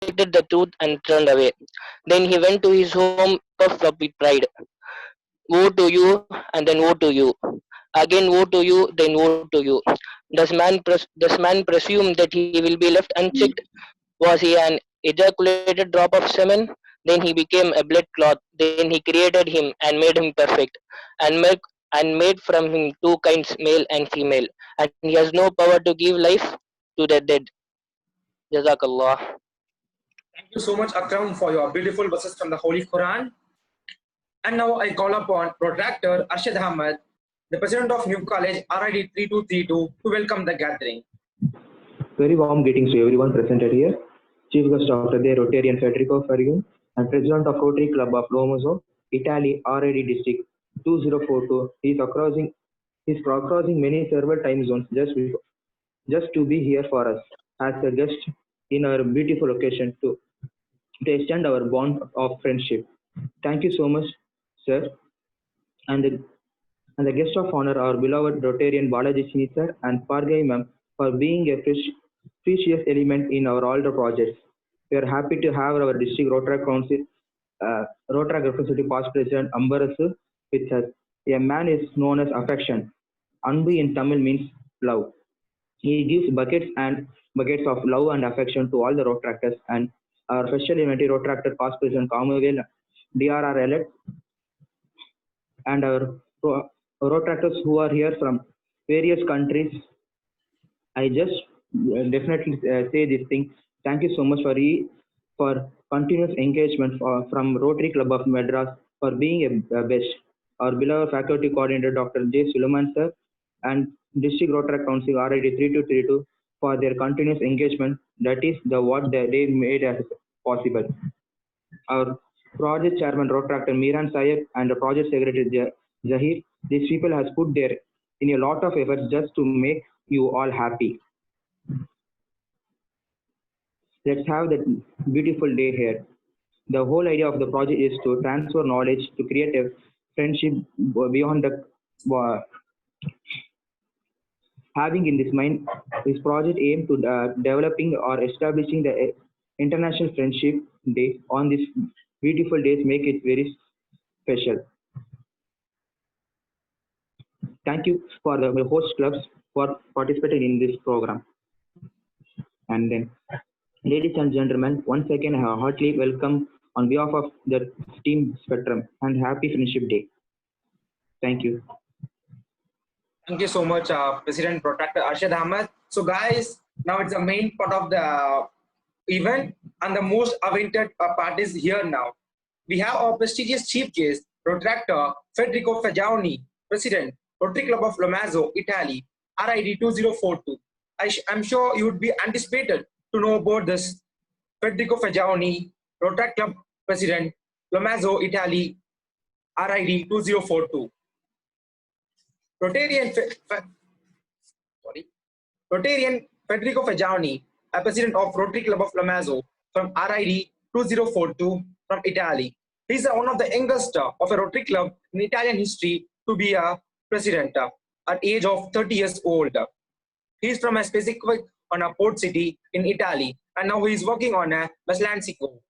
rejected the truth and turned away. Then he went to his home puffed up with pride. Woe to you, and then woe to you. Again woe to you, then woe to you. Does man presume that he will be left unchecked? Was he an ejaculated drop of semen? Then he became a blood clot. Then he created him and made him perfect, and made from him two kinds, male and female. And he has no power to give life to the dead. Jazakallah. Thank you so much, Akram, for your beautiful verses from the Holy Quran. And now I call upon Protractor Arshad Ahmed, the President of New College RID 3232, to welcome the gathering. Very warm greetings to everyone presented here. Chief guest of the day, Rotarian Federico Ferrigo, and President of Rotary Club of Lomoso, Italy, RID District 2042. He is crossing many several time zones just to be here for us as a guest in our beautiful occasion to extend our bond of friendship. Thank you so much, sir. And the guest of honor, our beloved Rotarian Bajaj sir and Pargai ma'am, for being a precious element in our all the projects. We are happy to have our district Rotaract Council, Rotaract Representative Past President Ambarasu with us. A man is known as affection. Anbu in Tamil means love. He gives buckets and buckets of love and affection to all the Rotaractors, and our special unity Rotaractor Past President Kamuvel, DRR elect, and our Rotaractors who are here from various countries. I just definitely say this thing. Thank you so much for continuous engagement from Rotary Club of Madras for being a best. Our beloved faculty coordinator Dr. J. Suleiman sir and District Rotaract Council RID 3232 for their continuous engagement. That is what they made as possible. Our project chairman Rotaractor Miran Sayed and the project secretary Zahir, these people has put in a lot of efforts just to make you all happy. Let's have that beautiful day here. The whole idea of the project is to transfer knowledge, to create a friendship beyond the having in this mind. This project aimed to developing or establishing the International Friendship Day on this beautiful days make it very special. Thank you for the host clubs for participating in this program. And then, ladies and gentlemen, once again, I heartily welcome on behalf of the team Spectrum and happy Friendship Day. Thank you. Thank you so much, President Protractor Arshad Ahmed. So guys, now it's the main part of the event and the most awaited part is here now. We have our prestigious chief guest, Protractor Federico Fagioni, President, Rotary Club of Lomaso, Italy, RID 2042. I'm sure you would be anticipated to know about this. Federico Fagioni, Rotary Club President, Lomaso, Italy, RID 2042. Rotarian Federico Fagioni, a president of Rotary Club of Lomaso from RID 2042 from Italy. He is one of the youngest of a Rotary Club in Italian history to be a president at age of 30 years old. He is from a specific on a port city in Italy, and now he is working on a Maslansico.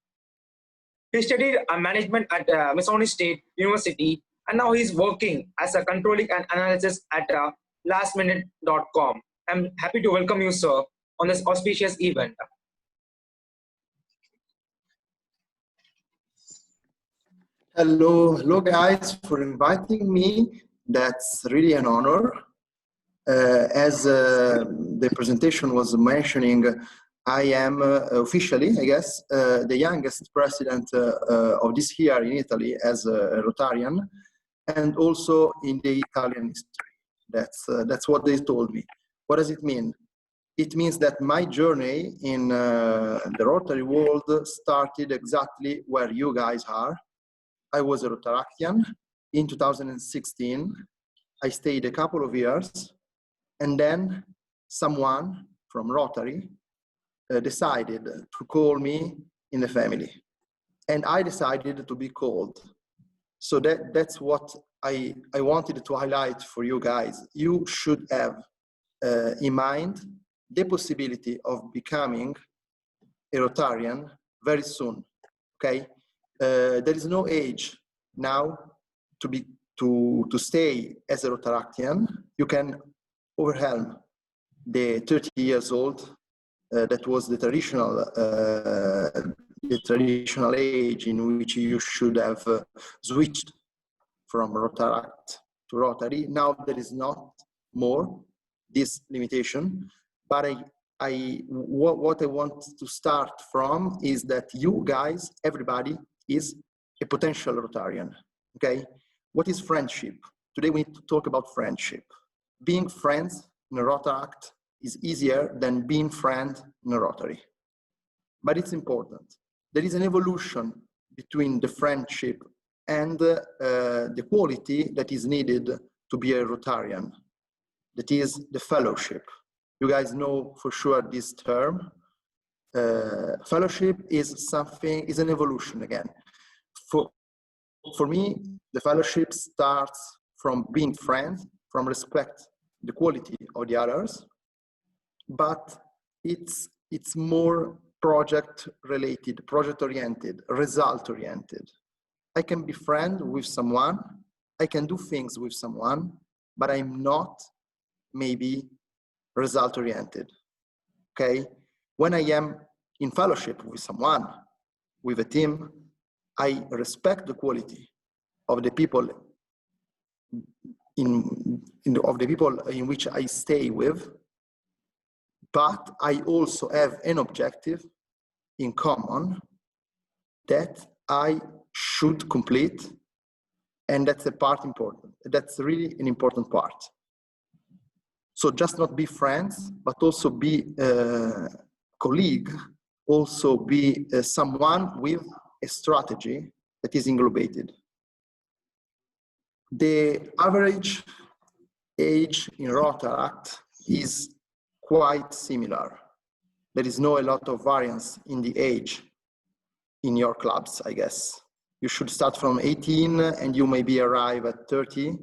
He studied management at Missouri State University, and now he is working as a controlling and analysis at lastminute.com. I'm happy to welcome you, sir, on this auspicious event. Hello guys, for inviting me. That's really an honor. As the presentation was mentioning, I am officially, I guess, the youngest president of this year in Italy as a Rotarian, and also in the Italian history. That's what they told me. What does it mean? It means that my journey in the Rotary world started exactly where you guys are. I was a Rotaractian. In 2016, I stayed a couple of years, and then someone from Rotary decided to call me in the family, and I decided to be called. So that's what I wanted to highlight for you guys. You should have in mind the possibility of becoming a Rotarian very soon. Okay, there is no age now to stay as a Rotaractian. You can overwhelm the 30 years old. That was the traditional age in which you should have switched from Rotaract to Rotary. Now there is not more this limitation, but what I want to start from is that you guys, everybody is a potential Rotarian, okay? What is friendship? Today we need to talk about friendship. Being friends in a Rotaract is easier than being friend in a Rotary, but it's important. There is an evolution between the friendship and the quality that is needed to be a Rotarian. That is the fellowship. You guys know for sure this term. Fellowship is an evolution again. For me, the fellowship starts from being friends, from respect the quality of the others, but it's more project related, project oriented, result oriented. I can be friend with someone, I can do things with someone, but I'm not maybe result oriented, okay? When I am in fellowship with someone, with a team, I respect the quality of the people in which I stay with, but I also have an objective in common that I should complete, and that's a part important. That's really an important part. So just not be friends, but also be a colleague, also be someone with a strategy that is englobated. The average age in Rotaract is quite similar. There is no a lot of variance in the age in your clubs, I guess. You should start from 18 and you maybe arrive at 30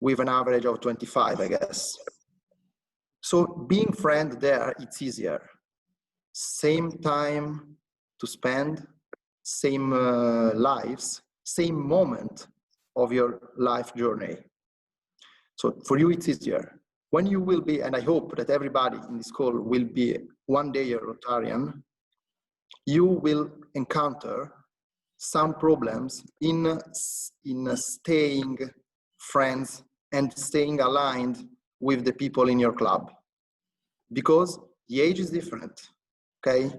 with an average of 25, I guess. So being friend there, it's easier. Same time to spend, same lives, same moment of your life journey. So for you, it's easier. When you will be, and I hope that everybody in this call will be one day a Rotarian, you will encounter some problems in staying friends and staying aligned with the people in your club, because the age is different, okay?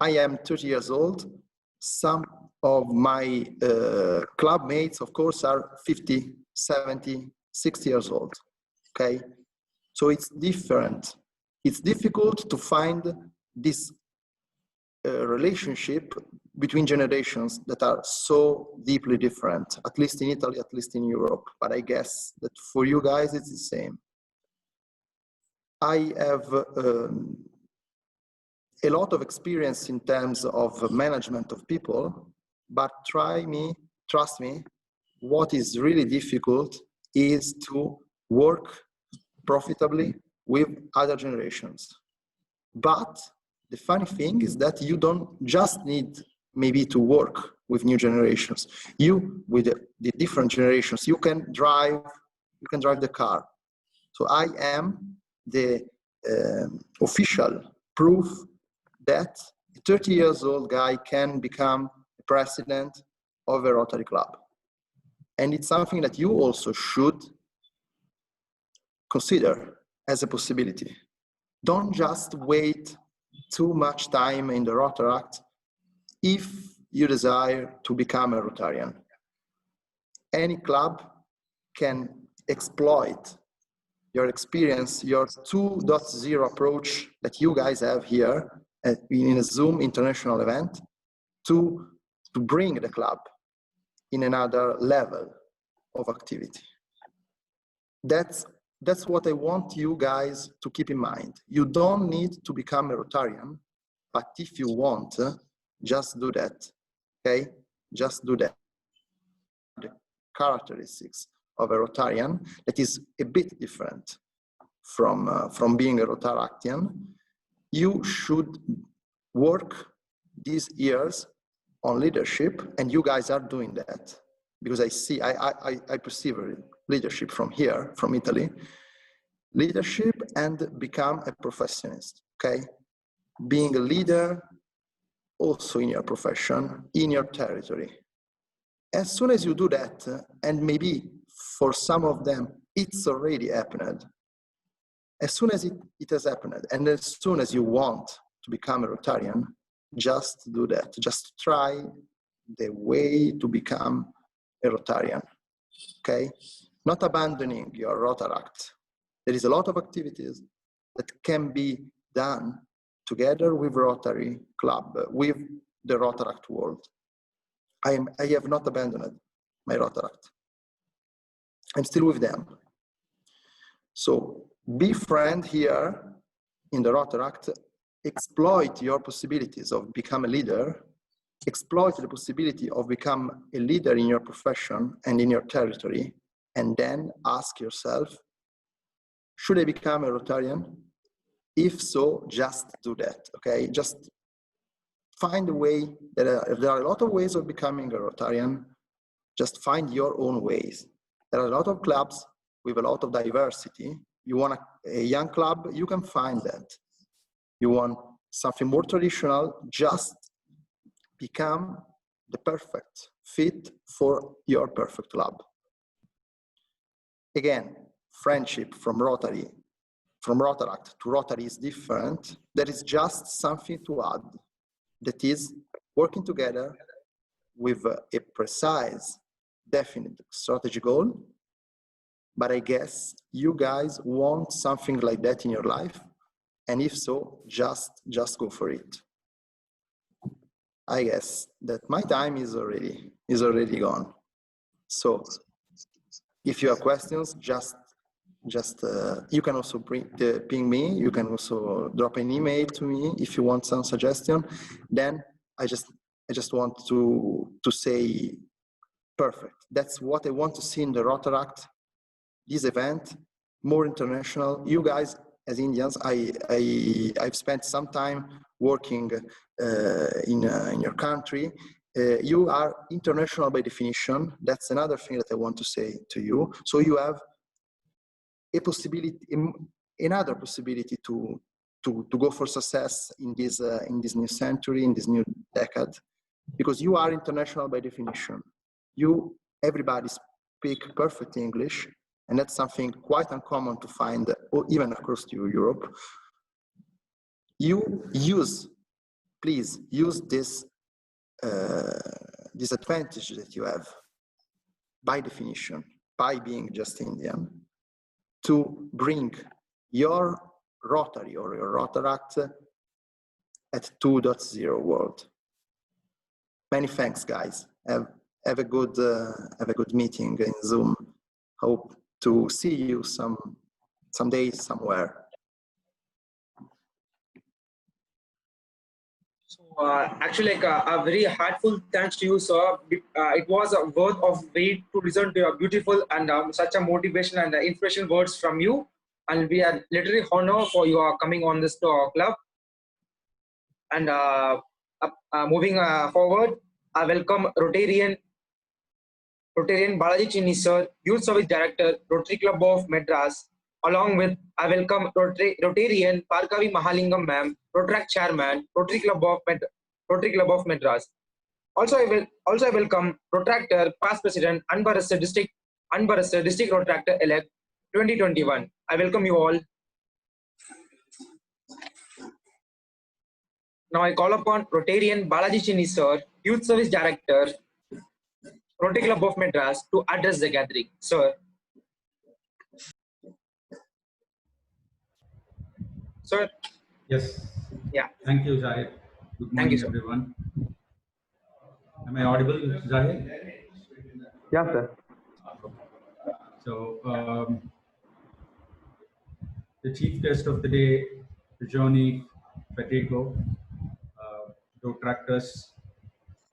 I am 30 years old. Some of my club mates, of course, are 50, 70, 60 years old, okay? So it's different. It's difficult to find this relationship between generations that are so deeply different, at least in Italy, at least in Europe. But I guess that for you guys, it's the same. I have a lot of experience in terms of management of people, but trust me, what is really difficult is to work profitably with other generations. But the funny thing is that you don't just need maybe to work with new generations. With the different generations, you can drive the car. So I am the official proof that a 30 years old guy can become the president of a Rotary club. And it's something that you also should consider as a possibility. Don't just wait too much time in the Rotaract if you desire to become a Rotarian. Any club can exploit your experience, your 2.0 approach that you guys have here in a Zoom international event to bring the club in another level of activity. That's what I want you guys to keep in mind. You don't need to become a Rotarian, but if you want, just do that, okay? Just do that. The characteristics of a Rotarian that is a bit different from being a Rotaractian. You should work these years on leadership, and you guys are doing that, because I perceive leadership from here, from Italy, leadership and become a professionist, okay? Being a leader also in your profession, in your territory. As soon as you do that, and maybe for some of them, it's already happened. As soon as it has happened, and as soon as you want to become a Rotarian, just do that. Just try the way to become a Rotarian, okay? Not abandoning your Rotaract. There is a lot of activities that can be done together with Rotary Club, with the Rotaract world. I have not abandoned my Rotaract. I'm still with them. So be friend here in the Rotaract, exploit your possibilities of become a leader, exploit the possibility of become a leader in your profession and in your territory, and then ask yourself, should I become a Rotarian? If so, just do that, okay? Just find a way. There are a lot of ways of becoming a Rotarian. Just find your own ways. There are a lot of clubs with a lot of diversity. You want a young club, you can find that. You want something more traditional, just become the perfect fit for your perfect club. Again, friendship from Rotary, from Rotaract to Rotary is different. There is just something to add. That is working together with a precise, definite strategy goal. But I guess you guys want something like that in your life. And if so, just go for it. I guess that my time is already gone. So if you have questions, just you can also ping me. You can also drop an email to me if you want some suggestion. Then I just want to say perfect. That's what I want to see in the Rotaract. This event, more international. You guys as Indians, I've spent some time working in your country. You are international by definition. That's another thing that I want to say to you. So you have a possibility, another possibility to go for success in this new century, in this new decade, because you are international by definition. Everybody speak perfect English, and that's something quite uncommon to find, even across Europe. Please use this advantage that you have by definition, by being just Indian, to bring your Rotary or your Rotaract at 2.0 world. Many thanks, guys. Have a good meeting in Zoom. Hope to see you some days somewhere. So actually, a very heartful thanks to you, sir. It was a worth of wait to listen to your beautiful and such a motivation and inspirational words from you. And we are literally honored for your coming on this club. And moving forward, I welcome Rotarian Balaji Chinni sir, Youth Service Director, Rotary Club of Madras. Along with, I welcome Rotarian Parkavi Mahalingam ma'am, Rotaract Chairman, Rotary Club of Madras. Also, I welcome Rotaractor, Past President, Unbarasted District Rotaractor Elect 2021. I welcome you all. Now I call upon Rotarian Balaji Chinni sir, Youth Service Director, Rotary Club of Madras, to address the gathering. Sir. Sir. Yes. Yeah. Thank you, Zahid. Good morning, everyone. Am I audible, Zahid? Yeah, sir. So, the chief guest of the day, Johnny Federico, Rotaractors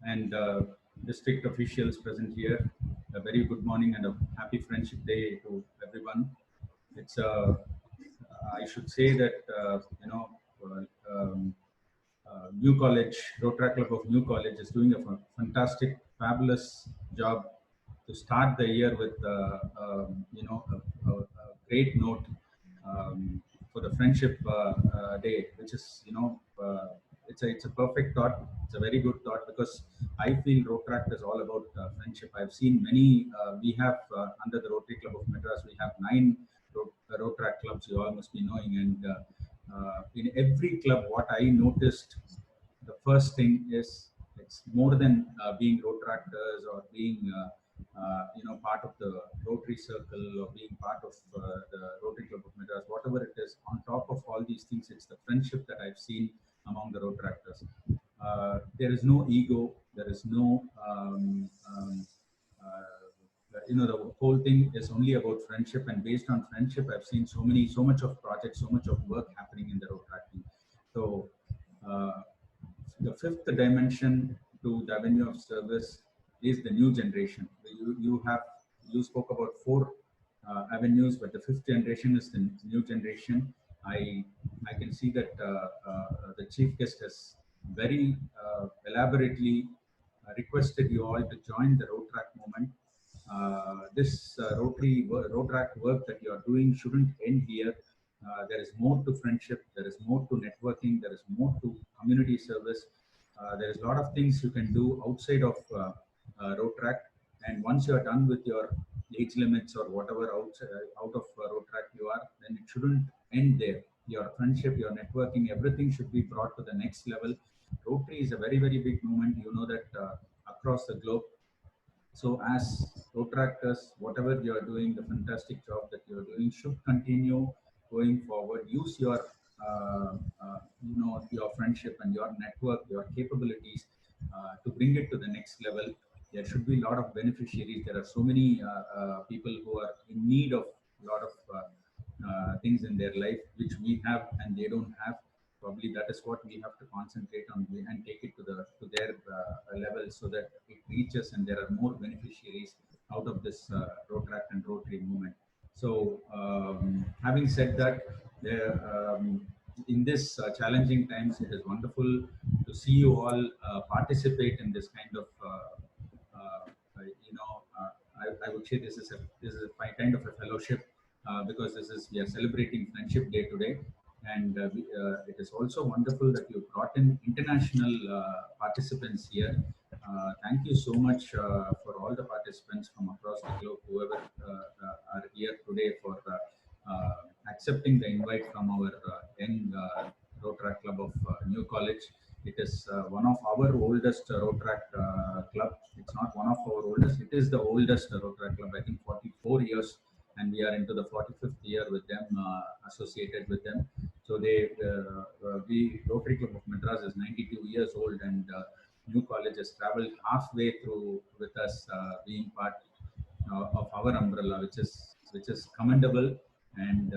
and district officials present here. A very good morning and a happy Friendship Day to everyone. It's I should say that New College, Rotaract Club of New College is doing a fantastic, fabulous job to start the year with, you know, a great note for the Friendship Day, which is, you know, it's a perfect thought. It's a very good thought because I feel Rotaract is all about friendship. I've seen many. We have under the Rotary Club of Madras, we have 9 Rotaract clubs. You all must be knowing, and in every club, what I noticed, the first thing is it's more than being Rotaractors or being you know, part of the Rotary Circle or being part of the Rotary Club of Madras, whatever it is. On top of all these things, it's the friendship that I've seen among the Rotaractors. There is no ego. There is no you know, the whole thing is only about friendship, and based on friendship, I've seen so much of projects, so much of work happening in the Rotaract. So the fifth dimension to the avenue of service is the new generation. You spoke about 4 avenues, but the 5th generation is the new generation. I can see that the chief guest has very elaborately requested you all to join the Rotaract movement. This Rotaract work that you are doing shouldn't end here. There is more to friendship, there is more to networking, there is more to community service. There is a lot of things you can do outside of Rotaract. And once you are done with your age limits or whatever out of Rotaract you are, then it shouldn't end there. Your friendship, your networking, everything should be brought to the next level. Rotary is a very, very big movement. You know that across the globe. So as Rotaractors, whatever you are doing, the fantastic job that you are doing should continue going forward. Use your, you know, your friendship and your network, your capabilities to bring it to the next level. There should be a lot of beneficiaries. There are so many people who are in need of a lot of things in their life, which we have and they don't have. Probably that is what we have to concentrate on and take it to their level so that it reaches and there are more beneficiaries out of this Rotaract and Rotary movement. So having said that, in this challenging times, it is wonderful to see you all participate in this kind of you know, I would say this is a kind of a fellowship because we are celebrating Friendship Day today. And it is also wonderful that you brought in international participants here. Thank you so much for all the participants from across the globe, whoever are here today, for accepting the invite from our young Rotaract Club of New College. It is one of our oldest Rotaract club. It's not one of our oldest, it is the oldest Rotaract club, I think 44 years. And we are into the 45th year with them, associated with them. So Rotary Club of Madras is 92 years old, and New College has traveled halfway through with us, being part of our umbrella, which is commendable. And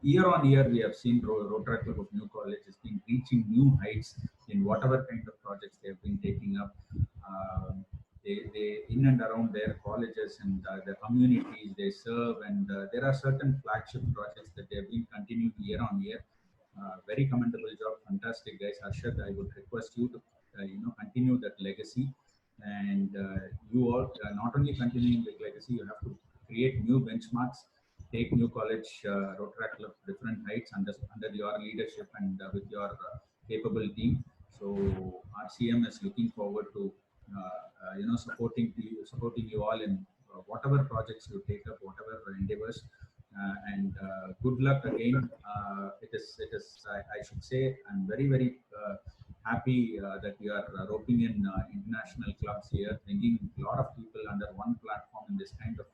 year on year, we have seen Rotary Club of New College has been reaching new heights in whatever kind of projects they have been taking up. They in and around their colleges and the communities they serve, and there are certain flagship projects that they have been continuing year on year. Very commendable job, fantastic guys. Arshad, I would request you to you know, continue that legacy, and you all not only continuing the legacy, you have to create new benchmarks, take New College Rotaract Club to different heights under your leadership and with your capable team. So RCM is looking forward to you know, supporting you all in whatever projects you take up, whatever endeavors, and good luck again. It is I should say I'm very, very happy that you are roping in international clubs here, bringing a lot of people under one platform in this kind of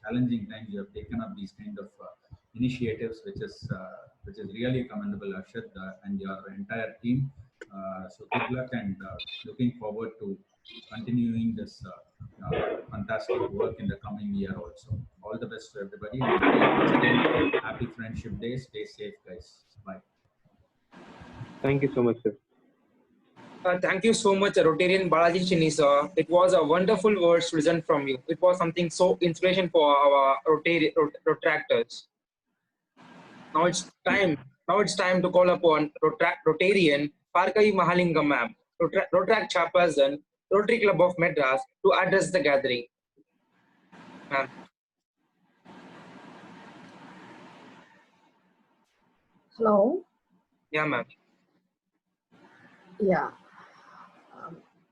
challenging times. You have taken up these kind of initiatives, which is really commendable, Arshad, and your entire team. So good luck, and looking forward to continuing this fantastic work in the coming year also. All the best to everybody. And once again, happy Friendship Day. Stay safe, guys. Bye. Thank you so much, sir. Thank you so much, Rotarian Balaji Chinisa. It was a wonderful words to listen from you. It was something so inspiration for our Rotaractors. Now it's time Now it's time to call upon Rotarian Parkai Mahalingam ma'am, Rotaract chairperson, Rotary Club of Madras, to address the gathering. Ma'am. Hello. Yeah, ma'am. Yeah.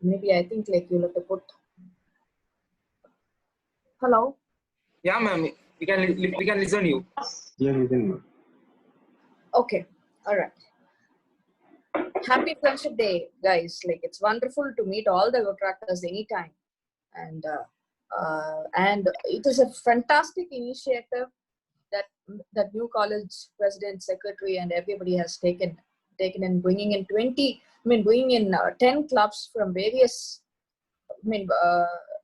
Maybe I think like you'll have to put. Hello. Yeah, ma'am. We can listen to you. Yeah, listen. Okay. All right. Happy Friendship Day, guys. Like it's wonderful to meet all the Rotaractors anytime, and it is a fantastic initiative that new college president, secretary, and everybody has taken in bringing in 10 clubs from various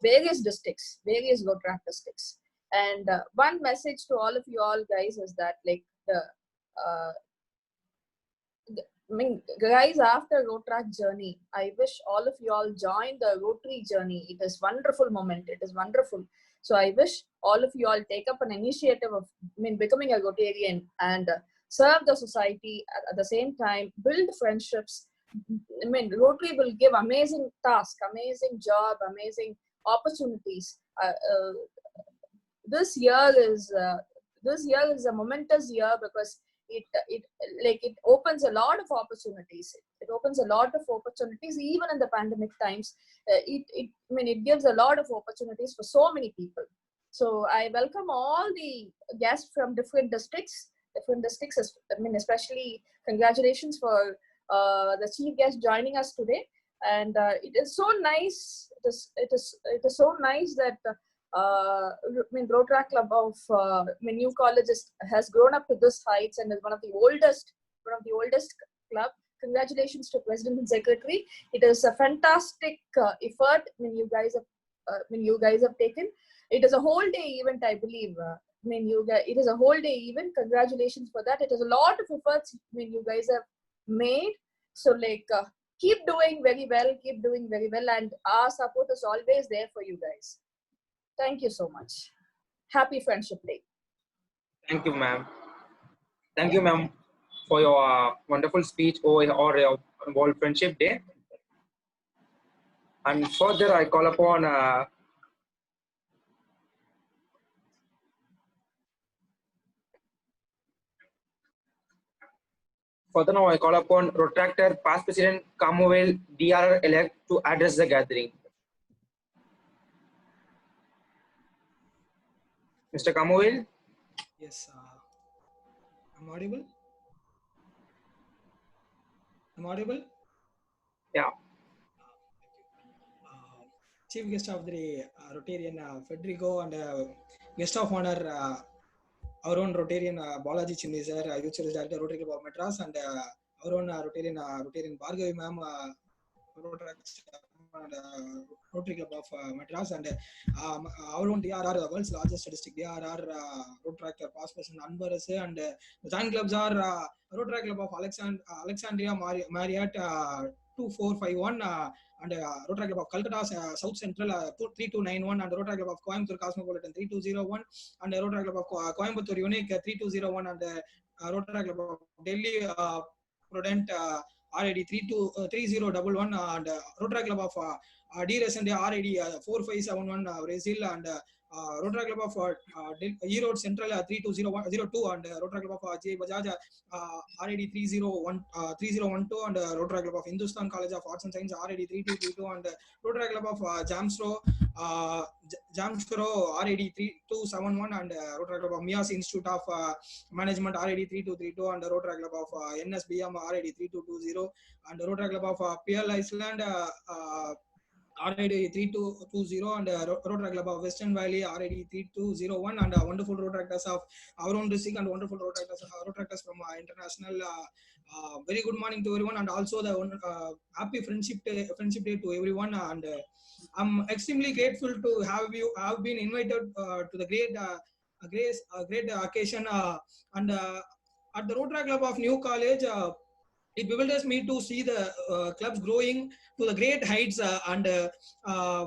various districts, various Rotaract districts. And one message to all of you all guys is that like guys, after Rotaract journey, I wish all of you all join the Rotary journey. It is wonderful moment. It is wonderful. So I wish all of you all take up an initiative of becoming a Rotarian and serve the society at the same time, build friendships. Rotary will give amazing task, amazing job, amazing opportunities. This year is a momentous year because it opens a lot of opportunities. It opens a lot of opportunities even in the pandemic times. It gives a lot of opportunities for so many people. So I welcome all the guests from different districts. Especially congratulations for the chief guest joining us today. And it is so nice. It is so nice that Rotaract Club of New Colleges has grown up to this heights and is one of the oldest club. Congratulations to President and Secretary. It is a fantastic effort you guys have taken. It is a whole day event, I believe. It is a whole day event. Congratulations for that. It is a lot of efforts you guys have made. So keep doing very well, and our support is always there for you guys. Thank you so much. Happy Friendship Day. Thank you, ma'am. Thank you, ma'am, for your wonderful speech or your World Friendship Day. And further, I call upon Rotaractor past President Kamuvel DRR elect to address the gathering. Mr. Kamuvel? Yes, I'm audible. Yeah. Chief guest of the Rotarian Federico and guest of honor our own Rotarian Bajaj Chindi sir, Youth Service Director Rotary Club of Madras, and our own Rotarian Bhargavi ma'am, Rotaract and Rotary Club of Madras, and our own DRR, the world's largest district DRR Rotaract past person Anbaras, and the joint clubs are Rotary Club of Alexandria Mariout 2451 and Rotary Club of Calcutta South Central 3291, and Rotary Club of Coimbatore Cosmopolitan 3201, and Rotary Club of Coimbatore Unique 3201, and Rotary Club of Delhi Prudent RID 3011, and Rotary Club of Resende RID 4571 Brazil, and Rotary Club of Erode Central 32002, and Rotary Club of Bajaj RID 3012, and Rotary Club of Hindustan College of Arts and Science RID 3232, and Rotary Club of Jamshoro Rid 3271, and Rotary Club of Measi Institute of Management RID 3232, and Rotary Club of NSBM RID 3220, and Rotary Club of PL Iceland RID 3220, and Rotary Club of Western Valley RID 3201, and wonderful Rotaractors of our own district, and wonderful Rotaractors from international. Very good morning to everyone, and also the happy Friendship Day to everyone. And I'm extremely grateful to have been invited to the great occasion, and at the Rotary Club of New College. it bewilders me to see the clubs growing to the great heights and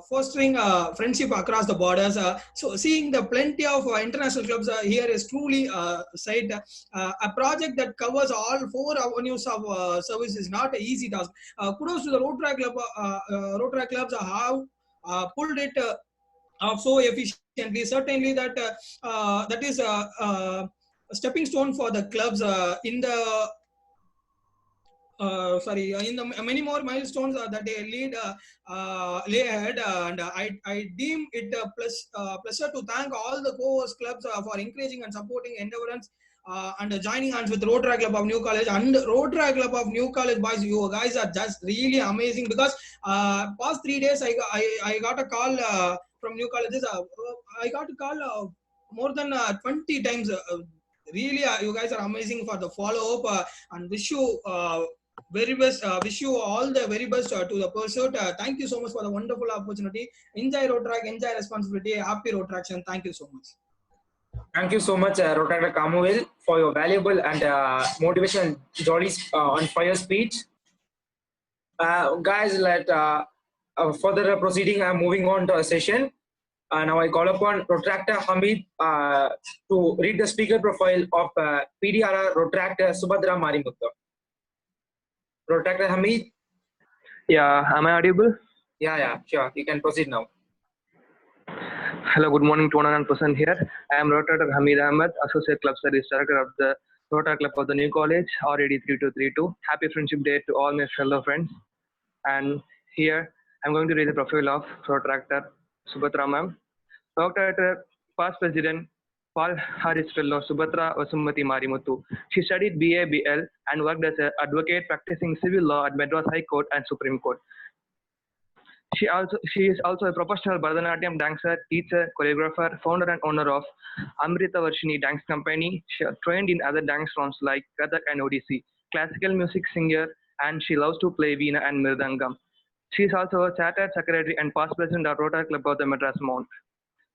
fostering friendship across the borders. So seeing the plenty of international clubs here is truly sight. A project that covers all 4 avenues of service is not an easy task. Kudos to the Rotaract clubs have pulled it off so efficiently. Certainly that is a stepping stone for the clubs in the in the many more milestones that they lay ahead, and I deem it a pleasure to thank all the co-host clubs for encouraging and supporting endeavors and joining hands with Rotaract Club of New College and Rotaract Club of New College boys. You guys are just really amazing, because past 3 days I got a call from New Colleges. I got a call more than 20 times. Really, you guys are amazing for the follow up, and wish you very best. Wish you all the very best to the pursuit. Thank you so much for the wonderful opportunity. Enjoy Rotaract, enjoy responsibility. Happy Rotaraction. Thank you so much. Thank you so much, Rotaract Kamuvel, for your valuable and motivation and jolly on fire speech. Guys, further proceeding, I'm moving on to a session. Now I call upon Rotaractor Hamid to read the speaker profile of PDRR Rotaractor Subhadra Marimuthu. Rotaractor Hamid? Yeah, am I audible? Yeah, sure. You can proceed now. Hello, good morning to 100% here. I am Rotaract Hamid Ahmed, Associate Club Service Director of the Rotaract Club of the New College, RID 3232. Happy Friendship Day to all my fellow friends. And here I'm going to read the profile of Rotaractor Subhadra ma'am. Rotaractor past President Paul Harris Fellow Subhadra Vasumati Marimuthu. She studied BA BL and worked as an advocate practicing civil law at Madras High Court and Supreme Court. She is also a professional Bharatanatyam dancer, teacher, choreographer, founder and owner of Amrita Varshini Dance Company. She has trained in other dance forms like Kathak and Odissi, classical music singer, and she loves to play veena and mridangam. She is also a chartered secretary and past president of Rotaract Club of the Madras Mount.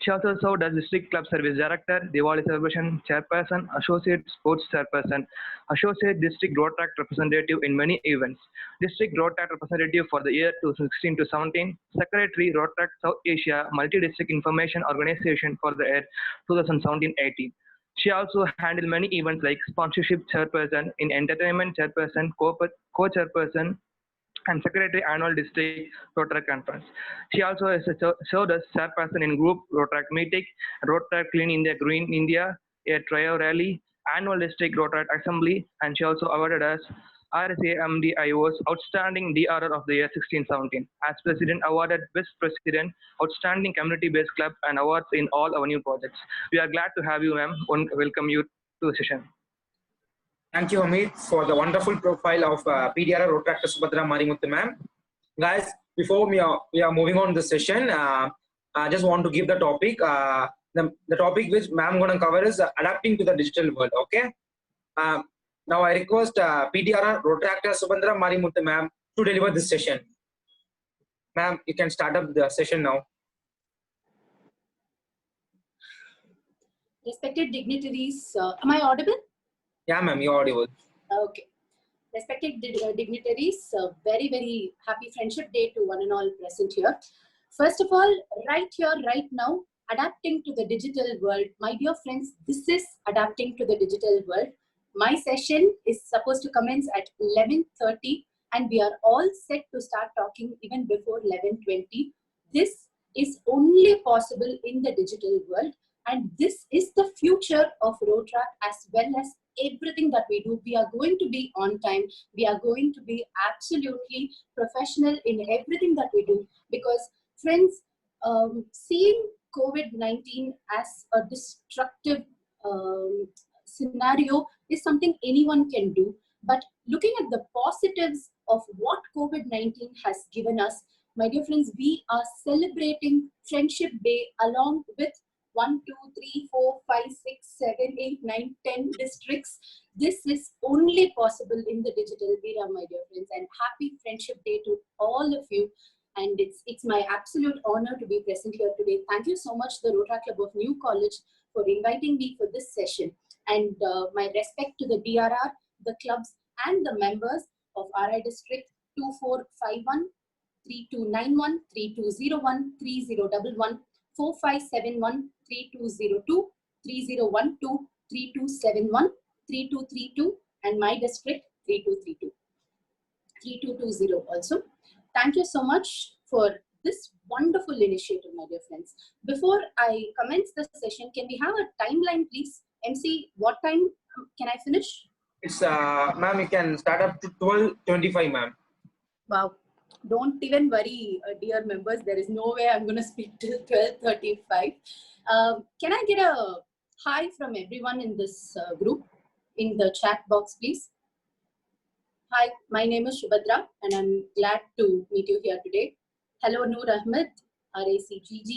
She also served as District Club Service Director, Diwali Celebration Chairperson, Associate Sports Chairperson, Associate District Rotaract Representative in many events, District Rotaract Representative for the year 2016 to 17, Secretary Rotaract South Asia Multi-District Information Organization for the year 2017-18. She also handled many events like Sponsorship Chairperson, in Entertainment Chairperson, Co-Chairperson, and Secretary Annual District Rotaract Conference. She also served as chairperson in Group Rotaract Meeting, Rotaract Clean India, Green India, a Trio Rally, Annual District Rotaract Assembly, and she also awarded as RSA MDIO's Outstanding DRR of the Year 16-17. As President, awarded Best President, Outstanding Community-Based Club, and awards in all our new projects. We are glad to have you, ma'am. Welcome you to the session. Thank you, Amit, for the wonderful profile of PDRR Rotaractor Subhadra Marimuthu, ma'am. Guys, before we are moving on to the session, I just want to give the topic. The topic which ma'am going to cover is adapting to the digital world. Okay. Now I request PDRR Rotaractor Subhadra Marimuthu, ma'am, to deliver this session. Ma'am, you can start up the session now. Respected dignitaries, am I audible? Yeah, ma'am, you're audible. Okay. Respected dignitaries, very, very happy Friendship Day to one and all present here. First of all, right here, right now, adapting to the digital world. My dear friends, this is adapting to the digital world. My session is supposed to commence at 11:30 and we are all set to start talking even before 11:20. This is only possible in the digital world, and this is the future of Rotaract as well as everything that we do. We are going to be on time. We are going to be absolutely professional in everything that we do, because friends, seeing COVID-19 as a destructive scenario is something anyone can do. But looking at the positives of what COVID-19 has given us, my dear friends, we are celebrating Friendship Day along with 1, 2, 3, 4, 5, 6, 7, 8, 9, 10 districts. This is only possible in the digital era, my dear friends, and happy Friendship Day to all of you. And it's my absolute honor to be present here today. Thank you so much, the Rotaract Club of New College, for inviting me for this session. And my respect to the DRR, the clubs, and the members. of RI District 2451, 3291, 3201, 3011, 4571, 3202, 3012, 3271, 3232, and my district 3232. 3220 also. Thank you so much for this wonderful initiative, my dear friends. Before I commence the session, can we have a timeline, please? MC, what time can I finish? It's ma'am, you can start up to 12:25, ma'am. Wow. Don't even worry, dear members. There is no way I'm going to speak till 12:35. Can I get a hi from everyone in this group in the chat box, please? Hi, my name is Shubhadra and I'm glad to meet you here today. Hello, Noor Ahmed, RACGG.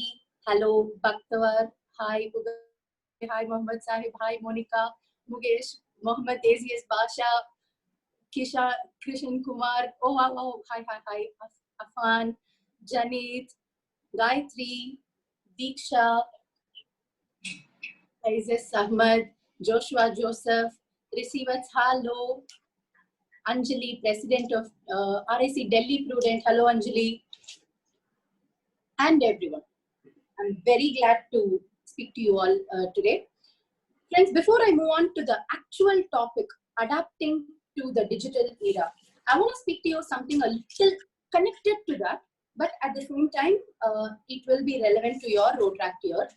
Hello, Bakhtawar. Hi, Uday. Hi, Mohammed Sahib. Hi, Monica. Mugesh. Mohammed Aziz Basha. Kisha, Krishan Kumar. Oh, wow, wow. Hi, hi, hi. Afan, Janeet, Gayatri, Deeksha, Aziz Ahmed, Joshua Joseph, Receivers. Hello. Anjali, President of RAC Delhi Prudent. Hello, Anjali. And everyone. I'm very glad to speak to you all today. Friends, before I move on to the actual topic, adapting to the digital era, I want to speak to you something a little connected to that, but at the same time, it will be relevant to your Rotaract year.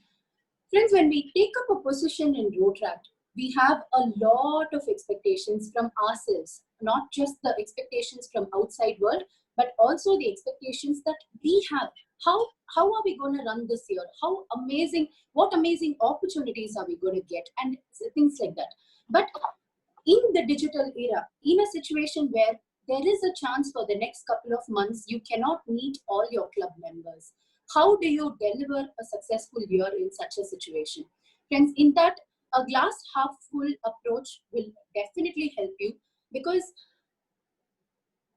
Friends, when we take up a position in Rotaract, we have a lot of expectations from ourselves, not just the expectations from outside world, but also the expectations that we have. How are we going to run this year? How amazing, what amazing opportunities are we going to get? And things like that. But in the digital era, in a situation where there is a chance for the next couple of months, you cannot meet all your club members. How do you deliver a successful year in such a situation? Friends, in that, a glass half full approach will definitely help you, because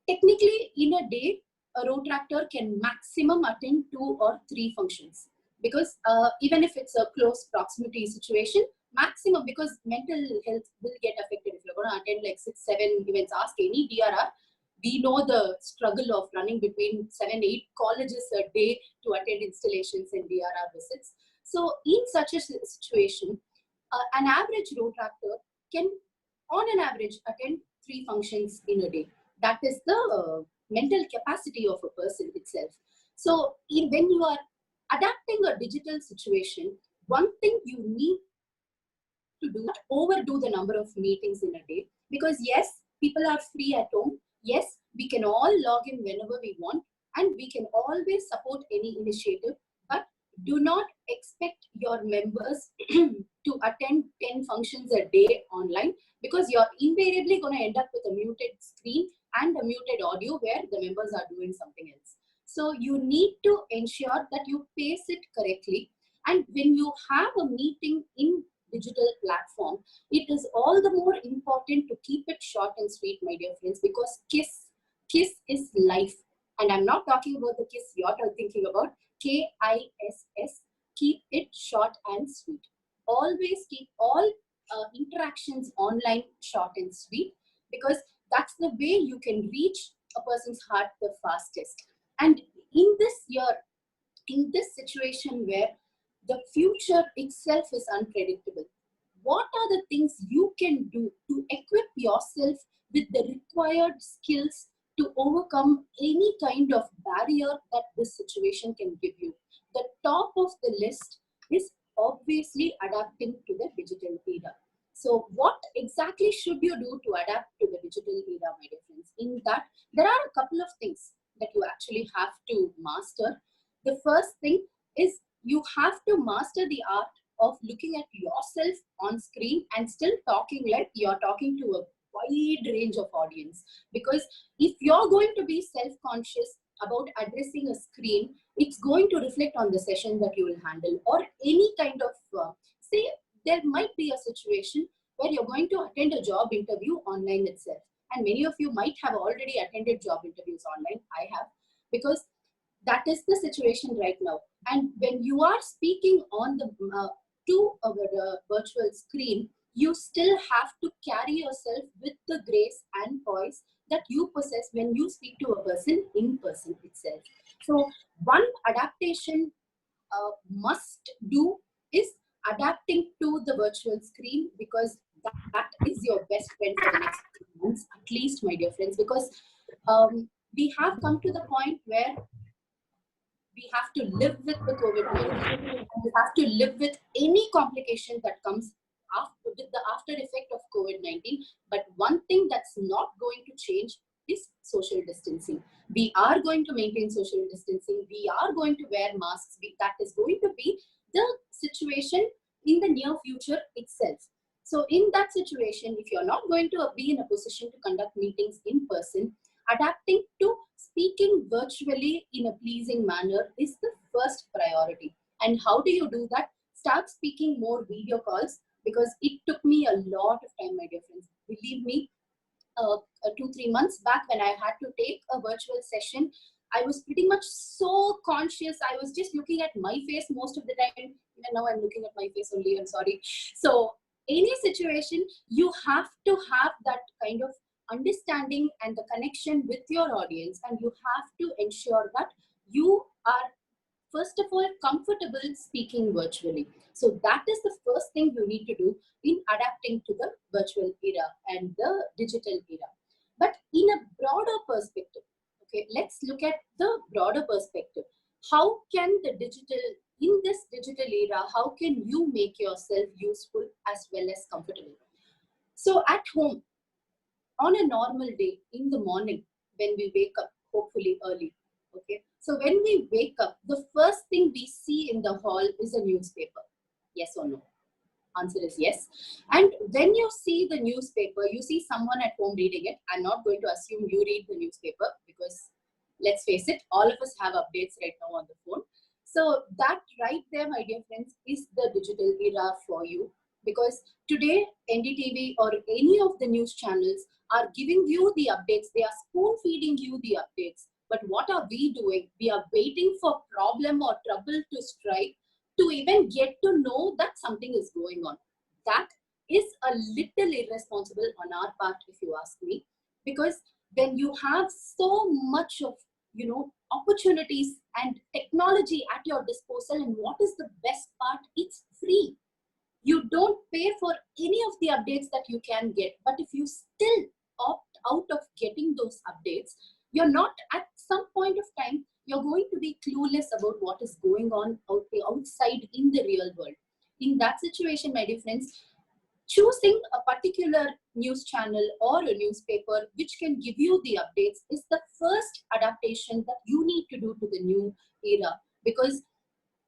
technically in a day, a Rotaractor can maximum attend 2 or 3 functions. Because even if it's a close proximity situation, maximum, because mental health will get affected if you're going to attend like 6, 7 events. Ask any DRR. We know the struggle of running between 7, 8 colleges a day to attend installations and DRR visits. So in such a situation, an average Rotaractor can, on an average, attend 3 functions in a day. That is the mental capacity of a person itself. So when you are adapting a digital situation, one thing you need to do, not overdo the number of meetings in a day, because yes, people are free at home. Yes, we can all log in whenever we want, and we can always support any initiative, but do not expect your members to attend 10 functions a day online, because you're invariably going to end up with a muted screen and a muted audio where the members are doing something else. So you need to ensure that you pace it correctly. And when you have a meeting in digital platform, it is all the more important to keep it short and sweet, my dear friends, because KISS is life. And I'm not talking about the KISS you're thinking about, KISS. Keep it short and sweet. Always keep all interactions online short and sweet, because that's the way you can reach a person's heart the fastest. And in this year, in this situation where the future itself is unpredictable, what are the things you can do to equip yourself with the required skills to overcome any kind of barrier that this situation can give you? The top of the list is obviously adapting to the digital era. So what exactly should you do to adapt to the digital era, my dear friends? In that, there are a couple of things that you actually have to master. The first thing is you have to master the art of looking at yourself on screen and still talking like you're talking to a wide range of audience. Because if you're going to be self-conscious about addressing a screen, it's going to reflect on the session that you will handle, or any kind of, say, there might be a situation where you're going to attend a job interview online itself. And many of you might have already attended job interviews online. I have, because that is the situation right now. And when you are speaking on the to a virtual screen, you still have to carry yourself with the grace and poise that you possess when you speak to a person in person itself. So one adaptation must do is adapting to the virtual screen, because that is your best friend for the next 3 months, at least, my dear friends, because we have come to the point where we have to live with the COVID-19. We have to live with any complication that comes after, with the after effect of COVID-19. But one thing that's not going to change is social distancing. We are going to maintain social distancing. We are going to wear masks. That is going to be the situation in the near future itself. So in that situation, if you're not going to be in a position to conduct meetings in person, adapting to speaking virtually in a pleasing manner is the first priority. And how do you do that? Start speaking more video calls, because it took me a lot of time, my dear friends. Believe me, 2-3 months back when I had to take a virtual session, I was pretty much so conscious. I was just looking at my face most of the time. Even now I'm looking at my face only, I'm sorry. So any situation, you have to have that kind of understanding and the connection with your audience, and you have to ensure that you are, first of all, comfortable speaking virtually. So that is the first thing you need to do in adapting to the virtual era and the digital era. But in a broader perspective, okay, let's look at the broader perspective. How can the digital, in this digital era, how can you make yourself useful as well as comfortable? So at home, on a normal day in the morning, when we wake up, hopefully early, okay, so when we wake up, the first thing we see in the hall is a newspaper. Yes or no? Answer is yes. And when you see the newspaper, you see someone at home reading it. I'm not going to assume you read the newspaper, because let's face it, all of us have updates right now on the phone. So that right there, my dear friends, is the digital era for you. Because today, NDTV or any of the news channels are giving you the updates. They are spoon feeding you the updates. But what are we doing? We are waiting for problem or trouble to strike to even get to know that something is going on. That is a little irresponsible on our part, if you ask me. Because when you have so much of, opportunities and technology at your disposal, and what is the best part? It's free. You don't pay for any of the updates that you can get. But if you still opt out of getting those updates, you're not, at some point of time, you're going to be clueless about what is going on outside in the real world. In that situation, my dear friends, choosing a particular news channel or a newspaper which can give you the updates is the first adaptation that you need to do to the new era. Because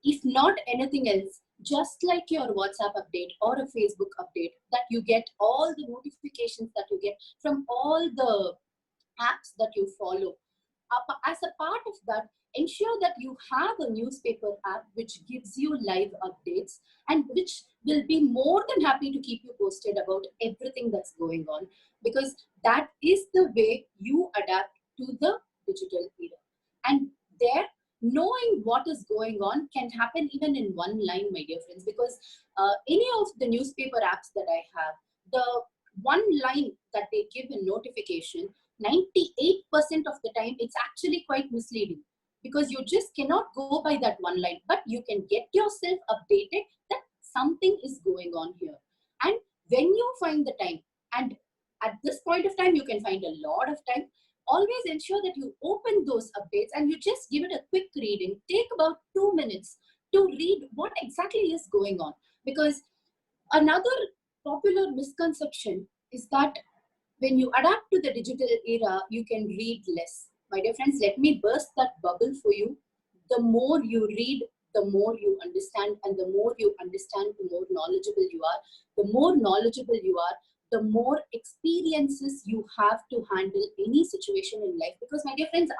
if not anything else, just like your WhatsApp update or a Facebook update, that you get all the notifications that you get from all the apps that you follow, as a part of that, ensure that you have a newspaper app which gives you live updates and which will be more than happy to keep you posted about everything that's going on, because that is the way you adapt to the digital era. And there, knowing what is going on can happen even in one line, my dear friends, because any of the newspaper apps that I have, the one line that they give in notification, 98% of the time, it's actually quite misleading, because you just cannot go by that one line, but you can get yourself updated that something is going on here. And when you find the time, and at this point of time, you can find a lot of time, always ensure that you open those updates and you just give it a quick reading. Take about 2 minutes to read what exactly is going on. Because another popular misconception is that when you adapt to the digital era, you can read less. My dear friends, let me burst that bubble for you. The more you read, the more you understand, and the more you understand, the more knowledgeable you are. The more knowledgeable you are, the more experiences you have to handle any situation in life. Because my dear friends,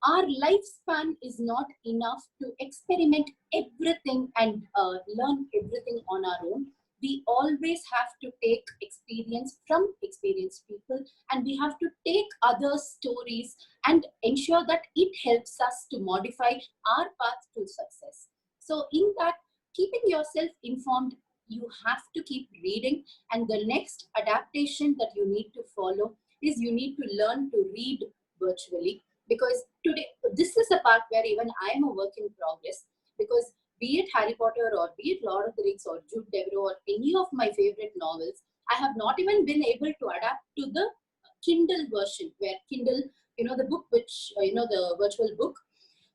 our lifespan is not enough to experiment everything and learn everything on our own. We always have to take experience from experienced people, and we have to take other stories and ensure that it helps us to modify our path to success. So in that, keeping yourself informed, you have to keep reading, and the next adaptation that you need to follow is you need to learn to read virtually, because today, this is a part where even I am a work in progress, because be it Harry Potter or be it Lord of the Rings or Jude Devereux or any of my favorite novels, I have not even been able to adapt to the Kindle version, where Kindle, the book which, the virtual book.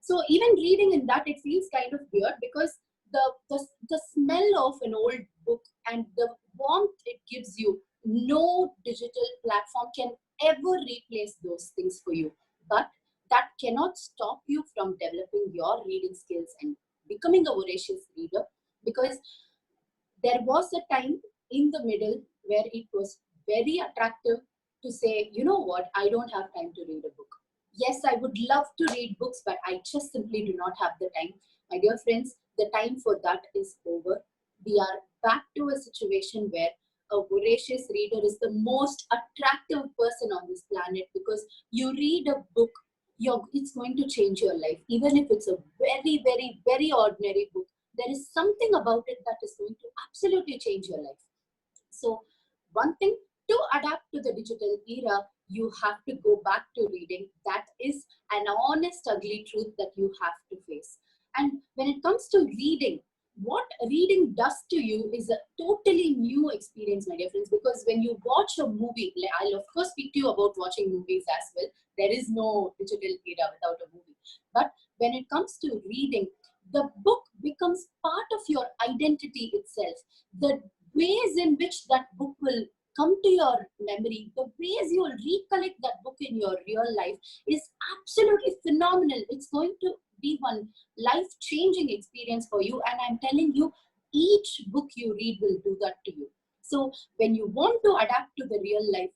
So even reading in that, it feels kind of weird, because the smell of an old book and the warmth it gives you, no digital platform can ever replace those things for you. But that cannot stop you from developing your reading skills and becoming a voracious reader, because there was a time in the middle where it was very attractive to say, you know what, I don't have time to read a book. Yes, I would love to read books, but I just simply do not have the time. My dear friends, the time for that is over. We are back to a situation where a voracious reader is the most attractive person on this planet, because you read a book, it's going to change your life. Even if it's a very, very, very ordinary book, there is something about it that is going to absolutely change your life. So one thing, to adapt to the digital era, you have to go back to reading. That is an honest, ugly truth that you have to face. And when it comes to reading, what reading does to you is a totally new experience, my dear friends, because when you watch a movie, I'll of course speak to you about watching movies as well. There is no digital era without a movie. But when it comes to reading, the book becomes part of your identity itself. The ways in which that book will come to your memory, the ways you will recollect that book in your real life is absolutely phenomenal. It's going to be one life-changing experience for you. And I'm telling you, each book you read will do that to you. So when you want to adapt to the real life,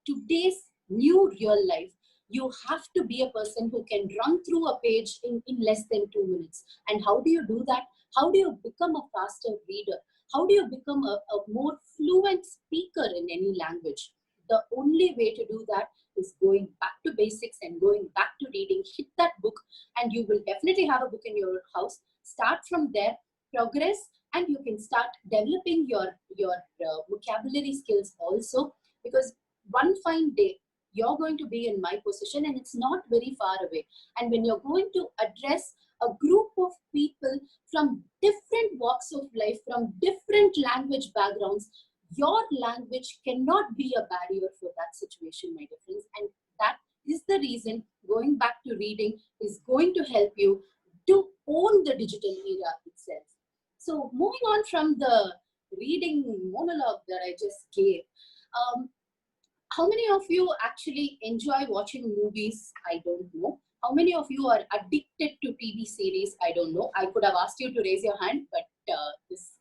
today's new real life, you have to be a person who can run through a page in less than 2 minutes. And how do you do that? How do you become a faster reader? How do you become a more fluent speaker in any language? The only way to do that is going back to basics and going back to reading. Hit that book, and you will definitely have a book in your house. Start from there, progress, and you can start developing your vocabulary skills also, because one fine day, you're going to be in my position, and it's not very far away. And when you're going to address a group of people from different walks of life, from different language backgrounds, your language cannot be a barrier for that situation, my dear friends. And that is the reason going back to reading is going to help you to own the digital era itself. So moving on from the reading monologue that I just gave, how many of you actually enjoy watching movies? I don't know. How many of you are addicted to TV series? I don't know. I could have asked you to raise your hand, but this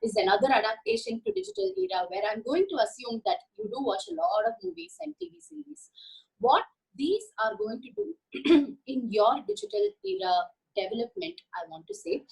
is another adaptation to digital era where I'm going to assume that you do watch a lot of movies and TV series. What these are going to do in your digital era development, I want to say,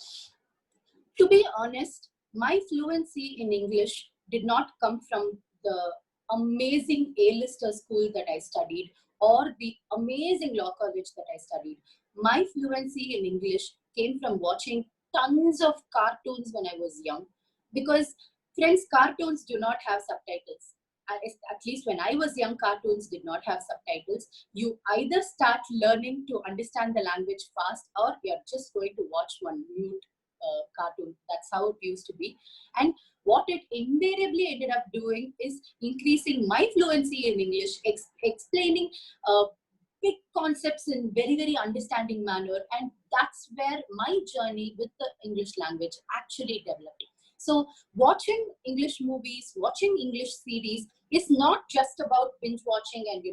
to be honest, my fluency in English did not come from the amazing A-lister school that I studied or the amazing law college that I studied. My fluency in English came from watching tons of cartoons when I was young, because friends, cartoons do not have subtitles. At least when I was young, cartoons did not have subtitles. You either start learning to understand the language fast, or you're just going to watch one mute cartoon. That's how it used to be. And what it invariably ended up doing is increasing my fluency in English, explaining big concepts in very, very understanding manner. And that's where my journey with the English language actually developed. So watching English movies, watching English series is not just about binge watching and,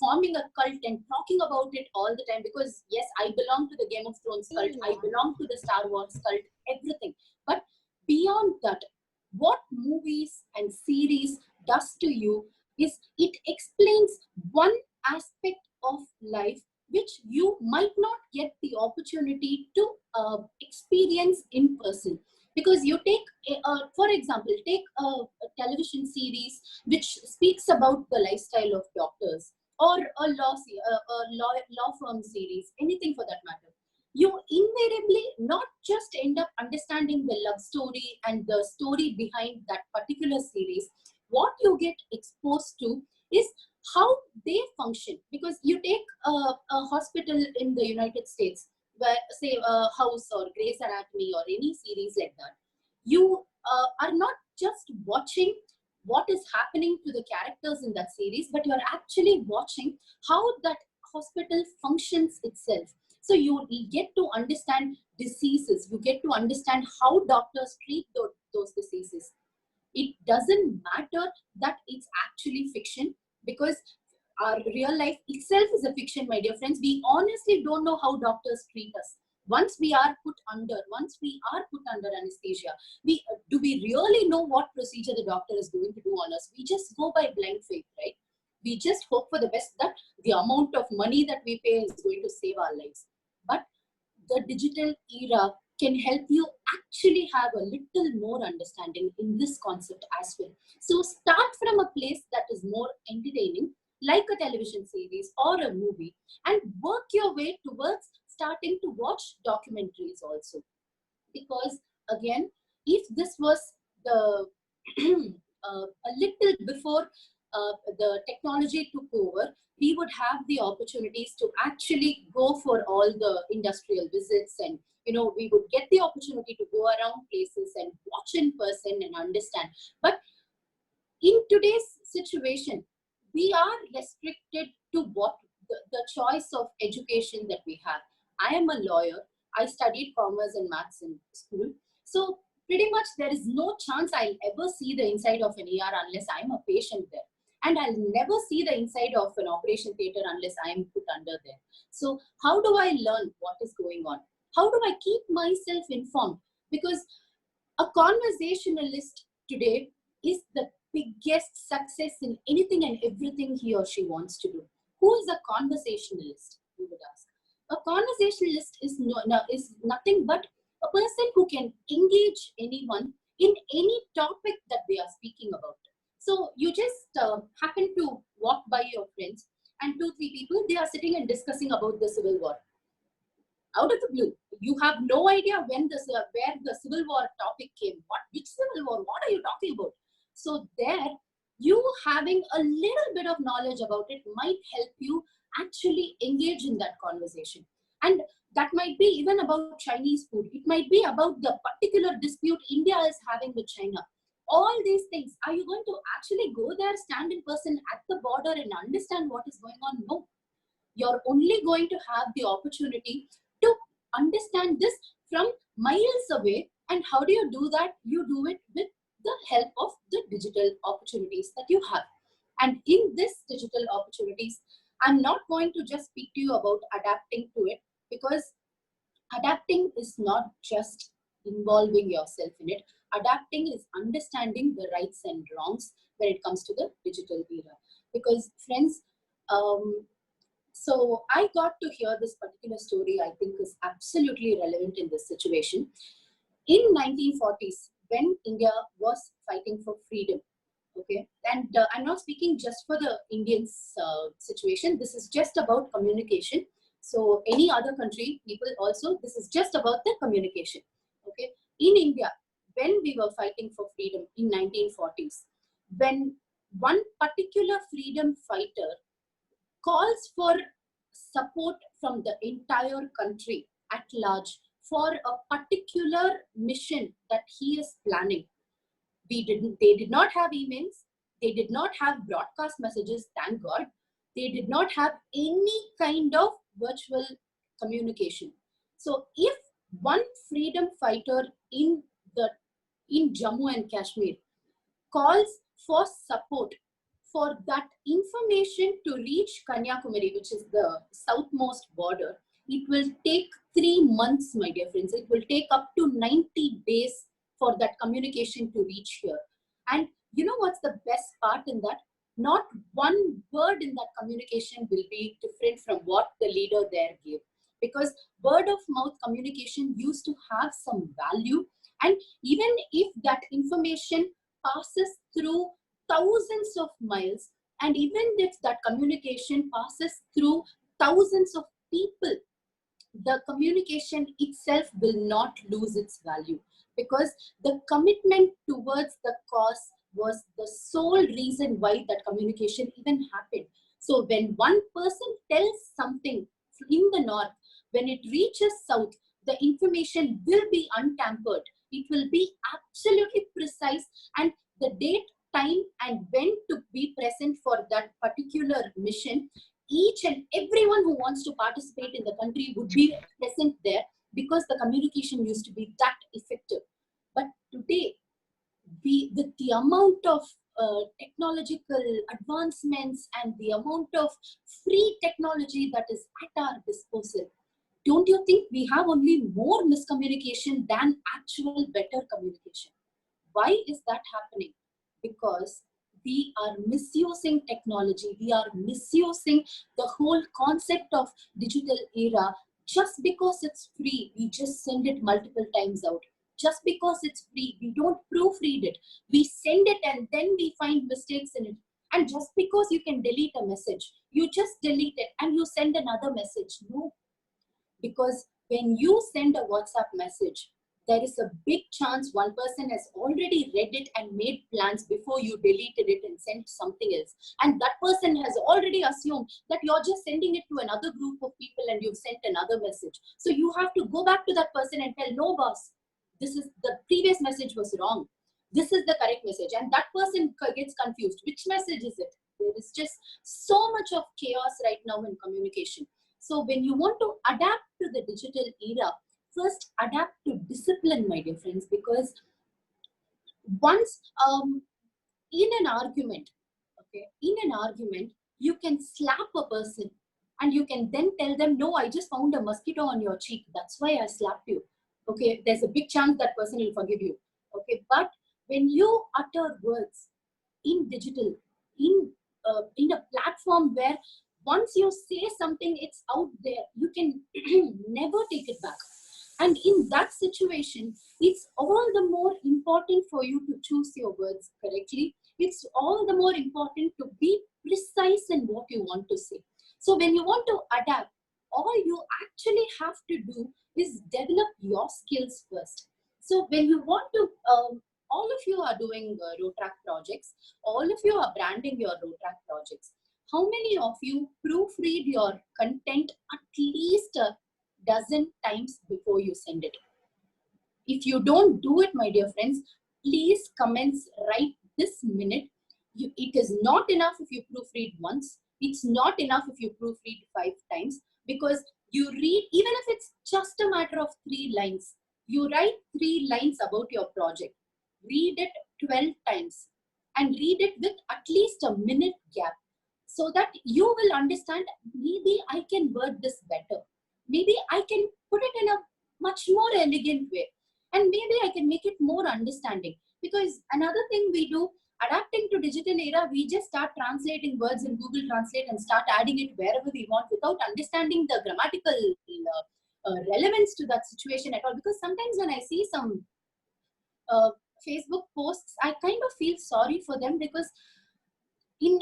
forming a cult and talking about it all the time, because yes, I belong to the Game of Thrones cult, I belong to the Star Wars cult, everything. But beyond that, what movies and series does to you is it explains one aspect of life which you might not get the opportunity to experience in person. Because you take, for example, take a television series which speaks about the lifestyle of doctors, or a law firm series, anything for that matter. You invariably not just end up understanding the love story and the story behind that particular series. What you get exposed to is how they function. Because you take a hospital in the United States, where say House or Grey's Anatomy or any series like that, you are not just watching what is happening to the characters in that series, but you're actually watching how that hospital functions itself. So you get to understand diseases, you get to understand how doctors treat those diseases. It doesn't matter that it's actually fiction, because our real life itself is a fiction, my dear friends. We honestly don't know how doctors treat us. Once we are put under anesthesia, do we really know what procedure the doctor is going to do on us? We just go by blind faith, right? We just hope for the best, that the amount of money that we pay is going to save our lives. But the digital era can help you actually have a little more understanding in this concept as well. So start from a place that is more entertaining, like a television series or a movie, and work your way towards starting to watch documentaries also. Because again, if this was the a little before the technology took over, we would have the opportunities to actually go for all the industrial visits, and we would get the opportunity to go around places and watch in person and understand. But in today's situation, we are restricted to what the choice of education that we have. I am a lawyer. I studied commerce and maths in school. So pretty much there is no chance I'll ever see the inside of an ER unless I'm a patient there. And I'll never see the inside of an operation theater unless I'm put under there. So how do I learn what is going on? How do I keep myself informed? Because a conversationalist today is the biggest success in anything and everything he or she wants to do. Who is a conversationalist, you would ask? A conversationalist is nothing but a person who can engage anyone in any topic that they are speaking about. So you just happen to walk by your friends, and 2-3 people, they are sitting and discussing about the Civil War. Out of the blue, you have no idea where the Civil War topic came. Which Civil War? What are you talking about? So there, you having a little bit of knowledge about it might help you actually engage in that conversation. And that might be even about Chinese food. It might be about the particular dispute India is having with China. All these things, are you going to actually go there, stand in person at the border and understand what is going on? No. You're only going to have the opportunity to understand this from miles away. And how do you do that? You do it with the help of the digital opportunities that you have. And in this digital opportunities, I'm not going to just speak to you about adapting to it, because adapting is not just involving yourself in it. Adapting is understanding the rights and wrongs when it comes to the digital era. Because friends, so I got to hear this particular story, I think is absolutely relevant in this situation. In 1940s, when India was fighting for freedom, okay, and I'm not speaking just for the Indians situation, this is just about communication. So any other country, people also, this is just about the communication, okay. In India, when we were fighting for freedom in 1940s, when one particular freedom fighter calls for support from the entire country at large for a particular mission that he is planning. They did not have emails. They did not have broadcast messages, thank God. They did not have any kind of virtual communication. So if one freedom fighter in Jammu and Kashmir calls for support for that information to reach Kanyakumari, which is the southmost border, it will take 3 months, my dear friends. It will take up to 90 days for that communication to reach here. And you know what's the best part in that? Not one word in that communication will be different from what the leader there gave. Because word of mouth communication used to have some value. And even if that information passes through thousands of miles, and even if that communication passes through thousands of people, the communication itself will not lose its value, because the commitment towards the cause was the sole reason why that communication even happened. So when one person tells something in the north, when it reaches south, the information will be untampered. It will be absolutely precise, and the date, time, and when to be present for that particular mission, each and everyone who wants to participate in the country would be present there, because the communication used to be that effective. But today, with the amount of technological advancements and the amount of free technology that is at our disposal, don't you think we have only more miscommunication than actual better communication? Why is that happening? Because we are misusing technology. We are misusing the whole concept of digital era. Just because it's free, we just send it multiple times out. Just because it's free, we don't proofread it. We send it and then we find mistakes in it. And just because you can delete a message, you just delete it and you send another message. No. Because when you send a WhatsApp message, there is a big chance one person has already read it and made plans before you deleted it and sent something else. And that person has already assumed that you're just sending it to another group of people and you've sent another message. So you have to go back to that person and tell, no boss, this is the previous message was wrong. This is the correct message. And that person gets confused. Which message is it? There is just so much of chaos right now in communication. So when you want to adapt to the digital era, first adapt to discipline, my dear friends, because once in an argument, you can slap a person and you can then tell them, no, I just found a mosquito on your cheek. That's why I slapped you. Okay, there's a big chance that person will forgive you. Okay, but when you utter words in digital, in a platform where once you say something, it's out there, you can never take it back. And in that situation, it's all the more important for you to choose your words correctly. It's all the more important to be precise in what you want to say. So when you want to adapt, all you actually have to do is develop your skills first. So when you want to, all of you are doing Rotaract projects, all of you are branding your Rotaract projects. How many of you proofread your content at least a dozen times before you send it? If you don't do it, my dear friends, please comments right this minute. It is not enough if you proofread once. It's not enough if you proofread 5 times, because you read, even if it's just a matter of 3 lines, you write 3 lines about your project. Read it 12 times and read it with at least a minute gap, so that you will understand, maybe I can word this better. Maybe I can put it in a much more elegant way. And maybe I can make it more understanding. Because another thing we do, adapting to digital era, we just start translating words in Google Translate and start adding it wherever we want without understanding the grammatical relevance to that situation at all. Because sometimes when I see some Facebook posts, I kind of feel sorry for them, because in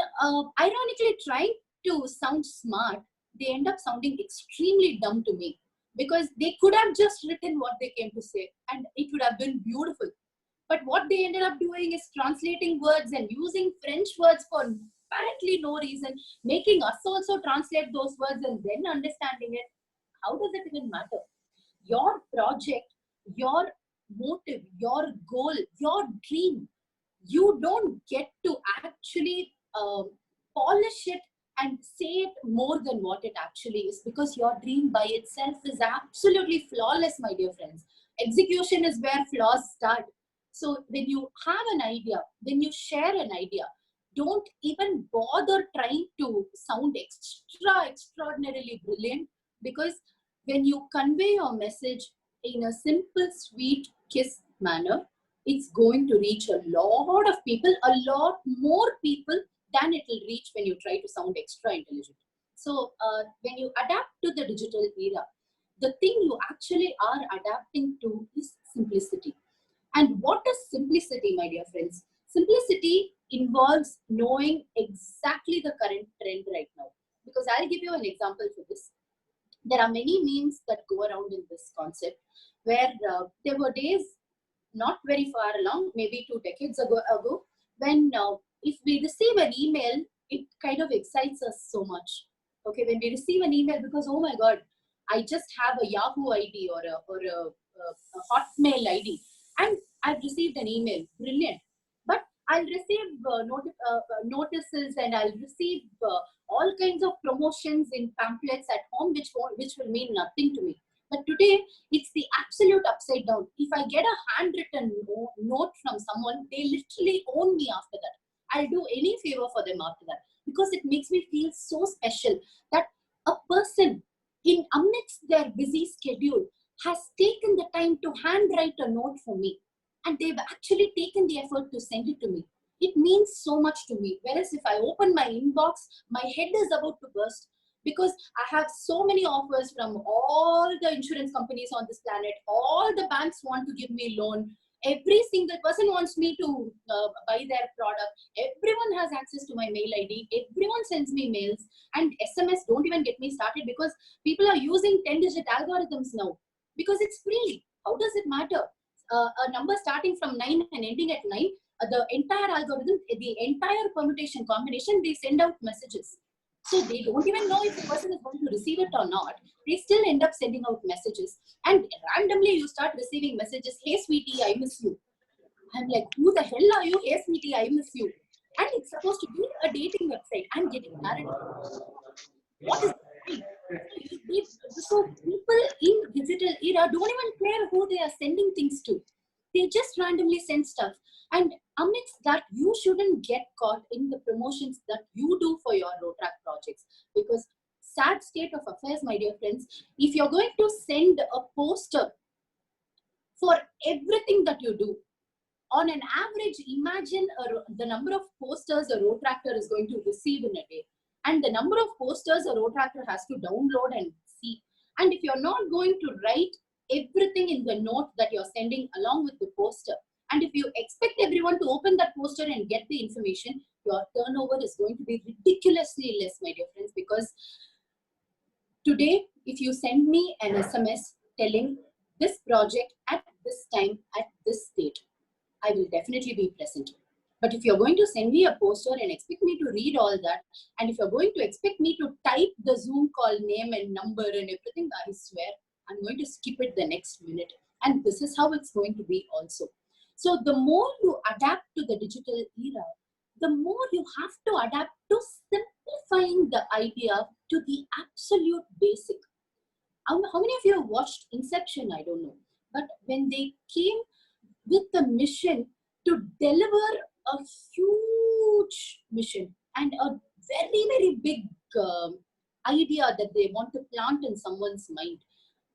ironically trying to sound smart, they end up sounding extremely dumb to me, because they could have just written what they came to say and it would have been beautiful. But what they ended up doing is translating words and using French words for apparently no reason, making us also translate those words and then understanding it. How does it even matter? Your project, your motive, your goal, your dream, you don't get to actually polish it and say it more than what it actually is, because your dream by itself is absolutely flawless, my dear friends. Execution is where flaws start. So when you have an idea, when you share an idea, don't even bother trying to sound extraordinarily brilliant, because when you convey your message in a simple, sweet kiss manner, it's going to reach a lot of people, a lot more people than it will reach when you try to sound extra intelligent. So when you adapt to the digital era, the thing you actually are adapting to is simplicity. And what is simplicity, my dear friends? Simplicity involves knowing exactly the current trend right now. Because I'll give you an example for this. There are many memes that go around in this concept, where there were days not very far along, maybe 2 decades ago, when if we receive an email, it kind of excites us so much. Okay, when we receive an email, because oh my God, I just have a Yahoo ID or a Hotmail ID, and I've received an email. Brilliant. But I'll receive notices, and I'll receive all kinds of promotions in pamphlets at home, which will mean nothing to me. But today, it's the absolute upside down. If I get a handwritten note from someone, they literally own me after that. I'll do any favor for them after that, because it makes me feel so special that a person in amidst their busy schedule has taken the time to handwrite a note for me, and they've actually taken the effort to send it to me. It means so much to me. Whereas if I open my inbox, my head is about to burst, because I have so many offers from all the insurance companies on this planet. All the banks want to give me loan. Every single person wants me to buy their product. Everyone has access to my mail ID. Everyone sends me mails, and SMS don't even get me started, because people are using 10-digit algorithms now because it's free. How does it matter? A number starting from 9 and ending at 9, the entire algorithm, the entire permutation combination, they send out messages. So they don't even know if the person is going to receive it or not. They still end up sending out messages. And randomly you start receiving messages, hey sweetie, I miss you. I'm like, who the hell are you? Hey sweetie, I miss you. And it's supposed to be a dating website. I'm getting married. What is the point? So people in digital era don't even care who they are sending things to. They just randomly send stuff. And amidst that, you shouldn't get caught in the promotions that you do for your Rotaract projects. Because sad state of affairs, my dear friends, if you're going to send a poster for everything that you do, on an average, imagine the number of posters a Rotaractor is going to receive in a day, and the number of posters a Rotaractor has to download and see. And if you're not going to write everything in the note that you're sending along with the poster, and if you expect everyone to open that poster and get the information, your turnover is going to be ridiculously less, my dear friends, because today, if you send me an SMS telling this project at this time, at this date, I will definitely be present. But if you're going to send me a poster and expect me to read all that, and if you're going to expect me to type the Zoom call name and number and everything, I swear, I'm going to skip it the next minute. And this is how it's going to be also. So the more you adapt to the digital era, the more you have to adapt to simplifying the idea to the absolute basic. How many of you have watched Inception? I don't know. But when they came with the mission to deliver a huge mission and a very, very big idea that they want to plant in someone's mind,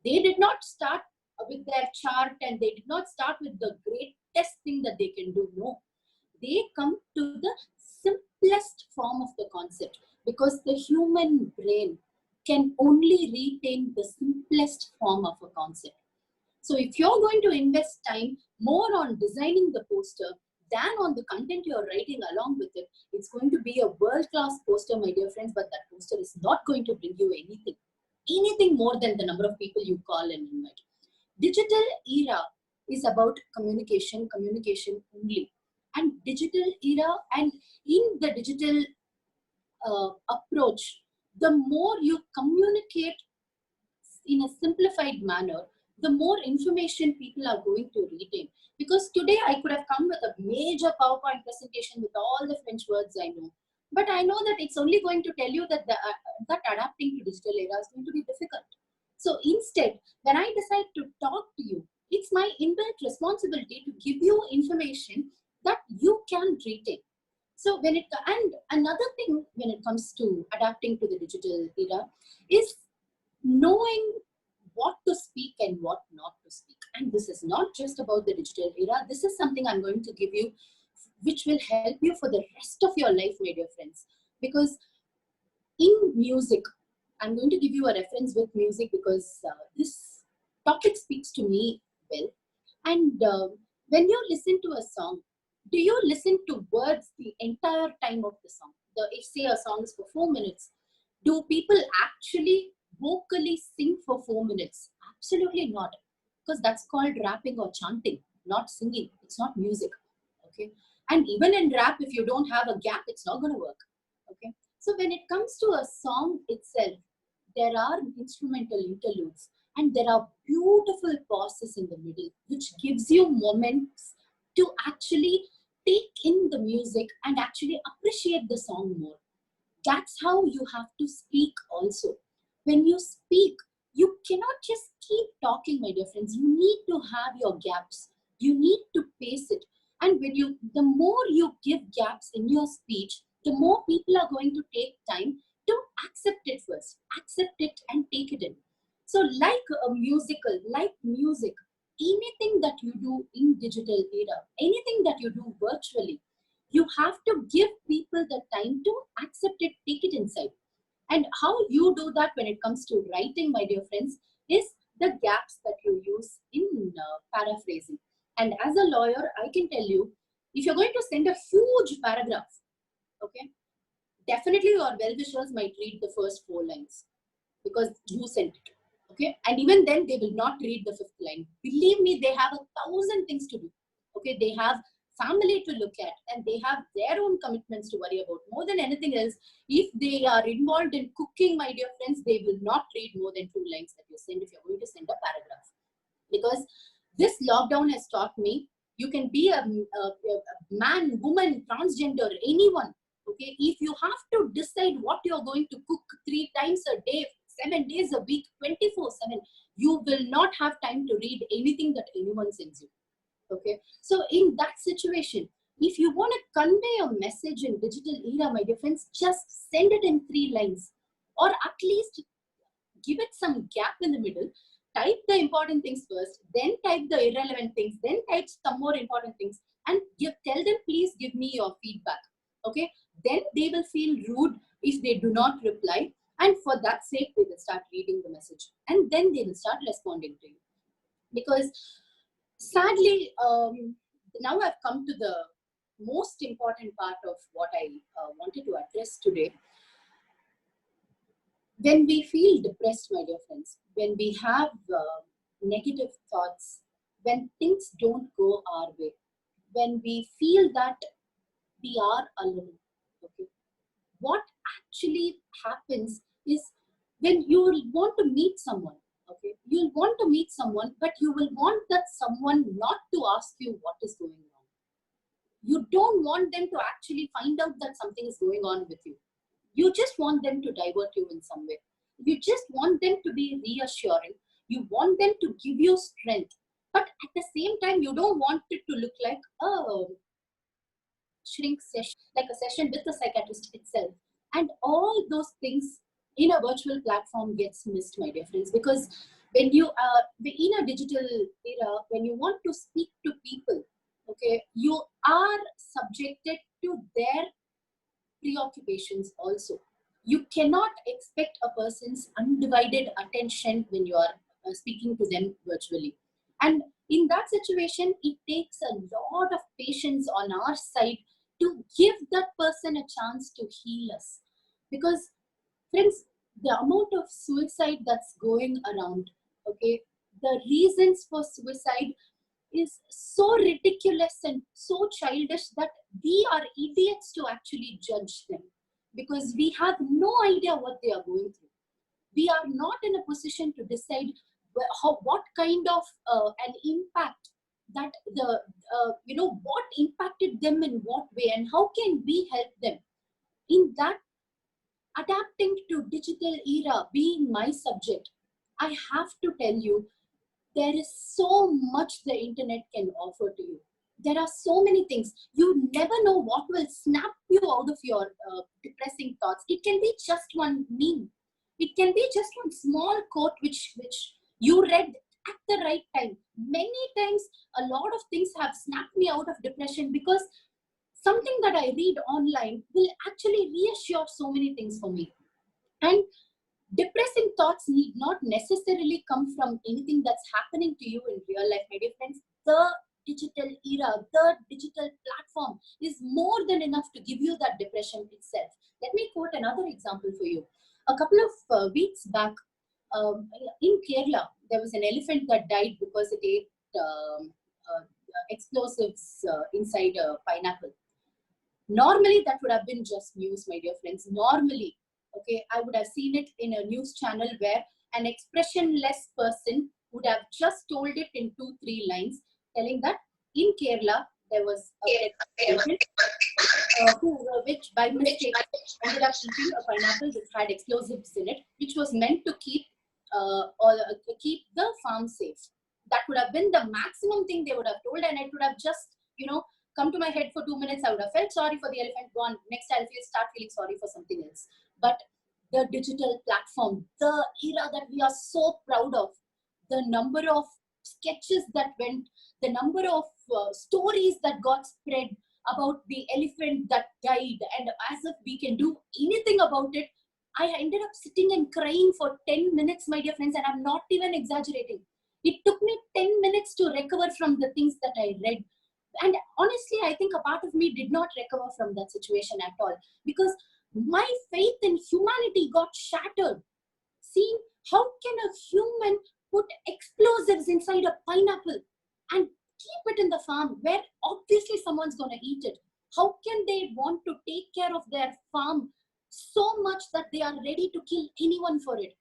they did not start with their chart, and they did not start with the greatest thing that they can do. No, they come to the simplest form of the concept, because the human brain can only retain the simplest form of a concept. So if you're going to invest time more on designing the poster than on the content you're writing along with it, it's going to be a world-class poster, my dear friends, but that poster is not going to bring you anything more than the number of people you call and invite. Digital era is about communication only. And digital era, and in the digital approach, the more you communicate in a simplified manner, the more information people are going to retain. Because today I could have come with a major PowerPoint presentation with all the French words I know, but I know that it's only going to tell you that that adapting to digital era is going to be difficult. So instead, when I decide to talk to you, it's my inbuilt responsibility to give you information that you can retain. So and another thing when it comes to adapting to the digital era is knowing what to speak and what not to speak. And this is not just about the digital era. This is something I'm going to give you, which will help you for the rest of your life, my dear friends. Because in music, I'm going to give you a reference with music, because this topic speaks to me well. And when you listen to a song, do you listen to words the entire time of the song? If say a song is for 4 minutes, do people actually vocally sing for 4 minutes? Absolutely not, because that's called rapping or chanting, not singing. It's not music. Okay, And even in rap, if you don't have a gap, it's not going to work. Okay. So when it comes to a song itself, there are instrumental interludes and there are beautiful pauses in the middle, which gives you moments to actually take in the music and actually appreciate the song more. That's how you have to speak also. When you speak, you cannot just keep talking, my dear friends. You need to have your gaps. You need to pace it. And the more you give gaps in your speech, the more people are going to take time to accept it first. Accept it and take it in. So like a musical, like music, anything that you do in digital era, anything that you do virtually, you have to give people the time to accept it, take it inside. And how you do that when it comes to writing, my dear friends, is the gaps that you use in paraphrasing. And as a lawyer, I can tell you, if you're going to send a huge paragraph, okay, definitely your well-wishers might read the first 4 lines because you sent it. Okay, and even then they will not read the 5th line. Believe me, they have 1,000 things to do. Okay, they have family to look at and they have their own commitments to worry about. More than anything else, if they are involved in cooking, my dear friends, they will not read more than 2 lines that you send if you're going to send a paragraph. Because this lockdown has taught me, you can be a man, woman, transgender, anyone. Okay, if you have to decide what you're going to cook 3 times a day, 7 days a week, 24/7, you will not have time to read anything that anyone sends you. Okay, so in that situation, if you want to convey a message in digital era, my dear friends, just send it in 3 lines, or at least give it some gap in the middle. Type the important things first, then type the irrelevant things, then type some more important things, and tell them, please give me your feedback. Okay, then they will feel rude if they do not reply, and for that sake, they will start reading the message, and then they will start responding to you. Because sadly, now I've come to the most important part of what I wanted to address today. When we feel depressed, my dear friends, when we have negative thoughts, when things don't go our way, when we feel that we are alone, okay, what actually happens is when you want to meet someone, okay, you'll want to meet someone, but you will want that someone not to ask you what is going on. You don't want them to actually find out that something is going on with you. You just want them to divert you in some way. You just want them to be reassuring. You want them to give you strength. But at the same time, you don't want it to look like a shrink session, like a session with the psychiatrist itself. And all those things in a virtual platform gets missed, my dear friends, because when you are in a digital era, when you want to speak to people, okay, you are subjected to their preoccupations also. You cannot expect a person's undivided attention when you are speaking to them virtually. And in that situation, it takes a lot of patience on our side to give that person a chance to heal us. Because, friends, the amount of suicide that's going around, okay, the reasons for suicide is so ridiculous and so childish that we are idiots to actually judge them, because we have no idea what they are going through. We are not in a position to decide what kind of an impact that what impacted them in what way, and how can we help them. In that, adapting to digital era being my subject, I have to tell you, there is so much the internet can offer to you. There are so many things. You never know what will snap you out of your depressing thoughts. It can be just one meme. It can be just one small quote which you read at the right time. Many times, a lot of things have snapped me out of depression because something that I read online will actually reassure so many things for me. And depressing thoughts need not necessarily come from anything that's happening to you in real life, my dear friends. The digital era, the digital platform is more than enough to give you that depression itself. Let me quote another example for you. A couple of weeks back, in Kerala, there was an elephant that died because it ate explosives inside a pineapple. Normally, that would have been just news, my dear friends. Normally, okay, I would have seen it in a news channel where an expressionless person would have just told it in 2-3 lines, telling that in Kerala there was a patient which by mistake ended up eating a pineapple which had explosives in it, which was meant to keep keep the farm safe. That would have been the maximum thing they would have told, and it would have just, come to my head for 2 minutes. I would have felt sorry for the elephant. Gone. Next, I'll start feeling sorry for something else. But the digital platform, the era that we are so proud of, the number of sketches that went, the number of stories that got spread about the elephant that died, and as if we can do anything about it. I ended up sitting and crying for 10 minutes, my dear friends, and I'm not even exaggerating. It took me 10 minutes to recover from the things that I read. And honestly, I think a part of me did not recover from that situation at all, because my faith in humanity got shattered. Seeing how can a human put explosives inside a pineapple and keep it in the farm where obviously someone's going to eat it? How can they want to take care of their farm so much that they are ready to kill anyone for it?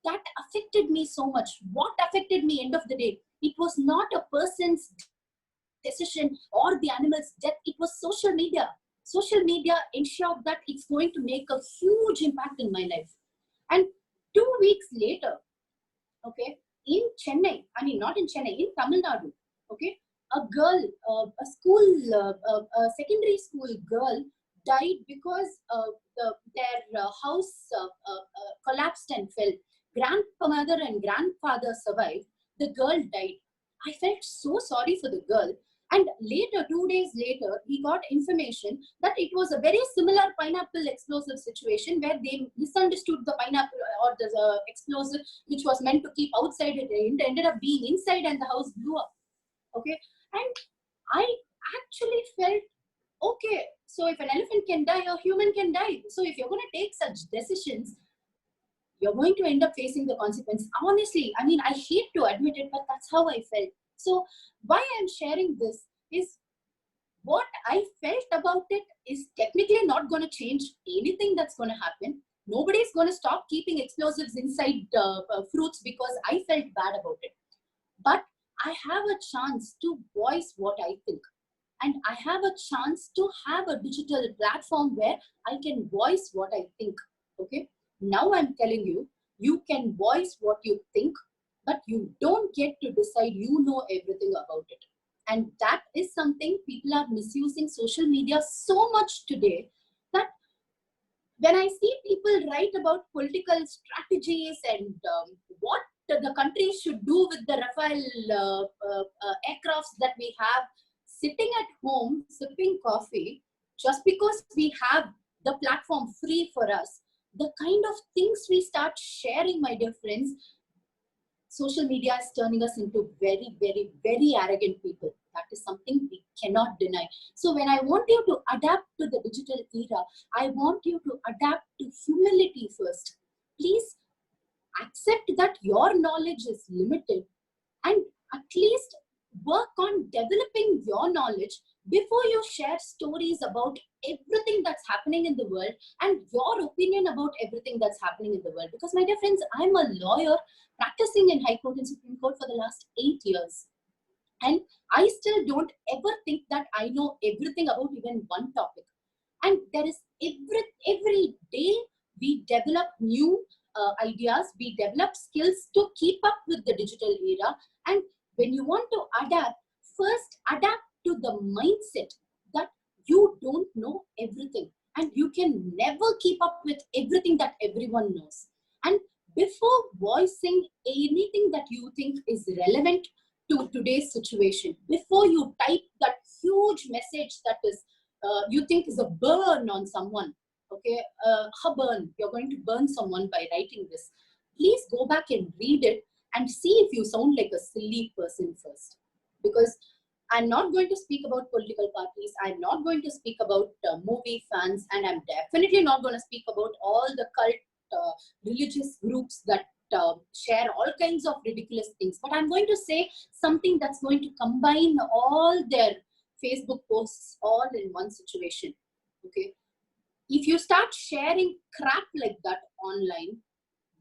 That affected me so much. What affected me, end of the day, it was not a person's decision or the animal's death. It was social media. Social media ensured that it's going to make a huge impact in my life. And 2 weeks later, okay, in Chennai, I mean not in Chennai, in Tamil Nadu, okay, a girl, a secondary school girl died because their house collapsed and fell. Grandmother and grandfather survived. The girl died. I felt so sorry for the girl. And later, 2 days later, we got information that it was a very similar pineapple explosive situation where they misunderstood the pineapple or the explosive, which was meant to keep outside. It ended up being inside and the house blew up. Okay. And I actually felt, okay, so if an elephant can die, a human can die. So if you're going to take such decisions, you're going to end up facing the consequence. Honestly, I mean, I hate to admit it, but that's how I felt. So why I'm sharing this is what I felt about it is technically not going to change anything that's going to happen. Nobody's going to stop keeping explosives inside fruits because I felt bad about it. But I have a chance to voice what I think. And I have a chance to have a digital platform where I can voice what I think. Okay. Now I'm telling you, you can voice what you think, but you don't get to decide you know everything about it. And that is something people are misusing social media so much today that when I see people write about political strategies and what the country should do with the Rafale aircrafts that we have, sitting at home, sipping coffee, just because we have the platform free for us, the kind of things we start sharing, my dear friends, social media is turning us into very, very, very arrogant people. That is something we cannot deny. So when I want you to adapt to the digital era, I want you to adapt to humility first. Please accept that your knowledge is limited and at least work on developing your knowledge before you share stories about everything that's happening in the world and your opinion about everything that's happening in the world. Because my dear friends, I'm a lawyer practicing in High Court and Supreme Court for the last 8 years. And I still don't ever think that I know everything about even one topic. And there is every day we develop new ideas, we develop skills to keep up with the digital era. And when you want to adapt, first adapt to the mindset that you don't know everything and you can never keep up with everything that everyone knows. And before voicing anything that you think is relevant to today's situation, before you type that huge message that is you think is a burn on someone, okay, a burn, you're going to burn someone by writing this, please go back and read it and see if you sound like a silly person first. Because I'm not going to speak about political parties, I'm not going to speak about movie fans, and I'm definitely not going to speak about all the cult religious groups that share all kinds of ridiculous things, but I'm going to say something that's going to combine all their Facebook posts all in one situation. Okay, if you start sharing crap like that online,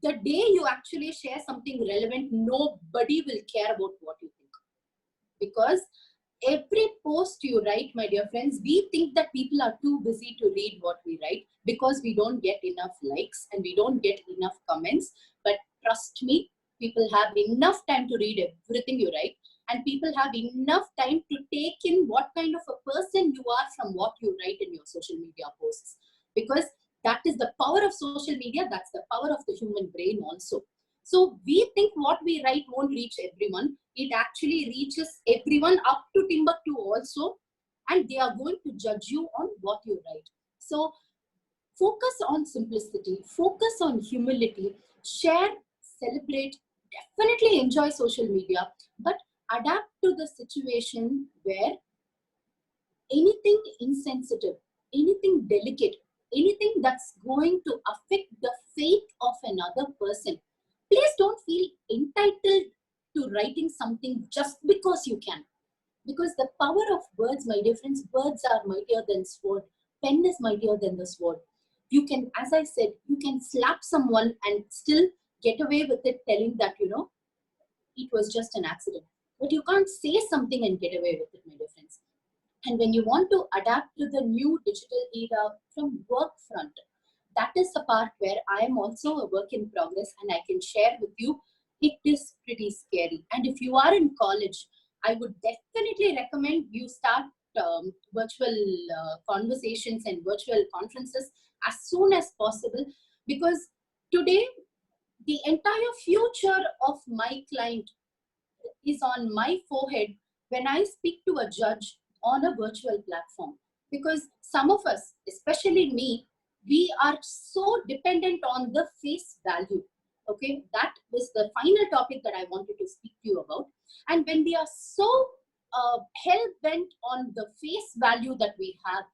the day you actually share something relevant, nobody will care about what you think. Because every post you write, my dear friends, we think that people are too busy to read what we write because we don't get enough likes and we don't get enough comments. But trust me, people have enough time to read everything you write, and people have enough time to take in what kind of a person you are from what you write in your social media posts. Because that is the power of social media, that's the power of the human brain also. So we think what we write won't reach everyone. It actually reaches everyone up to Timbuktu also, and they are going to judge you on what you write. So focus on simplicity, focus on humility, share, celebrate, definitely enjoy social media, but adapt to the situation where anything insensitive, anything delicate, anything that's going to affect the faith of another person, please don't feel entitled to writing something just because you can. Because the power of words, my dear friends, words are mightier than sword. Pen is mightier than the sword. You can, as I said, you can slap someone and still get away with it, telling that, you know, it was just an accident. But you can't say something and get away with it, my dear friends. And when you want to adapt to the new digital era from work front, that is the part where I am also a work in progress, and I can share with you, it is pretty scary. And if you are in college, I would definitely recommend you start virtual conversations and virtual conferences as soon as possible, because today the entire future of my client is on my forehead when I speak to a judge on a virtual platform. Because some of us, especially me, we are so dependent on the face value. Okay, that is the final topic that I wanted to speak to you about. And when we are so hell-bent on the face value that we have,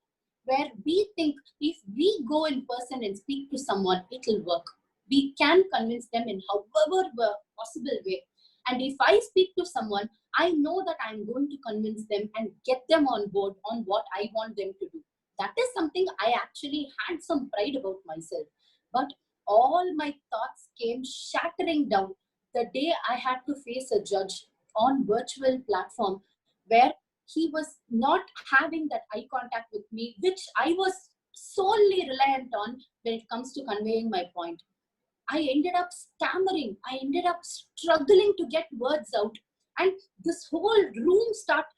where we think if we go in person and speak to someone, it will work. We can convince them in however possible way. And if I speak to someone, I know that I'm going to convince them and get them on board on what I want them to do. That is something I actually had some pride about myself. But all my thoughts came shattering down the day I had to face a judge on virtual platform where he was not having that eye contact with me, which I was solely reliant on when it comes to conveying my point. I ended up stammering. I ended up struggling to get words out. And this whole room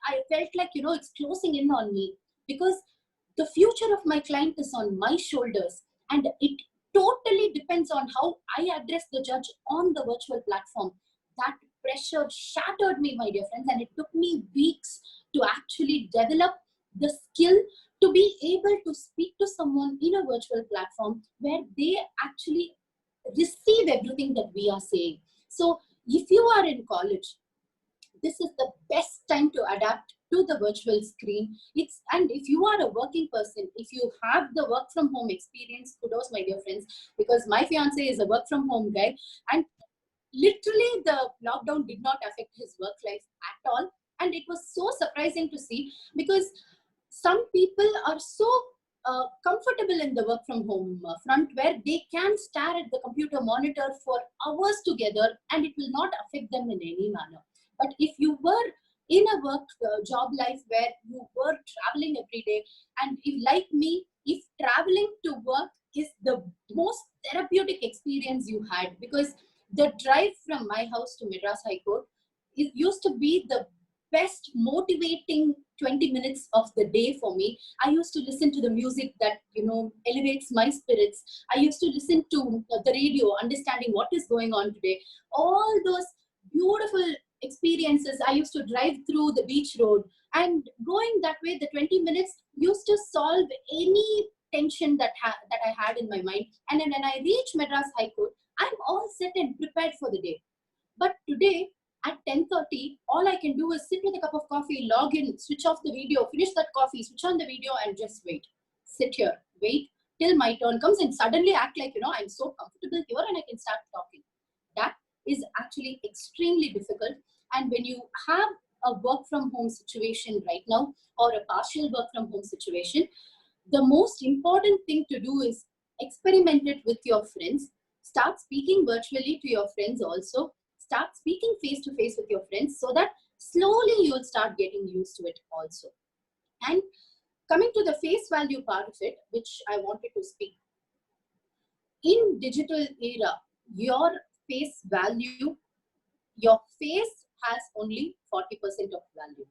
I felt like, you know, it's closing in on me, because the future of my client is on my shoulders. And it totally depends on how I address the judge on the virtual platform. That pressure shattered me, my dear friends. And it took me weeks to actually develop the skill to be able to speak to someone in a virtual platform where they actually receive everything that we are saying. So if you are in college, this is the best time to adapt to the virtual screen. And if you are a working person, if you have the work from home experience, kudos, my dear friends, because my fiance is a work from home guy, and literally the lockdown did not affect his work life at all. And it was so surprising to see, because some people are so comfortable in the work from home front, where they can stare at the computer monitor for hours together and it will not affect them in any manner. But if you were in a work job life where you were traveling every day, and if, like me, if traveling to work is the most therapeutic experience you had, because the drive from my house to Madras High Court, it used to be the best motivating 20 minutes of the day for me. I used to listen to the music that, you know, elevates my spirits. I used to listen to the radio, understanding what is going on today. All those beautiful experiences. I used to drive through the beach road, and going that way, the 20 minutes used to solve any tension that I had in my mind. And then when I reach Madras High Court, I'm all set and prepared for the day. But today, at 10:30, all I can do is sit with a cup of coffee, log in, switch off the video, finish that coffee, switch on the video, and just wait. Sit here, wait till my turn comes, and suddenly act like, you know, I'm so comfortable here and I can start talking. That is actually extremely difficult. And when you have a work from home situation right now, or a partial work from home situation, the most important thing to do is experiment it with your friends. Start speaking virtually to your friends also. Start speaking face to face with your friends, so that slowly you'll start getting used to it also. And coming to the face value part of it, which I wanted to speak. In digital era, your face value, your face has only 40% of value.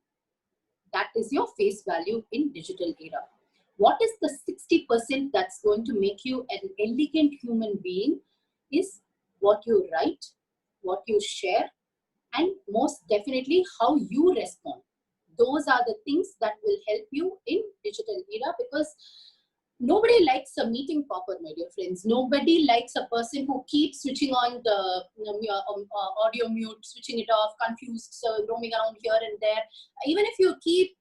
That is your face value in digital era. What is the 60% that's going to make you an elegant human being is what you write, what you share, and most definitely how you respond. Those are the things that will help you in digital era, because nobody likes a meeting popper, my dear friends. Nobody likes a person who keeps switching on the audio mute, switching it off, confused, so roaming around here and there. Even if you keep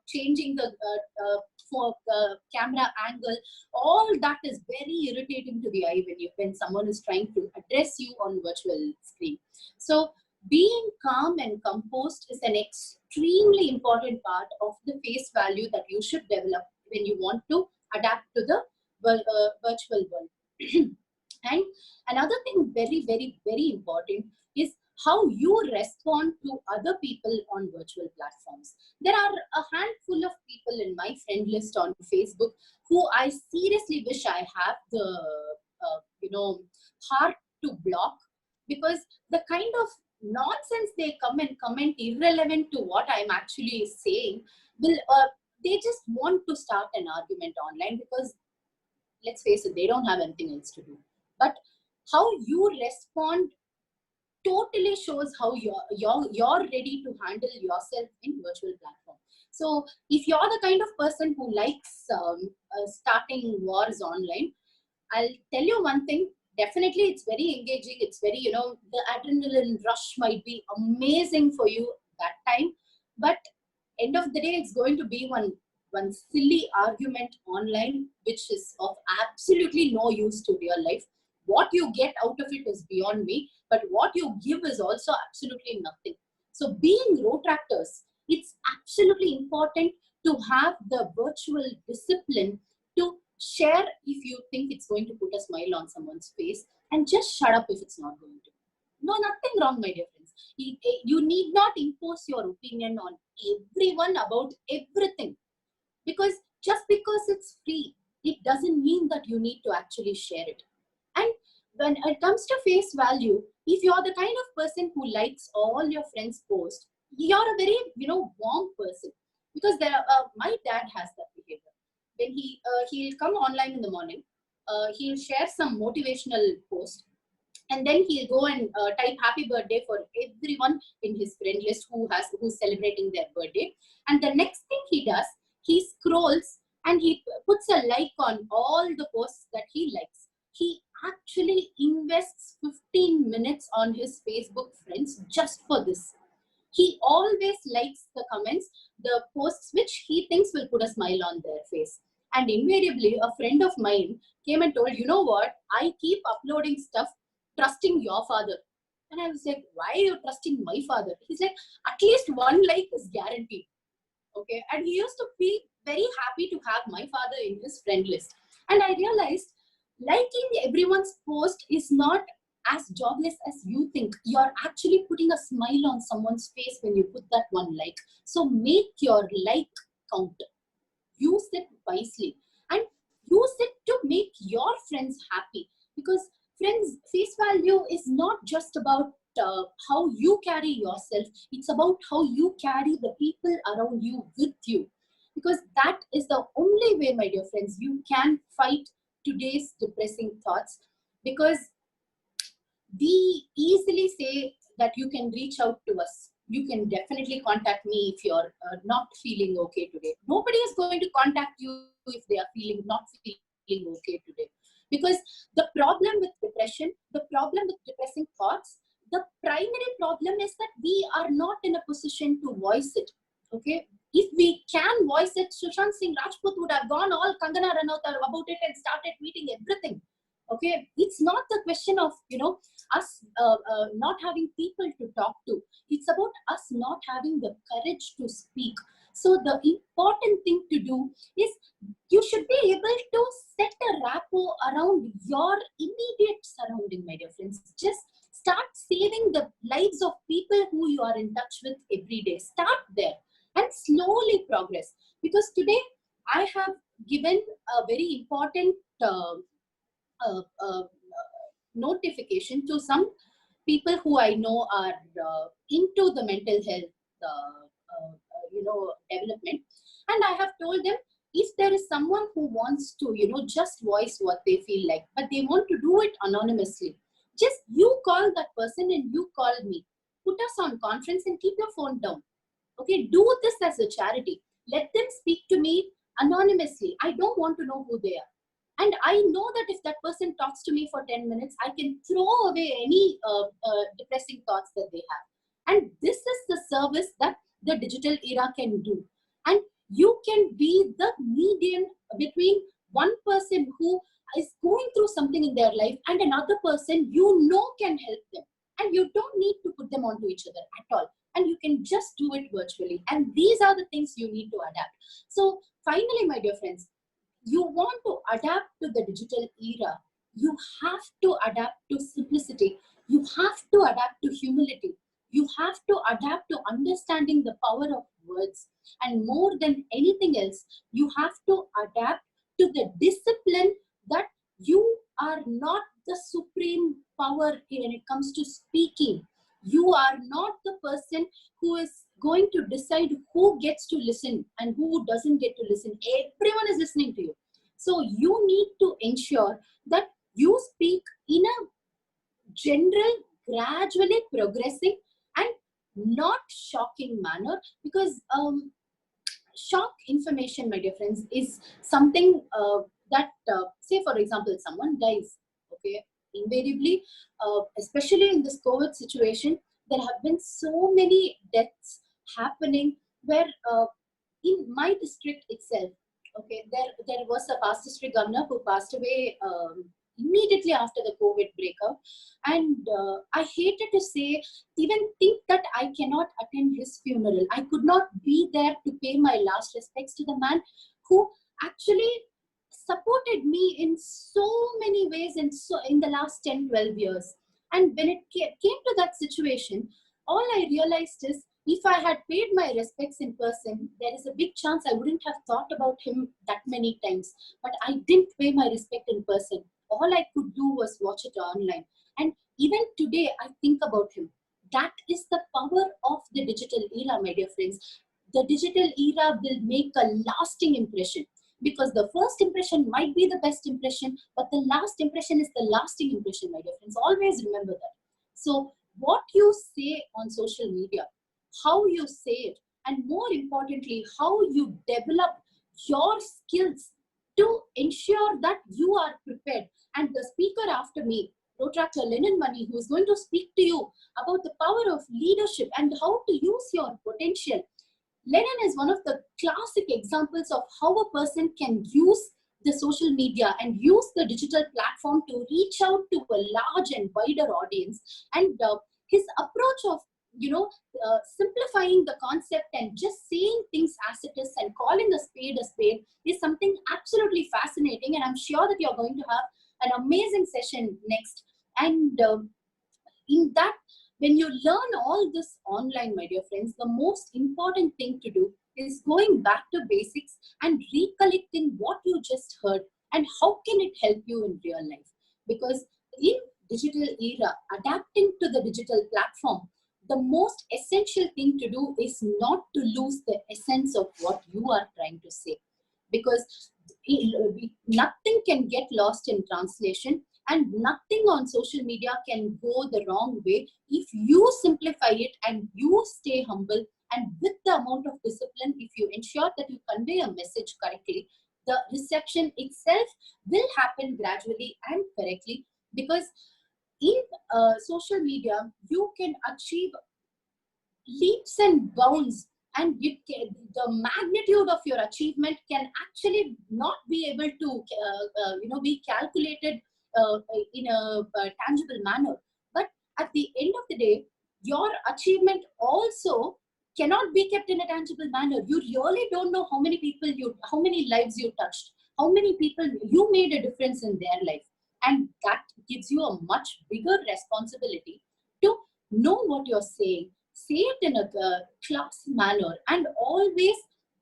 changing the camera angle, all that is very irritating to the eye when someone is trying to address you on virtual screen. So being calm and composed is an extremely important part of the face value that you should develop when you want to adapt to the virtual world. And another thing very, very, very important is how you respond to other people on virtual platforms. There are a handful of people in my friend list on Facebook who I seriously wish I have the heart to block, because the kind of nonsense they come and comment irrelevant to what I'm actually saying will they just want to start an argument online, because let's face it, they don't have anything else to do. But how you respond totally shows how you're ready to handle yourself in virtual platform. So if you're the kind of person who likes starting wars online, I'll tell you one thing. Definitely, it's very engaging. It's very, the adrenaline rush might be amazing for you that time. But end of the day, it's going to be one silly argument online, which is of absolutely no use to real life. What you get out of it is beyond me, but what you give is also absolutely nothing. So being Rotaractors, it's absolutely important to have the virtual discipline to share if you think it's going to put a smile on someone's face, and just shut up if it's not going to. No, nothing wrong, my dear friends. You need not impose your opinion on everyone about everything, because just because it's free, it doesn't mean that you need to actually share it. And when it comes to face value, if you're the kind of person who likes all your friends' posts, you're a very, warm person. Because my dad has that behavior. When he'll come online in the morning, he'll share some motivational post, and then he'll go and type happy birthday for everyone in his friend list who's celebrating their birthday. And the next thing he does, he scrolls and he puts a like on all the posts that he likes. He actually invests 15 minutes on his Facebook friends just for this. He always likes the comments, the posts which he thinks will put a smile on their face. And invariably, a friend of mine came and told, you know what, I keep uploading stuff trusting your father. And I was like, why are you trusting my father? He's like, at least one like is guaranteed. Okay. And he used to be very happy to have my father in his friend list. And I realized liking everyone's post is not as jobless as you think. You're actually putting a smile on someone's face when you put that one like. So make your like count. Use it wisely and use it to make your friends happy, because friends, face value is not just about how you carry yourself. It's about how you carry the people around you with you, because that is the only way, my dear friends, you can fight today's depressing thoughts. Because we easily say that you can reach out to us. You can definitely contact me if you're not feeling okay today. Nobody is going to contact you if they are not feeling okay today. Because the problem with depression, the problem with depressing thoughts, the primary problem is that we are not in a position to voice it. Okay? If we can voice it, Sushant Singh Rajput would have gone all Kangana Ranaut about it and started tweeting everything. Okay, it's not the question of, us not having people to talk to. It's about us not having the courage to speak. So the important thing to do is you should be able to set a rapport around your immediate surrounding, my dear friends. Just start saving the lives of people who you are in touch with every day. Start there and slowly progress. Because today I have given a very important uh, uh, notification to some people who I know are into the mental health, development. And I have told them, if there is someone who wants to, just voice what they feel like, but they want to do it anonymously, just you call that person and you call me. Put us on conference and keep your phone down. Okay, do this as a charity. Let them speak to me anonymously. I don't want to know who they are. And I know that if that person talks to me for 10 minutes, I can throw away any depressing thoughts that they have. And this is the service that the digital era can do. And you can be the median between one person who is going through something in their life and another person can help them. And you don't need to put them onto each other at all. And you can just do it virtually. And these are the things you need to adapt. So finally, my dear friends, you want to adapt to the digital era, you have to adapt to simplicity. You have to adapt to humility. You have to adapt to understanding the power of words. And more than anything else, you have to adapt to the discipline that you are not the supreme power when it comes to speaking. You are not the person who is going to decide who gets to listen and who doesn't get to listen. Everyone is listening to you. So you need to ensure that you speak in a general, gradually progressing and not shocking manner, because shock information, my dear friends, is something that, say for example, someone dies, okay, invariably, especially in this COVID situation, there have been so many deaths happening where in my district itself, okay, there was a past district governor who passed away immediately after the COVID breakout. And I hated to say, even think that I cannot attend his funeral. I could not be there to pay my last respects to the man who actually supported me in so many ways and so in the last 10-12 years. And when it came to that situation, all I realized is, if I had paid my respects in person, there is a big chance I wouldn't have thought about him that many times. But I didn't pay my respect in person. All I could do was watch it online. And even today, I think about him. That is the power of the digital era, my dear friends. The digital era will make a lasting impression, because the first impression might be the best impression, but the last impression is the lasting impression, my dear friends. Always remember that. So what you say on social media, how you say it, and more importantly, how you develop your skills to ensure that you are prepared. And the speaker after me, Rotaract Lennon Money, who is going to speak to you about the power of leadership and how to use your potential. Lennon is one of the classic examples of how a person can use the social media and use the digital platform to reach out to a large and wider audience. And his approach of simplifying the concept and just saying things as it is and calling a spade is something absolutely fascinating. And I'm sure that you're going to have an amazing session next. And in that, when you learn all this online, my dear friends, the most important thing to do is going back to basics and recollecting what you just heard and how can it help you in real life. Because in digital era, adapting to the digital platform, the most essential thing to do is not to lose the essence of what you are trying to say. Because nothing can get lost in translation, and nothing on social media can go the wrong way if you simplify it and you stay humble. And with the amount of discipline, if you ensure that you convey a message correctly, the reception itself will happen gradually and correctly. Because in social media, you can achieve leaps and bounds, and the magnitude of your achievement can actually not be able to be calculated in a tangible manner. But at the end of the day, your achievement also cannot be kept in a tangible manner. You really don't know how many people how many lives you touched, how many people you made a difference in their life. And that gives you a much bigger responsibility to know what you're saying, say it in a class manner, and always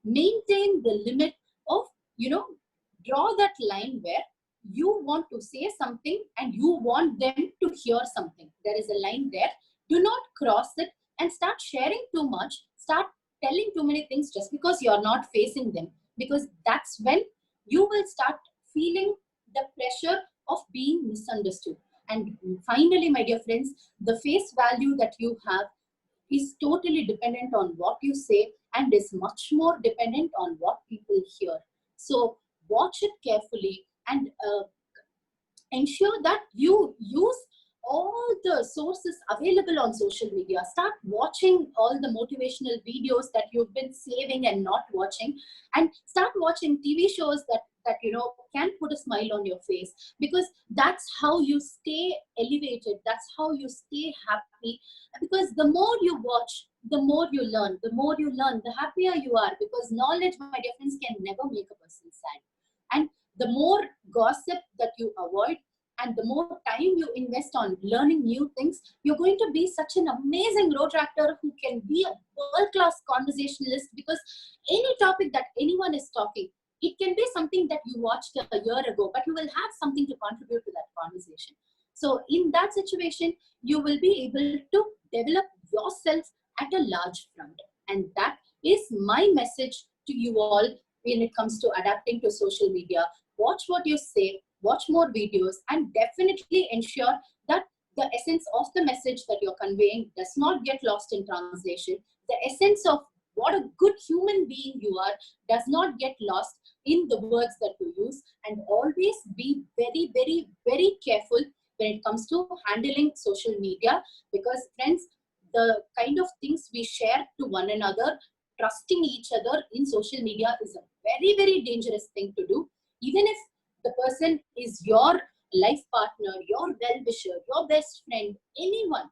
maintain the limit of, draw that line where you want to say something and you want them to hear something. There is a line there. Do not cross it and start sharing too much, start telling too many things just because you're not facing them, because that's when you will start feeling the pressure of being misunderstood. And finally, my dear friends, the face value that you have is totally dependent on what you say and is much more dependent on what people hear. So watch it carefully and ensure that you use all the sources available on social media. Start watching all the motivational videos that you've been saving and not watching, and start watching TV shows that can put a smile on your face, because that's how you stay elevated, that's how you stay happy. Because the more you watch, the more you learn, the happier you are, because knowledge, my dear friends, can never make a person sad. And the more gossip that you avoid and the more time you invest on learning new things, you're going to be such an amazing Rotaractor who can be a world-class conversationalist, because any topic that anyone is talking, it can be something that you watched a year ago, but you will have something to contribute to that conversation. So in that situation, you will be able to develop yourself at a large front. And that is my message to you all when it comes to adapting to social media. Watch what you say, watch more videos, and definitely ensure that the essence of the message that you're conveying does not get lost in translation. The essence of what a good human being you are does not get lost in the words that you use. And always be very, very, very careful when it comes to handling social media, because friends, the kind of things we share to one another, trusting each other in social media is a very, very dangerous thing to do. Even if the person is your life partner, your well-wisher, your best friend, anyone,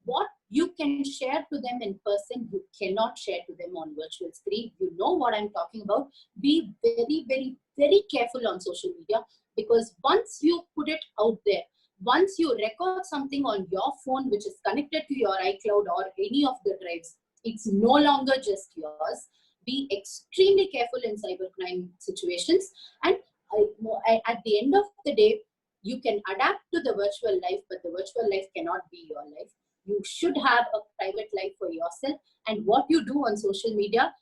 what you can share to them in person, you cannot share to them on virtual screen. You know what I'm talking about. Be very, very, very careful on social media, because once you put it out there, once you record something on your phone which is connected to your iCloud or any of the drives, it's no longer just yours. Be extremely careful in cybercrime situations. And at the end of the day, you can adapt to the virtual life, but the virtual life cannot be your life. You should have a private life for yourself, and what you do on social media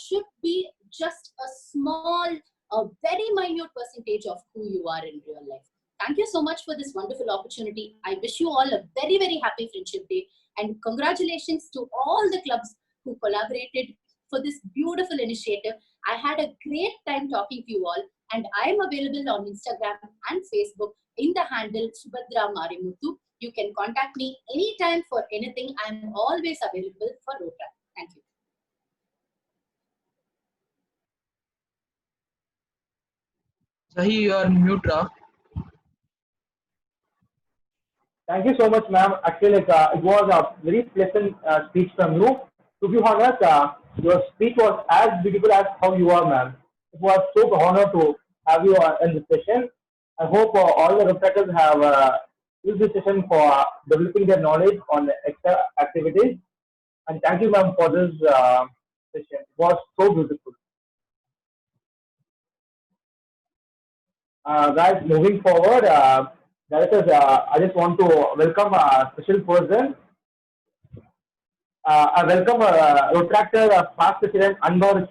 should be just a small, a very minute percentage of who you are in real life. Thank you so much for this wonderful opportunity. I wish you all a very, very happy Friendship Day, and congratulations to all the clubs who collaborated for this beautiful initiative. I had a great time talking to you all, and I am available on Instagram and Facebook in the handle Subhadra Marimuthu. You can contact me anytime for anything. I am always available for Rotaract. Thank you. Sahi, you are mute, Ra. Thank you so much, ma'am. Actually, it was a very pleasant speech from you. To be honest, your speech was as beautiful as how you are, ma'am. It was so honor to have you in this session. I hope all the Rotaractors have used this session for developing their knowledge on extra activities. And thank you, ma'am, for this session. It was so beautiful. Guys, moving forward, directors, I just want to welcome a special person. I welcome Rotaractor past president Anwar,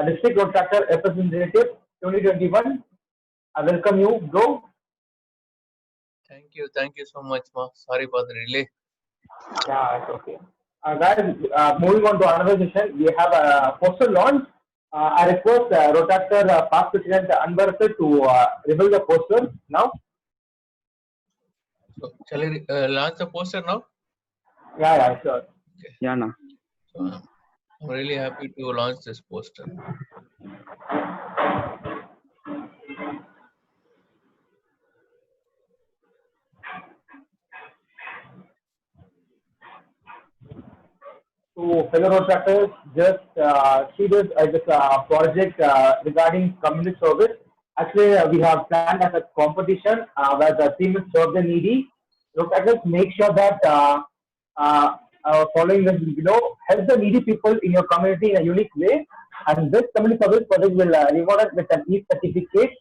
district Rotaractor representative 2021. I welcome you, bro. Thank you so much, ma. Sorry for the delay. Yeah, it's okay. Guys, moving on to another session, we have a poster launch. I request Rotaractor past president Anwar to reveal the poster now. So, shall I launch the poster now? Yeah, sure. Okay. Yeah, no. So, I'm really happy to launch this poster. to fellow Rotaractors, just see this project regarding community service. Actually, we have planned as a competition where the theme is serve the needy. Rotaractors make sure that uh, following this below help the needy people in your community in a unique way. And this community service project will reward us with an e-certificate.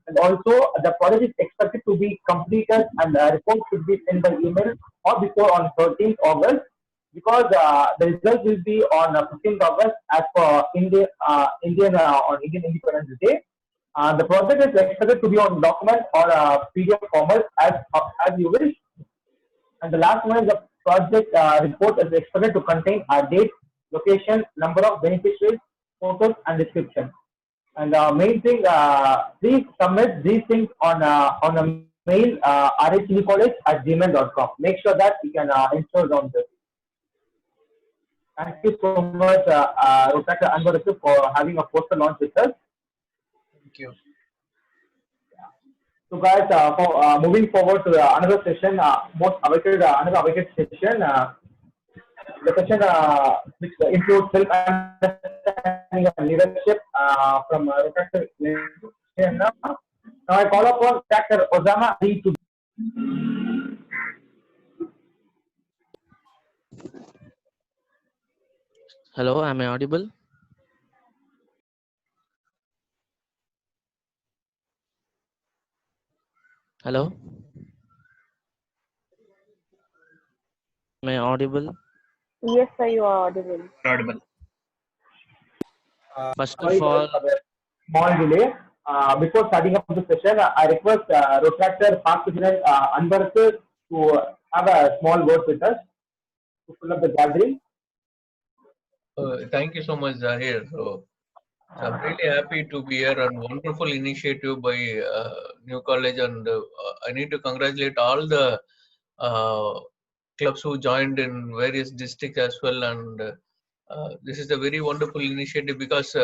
And also, the project is expected to be completed and the report should be sent by email or before on 13th August because the result will be on 15th August as per Indian Independence Day. The project is expected to be on document or PDF format as you wish. And the last one is the project report is expected to contain a date, location, number of beneficiaries, photos, and description. And main thing, please submit these things on a mail rhcvcollege@gmail.com. Make sure that you can ensure on this. Thank you so much, Rotaka Anbarasu, for having a poster launch with us. Thank you. So, guys, for moving forward to another session, most awaited another awaited session. The session which includes self-understanding and leadership from Rotaka. Now, I call upon Dr. Osama Ali to. Hello, am I audible? Hello, am I audible? Yes, sir, you are audible. Audible. First Sorry of all, for the small delay. Before starting up the session, I request Rotractor Past President Anbarasu to have a small word with us to fill up the gathering. Thank you so much, Zahir. So I'm really happy to be here and wonderful initiative by New College, and I need to congratulate all the clubs who joined in various districts as well. And this is a very wonderful initiative because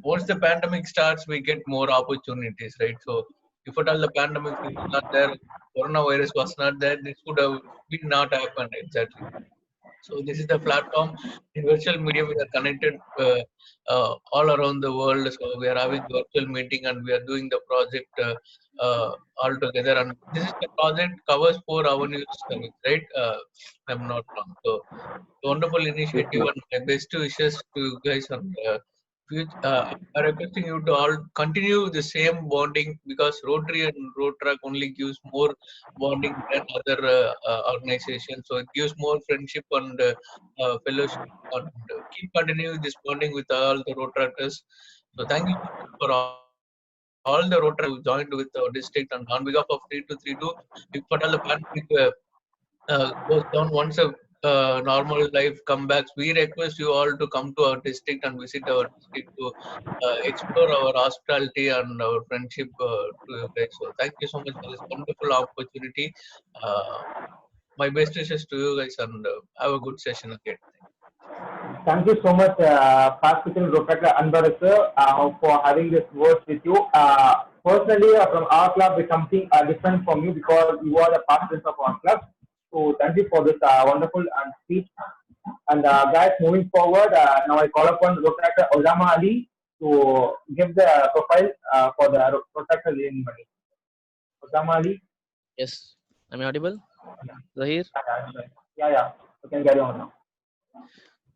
once the pandemic starts, we get more opportunities, right? So if at all the pandemic is not there, coronavirus was not there, this would have been not happened exactly. So this is the platform. In virtual media, we are connected all around the world. So we are having virtual meeting and we are doing the project all together. And this is the project covers 4 avenues, right? I'm not wrong. So wonderful initiative and my best wishes to you guys. And I'm requesting you to all continue the same bonding because Rotary and Rotaract only gives more bonding than other organizations. So it gives more friendship and fellowship. And keep continuing this bonding with all the Rotaractors. So thank you so much for all the Rotaractors who joined with our district. And on behalf of 3232, if at all the pandemic goes down once a normal life come back, we request you all to come to our district and visit our district to explore our hospitality and our friendship to you guys. So thank you so much for this wonderful opportunity. Uh, my best wishes to you guys and have a good session again. Thank you so much, Past President Rotractor Anbarasu, for having this words with you. Personally, from our club, it's something different from you because you are the past president of our club. So thank you for this wonderful speech. And guys, moving forward, now I call upon Rotractor Osama Ali to give the profile for the Rotractor Learning Money. Osama Ali. yes, am I audible? Zahir? Yeah. You can carry on now.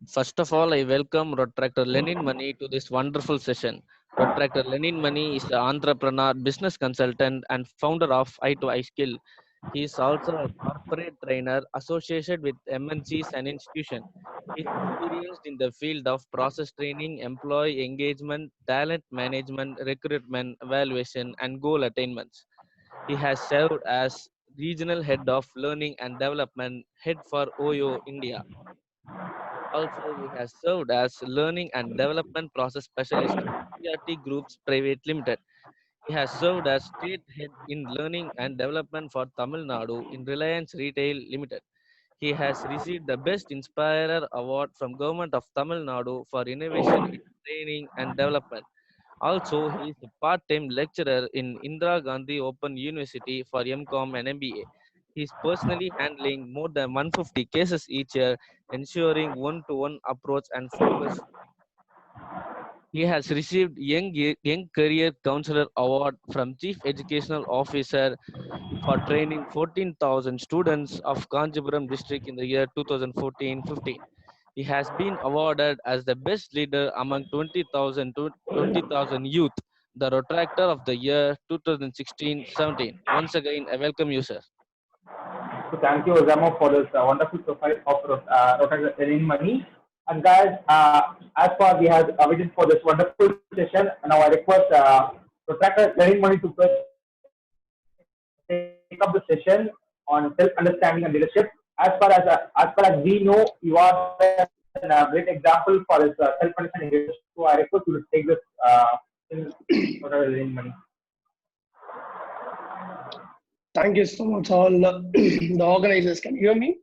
First of all, I welcome Rotractor Lenin Money to this wonderful session. Rotractor Lenin Money is an entrepreneur, business consultant, and founder of I2I Skill. He is also a corporate trainer associated with MNCs and institutions. He is experienced in the field of process training, employee engagement, talent management, recruitment, evaluation, and goal attainments. He has served as regional head of learning and development head for OYO India. Also, he has served as learning and development process specialist for CRT Groups Private Limited. He has served as state head in learning and development for Tamil Nadu in Reliance Retail Limited. He has received the Best Inspirer Award from Government of Tamil Nadu for innovation in training and development. Also, he is a part-time lecturer in Indira Gandhi Open University for MCOM and MBA. He is personally handling more than 150 cases each year, ensuring one-to-one approach and focus. He has received Young Career Counselor Award from Chief Educational Officer for training 14,000 students of Kanchipuram district in the year 2014-15. He has been awarded as the best leader among 20,000 to 20,000 youth, the Rotaractor of the year 2016-17. Once again, I welcome you, sir. So thank you, Zamo, for this wonderful profile of Rotaractor earning money. And guys, as far we have waited for this wonderful session, now I request Rotaractor earning money to take up the session on self-understanding and leadership. As far as we know, you are a great example for this self-understanding leadership. So I request you to take this Rotaractor earning money. Thank you so much, all the organizers. Can you hear me?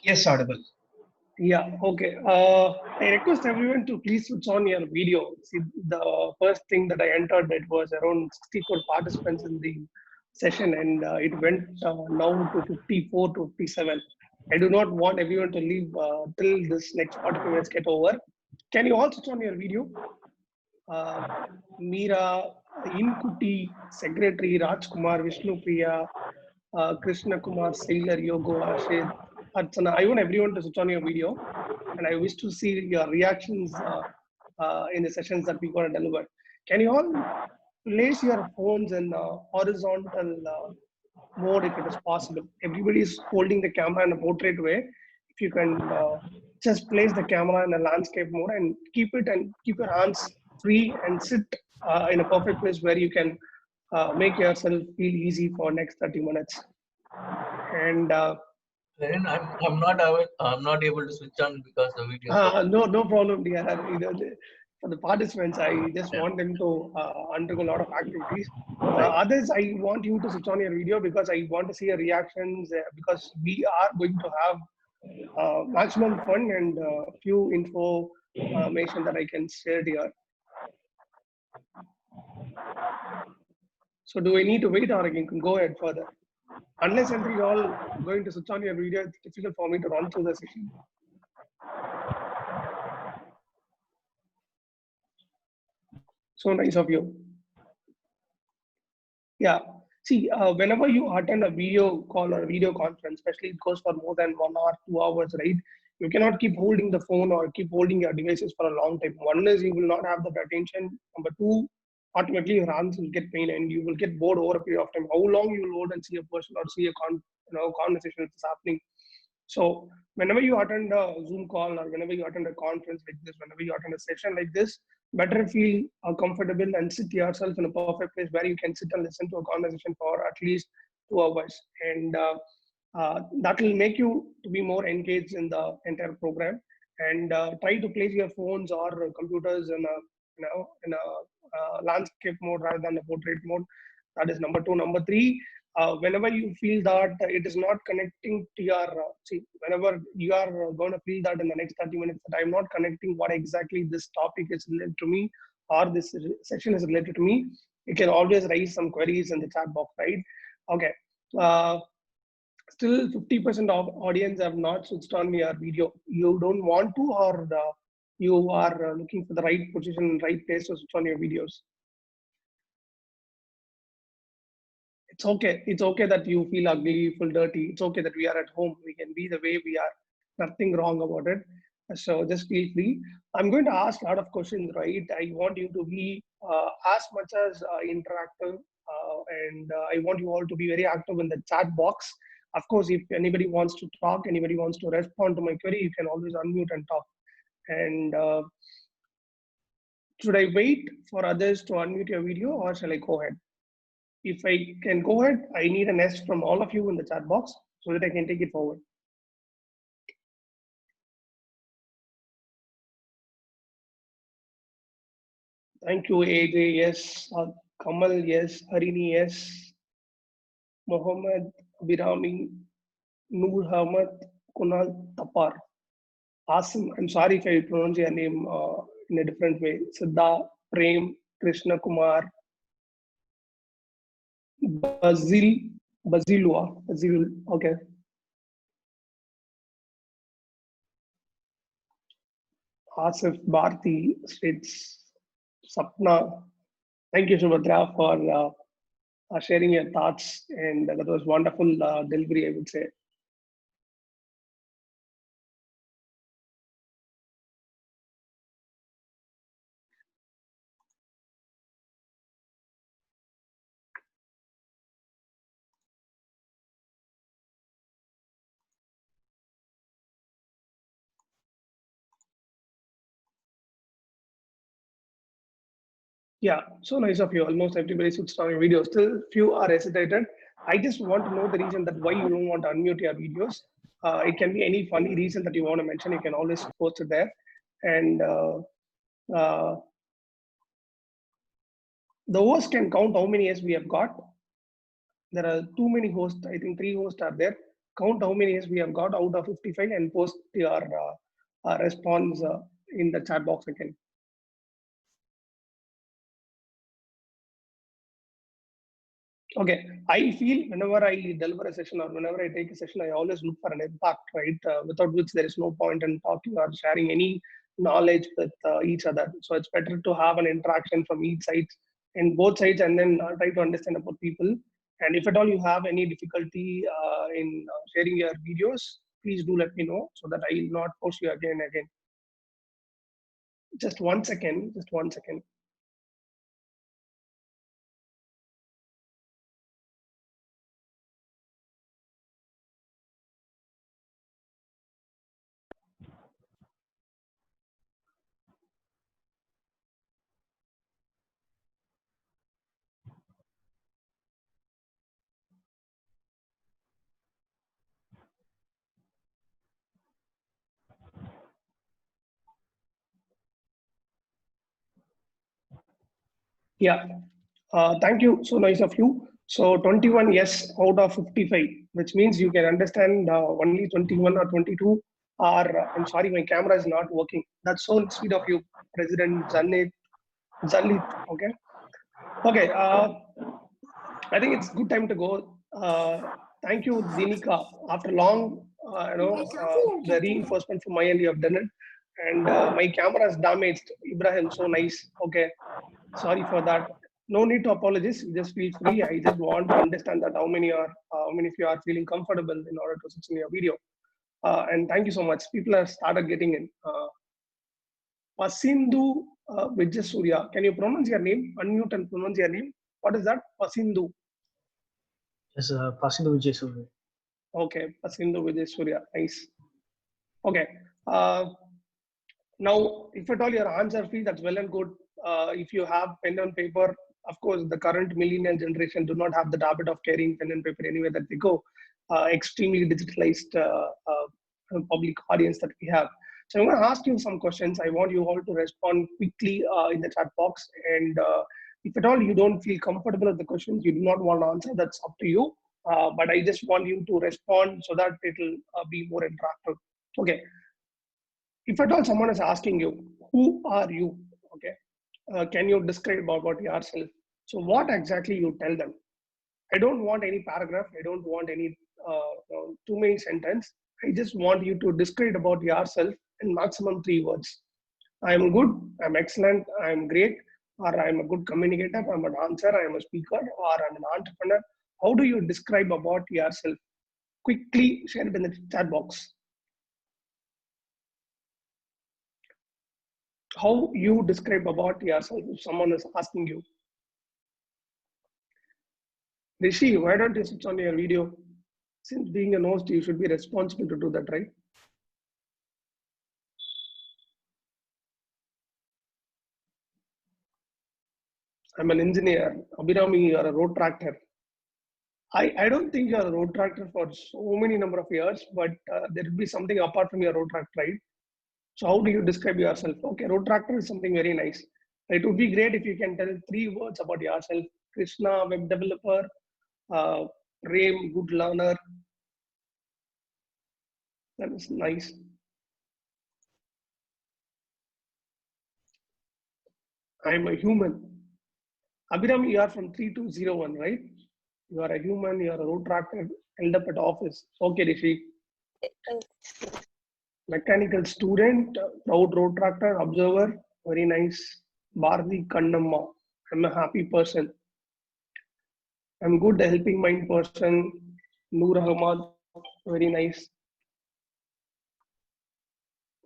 Yes, audible. Yeah, okay. I request everyone to please switch on your video. See, the first thing that I entered, it was around 64 participants in the session, and it went now to 54 to 57. I do not want everyone to leave till this next 45 minutes get over. Can you all switch on your video? Meera, Inkuti, Secretary, Rajkumar, Vishnu Priya, Krishna Kumar, Sailor, Yogo, Ashid, Archana. I want everyone to switch on your video, and I wish to see your reactions in the sessions that we're going to deliver. Can you all place your phones in horizontal mode if it is possible? Everybody is holding the camera in a portrait way. If you can just place the camera in a landscape mode and keep your hands free and sit in a perfect place where you can make yourself feel easy for next 30 minutes. And Then I'm not able to switch on because the video. no problem, dear. For the participants, I just want them to undergo a lot of activities. Others, I want you to switch on your video because I want to see your reactions because we are going to have maximum fun and few information that I can share here. So do I need to wait or I can go ahead further? Unless you're all going to switch on your video, it's difficult for me to run through the session. So nice of you. Yeah. See, whenever you attend a video call or a video conference, especially it goes for more than 1 hour, 2 hours, right? You cannot keep holding the phone or keep holding your devices for a long time. One is you will not have that attention. Number two, ultimately your hands will get pain and you will get bored over a period of time. How long you will hold and see a person or see a conversation that's happening. So whenever you attend a Zoom call or whenever you attend a conference like this, whenever you attend a session like this, better feel comfortable and sit yourself in a perfect place where you can sit and listen to a conversation for at least 2 hours. And that will make you to be more engaged in the entire program. And try to place your phones or computers in a landscape mode rather than a portrait mode. That is number two. Number three, whenever you feel that it is not connecting to your whenever you are going to feel that in the next 30 minutes that I'm not connecting what exactly this topic is related to me or this session is related to me, you can always raise some queries in the chat box, right? Okay. Still 50% of audience have not switched on your video. You don't want to, or you are looking for the right position, right place to switch on your videos. It's okay. It's okay that you feel ugly, you feel dirty. It's okay that we are at home. We can be the way we are. Nothing wrong about it. So just feel free. I'm going to ask a lot of questions, right? I want you to be as much as interactive, and I want you all to be very active in the chat box. Of course, if anybody wants to talk, anybody wants to respond to my query, you can always unmute and talk. And should I wait for others to unmute your video or shall I go ahead? If I can go ahead, I need an S from all of you in the chat box so that I can take it forward. Thank you, AJ, yes. Kamal, yes. Harini, yes. Mohammed, Birami, Noor Ahmad, Kunal, Tapar. Asim, I'm sorry if I pronounce your name in a different way. Siddha, Prem, Krishna Kumar, Basil. Okay. Asif Bharti states Sapna. Thank you, Subhadra, for sharing your thoughts, and that was wonderful delivery, I would say. Yeah, so nice of you. Almost everybody switched on your video. Still, few are hesitated. I just want to know the reason that why you don't want to unmute your videos. It can be any funny reason that you want to mention. You can always post it there. And uh, the host can count how many years we have got. There are too many hosts. I think 3 hosts are there. Count how many years we have got out of 55 and post your response in the chat box again. Okay, I feel whenever I deliver a session or whenever I take a session, I always look for an impact, right? Without which there is no point in talking or sharing any knowledge with each other. So it's better to have an interaction from each side and both sides, and then try to understand about people. And if at all you have any difficulty in sharing your videos, please do let me know so that I will not post you again and again. Just 1 second, just 1 second. Yeah, thank you. So nice of you. So 21 yes out of 55, which means you can understand only 21 or 22 are, I'm sorry, my camera is not working. That's so sweet of you, President Zalit. Okay. Okay. I think it's good time to go. Thank you, Dinika. After long, the reinforcement from my end, you have done it. And my camera is damaged. Ibrahim, so nice. Okay. Sorry for that. No need to apologize. Just feel free. I just want to understand that how many of you are feeling comfortable in order to switch in your video. And thank you so much. People have started getting in. Pasindu Vijay. Can you pronounce your name? Unmute and pronounce your name. What is that? Pasindu. Yes, Pasindu Vijay. Okay, Pasindu Vijay. Nice. Okay. Now, if at all your answer free, that's well and good. If you have pen and paper, of course, the current millennial generation do not have the habit of carrying pen and paper anywhere that they go. Extremely digitalized public audience that we have. So I'm going to ask you some questions. I want you all to respond quickly in the chat box. And if at all you don't feel comfortable with the questions, you do not want to answer, that's up to you. But I just want you to respond so that it will be more interactive. Okay. If at all someone is asking you, who are you? Okay. Can you describe about yourself? So what exactly you tell them? I don't want any paragraph. I don't want any too many sentence. I just want you to describe about yourself in maximum 3 words. I am good. I'm excellent. I'm great. Or I'm a good communicator. I'm an answer. I'm a speaker. Or I'm an entrepreneur. How do you describe about yourself? Quickly share it in the chat box. How you describe about yourself if someone is asking you. Rishi, why don't you switch on your video? Since being a host, you should be responsible to do that, right? I'm an engineer. Abhirami, you are a road tractor. I don't think you're a road tractor for so many number of years, but there will be something apart from your road tractor, right? So how do you describe yourself? Okay, road tractor is something very nice. It would be great if you can tell 3 words about yourself. Krishna, web developer, Ram, good learner. That is nice. I'm a human. Abhiram, you are from 3201, right? You are a human, you are a Rotaract held up at office. Okay, Rishi. Mechanical student, proud Rotaractor, observer, very nice. Bharati Kannamma, I'm a happy person. I'm good helping mind person. Noor Ahmad, very nice.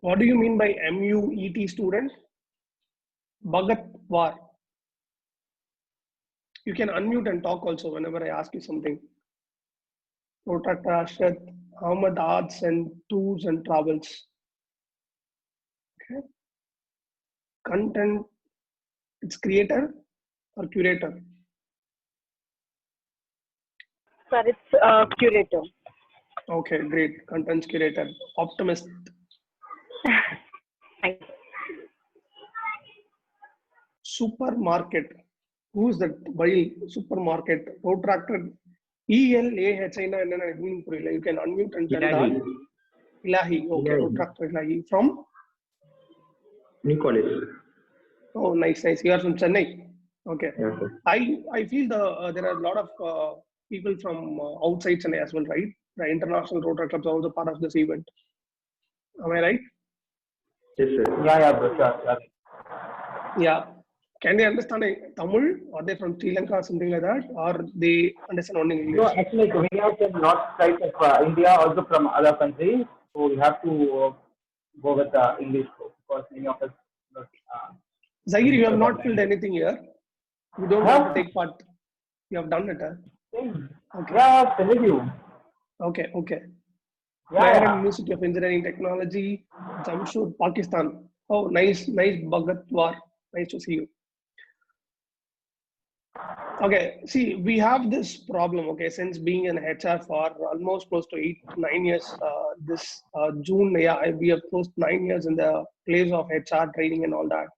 What do you mean by MUET student? Bhagat War. You can unmute and talk also whenever I ask you something. Protect Ashraf, Ahmad Arts and Tours and Travels. Okay. Content, it's creator or curator? Sir, it's curator. Okay, great. Contents curator. Optimist. Thank you. Supermarket. Who's that? While supermarket. Protracted. ELAHI na meaning purilla. You can unmute and tell Ilahi. that. Ilahi. Okay, Ilahi. Protracted Ilahi. From? New college. Oh, nice, nice. You are from Chennai. Okay. Yeah, sir. I feel there are a lot of people from outside Chennai as well, right? The international Rotary clubs are also part of this event. Am I right? Yes, sir. Yeah, bro, sure. Yeah. Can they understand Tamil? Are they from Sri Lanka or something like that? Or they understand only English? No, actually, we have the north side of India, also from other countries. So we have to go with English because many of us. Zahir, you have not filled anything here. You don't want to take part. You have done it, huh? Okay. Yeah, I'm telling you. Okay, okay. Yeah. University of Engineering Technology, Jamshoro, Pakistan. Oh, nice, nice Bhagat War. Nice to see you. Okay, see, we have this problem, okay, since being in HR for almost close to 8 to 9 years, this June, yeah, we have close to 9 years in the place of HR training and all that.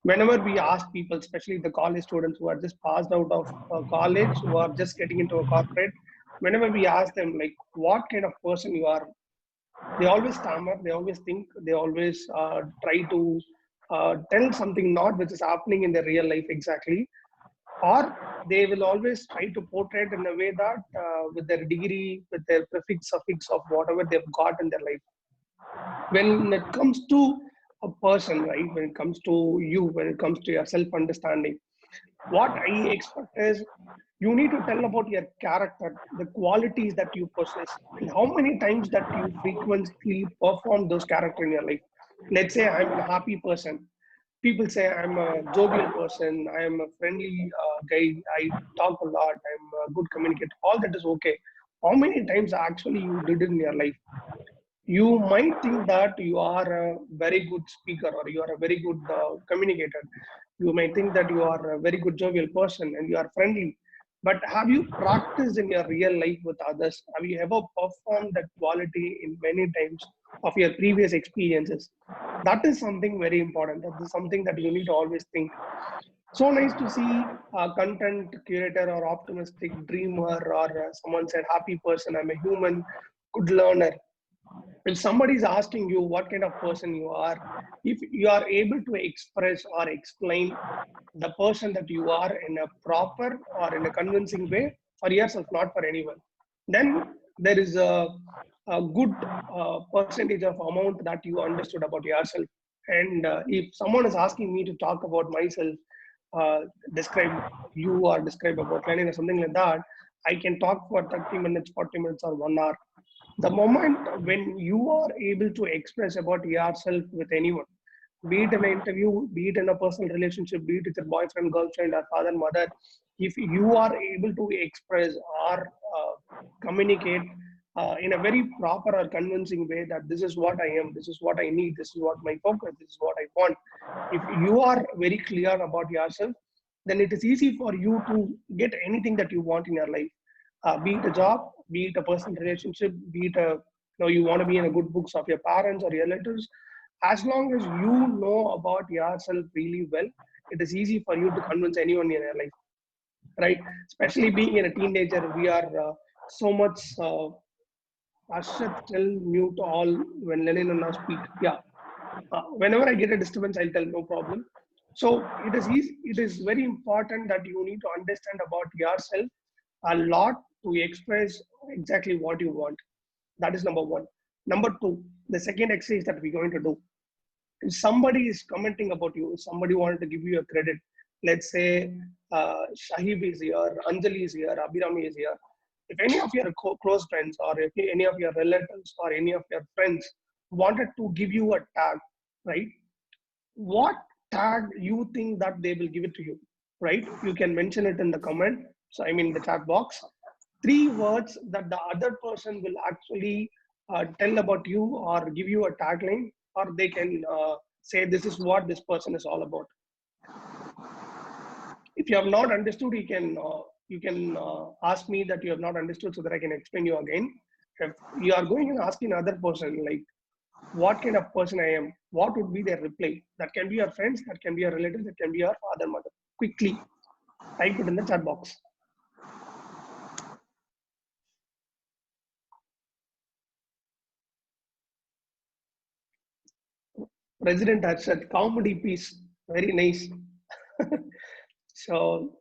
Whenever we ask people, especially the college students who are just passed out of college, who are just getting into a corporate, whenever we ask them, like, what kind of person you are, they always stammer, they always think, they always try to tell something not which is happening in their real life exactly, or they will always try to portray it in a way that with their degree, with their prefix, suffix of whatever they've got in their life. When it comes to a person, right, when it comes to you, when it comes to your self-understanding, what I expect is you need to tell about your character, the qualities that you possess, and how many times that you frequently perform those characters in your life. Let's say I'm a happy person. People say I'm a jovial person, I am a friendly guy, I talk a lot, I'm a good communicator. All that is okay. How many times actually you did it in your life? You might think that you are a very good speaker or you are a very good communicator. You might think that you are a very good jovial person and you are friendly. But have you practiced in your real life with others? Have you ever performed that quality in many times of your previous experiences? That is something very important. That is something that you need to always think. So nice to see a content curator or optimistic dreamer or someone said happy person, I'm a human, good learner. If somebody is asking you what kind of person you are, if you are able to express or explain the person that you are in a proper or in a convincing way for yourself, not for anyone, then there is a good percentage of amount that you understood about yourself. And if someone is asking me to talk about myself, uh, describe you or describe about Lenin or something like that, I can talk for 30 minutes, 40 minutes, or 1 hour. The moment when you are able to express about yourself with anyone, be it in an interview, be it in a personal relationship, be it with your boyfriend, girlfriend, or father, mother, if you are able to express or communicate in a very proper or convincing way that this is what I am, this is what I need, this is what my focus, this is what I want. If you are very clear about yourself, then it is easy for you to get anything that you want in your life. Be it a job, be it a personal relationship, be it a you want to be in a good books of your parents or relatives. As long as you know about yourself really well, it is easy for you to convince anyone in your life, right? Especially being in a teenager, we are so much. Ashad, tell mute all when Lenin and I speak. Yeah. Whenever I get a disturbance, I'll tell no problem. So it is easy, it is very important that you need to understand about yourself a lot to express exactly what you want. That is number one. Number two, the second exercise that we're going to do. If somebody is commenting about you, somebody wanted to give you a credit, let's say Shahib is here, Anjali is here, Abhirami is here. If any of your close friends or if any of your relatives or any of your friends wanted to give you a tag, right? What tag you think that they will give it to you, right? You can mention it in the comment. So I mean the chat box. 3 words that the other person will actually tell about you or give you a tagline, or they can say this is what this person is all about. If you have not understood, you can ask me that you have not understood so that I can explain you again. If you are going and asking another person like what kind of person I am, what would be their reply? That can be your friends, that can be your relatives, that can be your father, mother. Quickly type it in the chat box. President has said comedy piece, very nice. So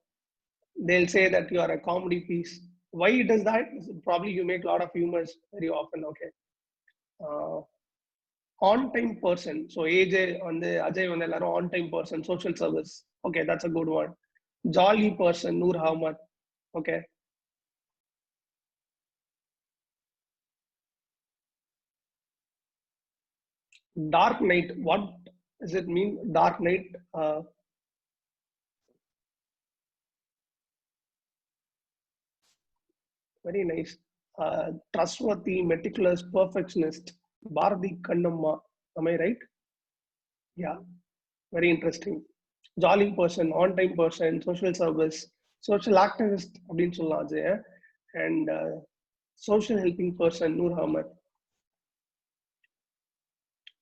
they'll say that you are a comedy piece. Why it does that? Probably you make a lot of humors very often. Okay. On-time person. So AJ on the Ajay on the on-time person, social service. Okay, that's a good one. Jolly person, Noor Ahmad. Okay. Dark night. What does it mean? Dark night. Very nice. Trustworthy, meticulous, perfectionist. Bharati Kannamma. Am I right? Yeah. Very interesting. Jolly person, on-time person, social service, social activist அப்படின்னு சொல்லலாம் அது. And social helping person, Noor Ahmad.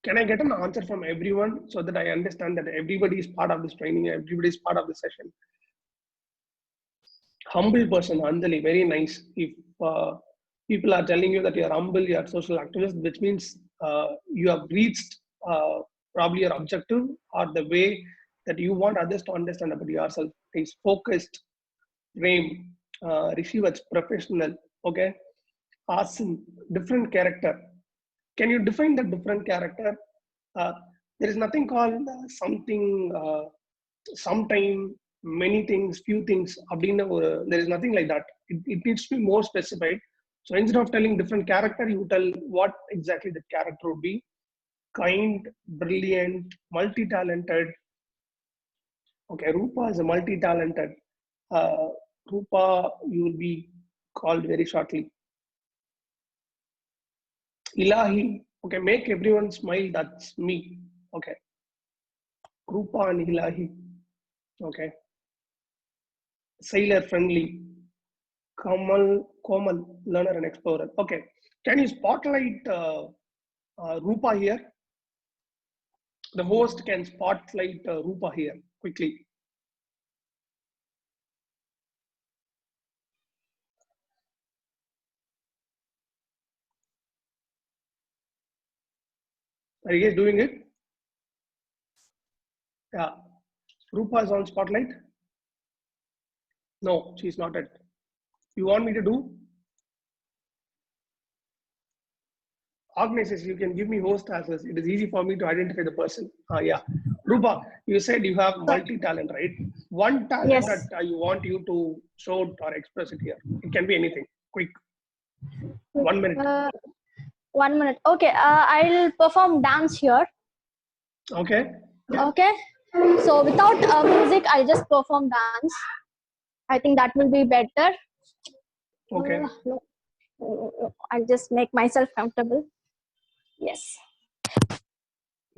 Can I get an answer from everyone so that I understand that everybody is part of this training, everybody is part of the session? Humble person, Anjali, very nice. If people are telling you that you are humble, you are social activist, which means you have reached probably your objective or the way that you want others to understand about yourself. Is focused, Prem, Rishi was professional, okay? Awesome, different character. Can you define the different character? There is nothing called something, sometime, many things, few things. There is nothing like that. It needs to be more specified. So instead of telling different character, you tell what exactly the character would be. Kind, brilliant, multi-talented. Okay, Rupa is a multi-talented. Rupa, you will be called very shortly. Ilahi, okay, make everyone smile, that's me. Okay. Rupa and Ilahi. Okay. Sailor friendly. Komal, learner and explorer. Okay. Can you spotlight Rupa here? The host can spotlight Rupa here quickly. Are you guys doing it? Yeah. Rupa is on spotlight? No, she's not it. You want me to do? Organizers, you can give me host access. It is easy for me to identify the person. Yeah. Rupa, you said you have multi-talent, right? One talent Yes. that you want you to show or express it here. It can be anything. Quick. 1 minute. 1 minute. Okay. I'll perform dance here. Okay. Okay. So without music, I'll just perform dance. I think that will be better. Okay. I'll just make myself comfortable. Yes.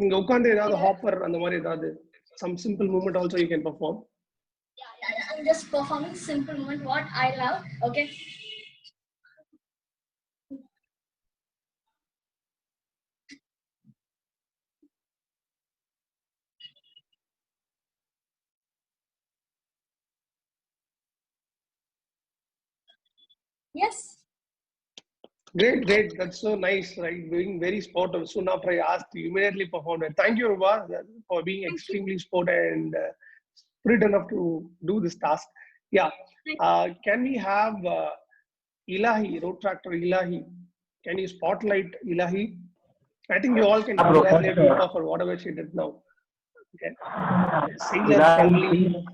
நீங்க உட்கார்ந்து ஏதாவது hopper அந்த மாதிரி ஏதாவது some simple movement also you can perform. Yeah, I'm just performing simple movement what I love. Okay. Yes. Great. That's so nice, right? Being very sportive. Soon after I asked, you immediately performed it. Thank you, Rupa, for being extremely sportive and spirit enough to do this task. Yeah. Can we have Ilahi, road tractor Ilahi? Can you spotlight Ilahi? I think you all can congratulate Rupa for whatever she did now. Okay. Sailor friendly,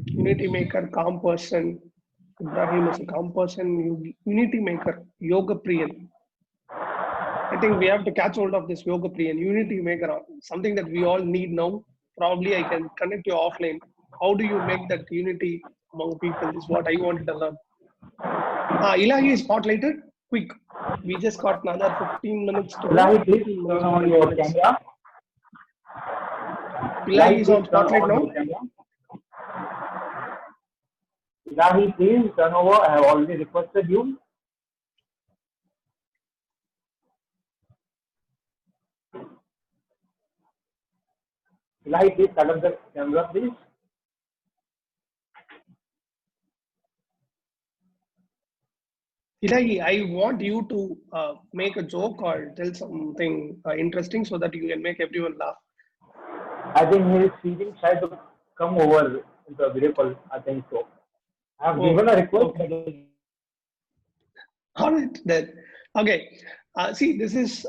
unity maker, calm person. Ibrahim is a calm person, unity maker, yoga priyan. I think we have to catch hold of this yoga priyan, unity maker, something that we all need now. Probably I can connect you offline. How do you make that unity among people is what I wanted to learn. Ilahi is spotlighted. Quick. We just got another 15 minutes to go. Ilahi, please turn on your camera. Ilahi is on spotlight now. Ilahi, please turn over. I have already requested you. Ilahi, please cut up the camera, please. Ilahi, I want you to make a joke or tell something interesting so that you can make everyone laugh. I think he is feeling shy to come over in the video call. I think so. I have given a request. Okay. All right, then. Okay. See, this is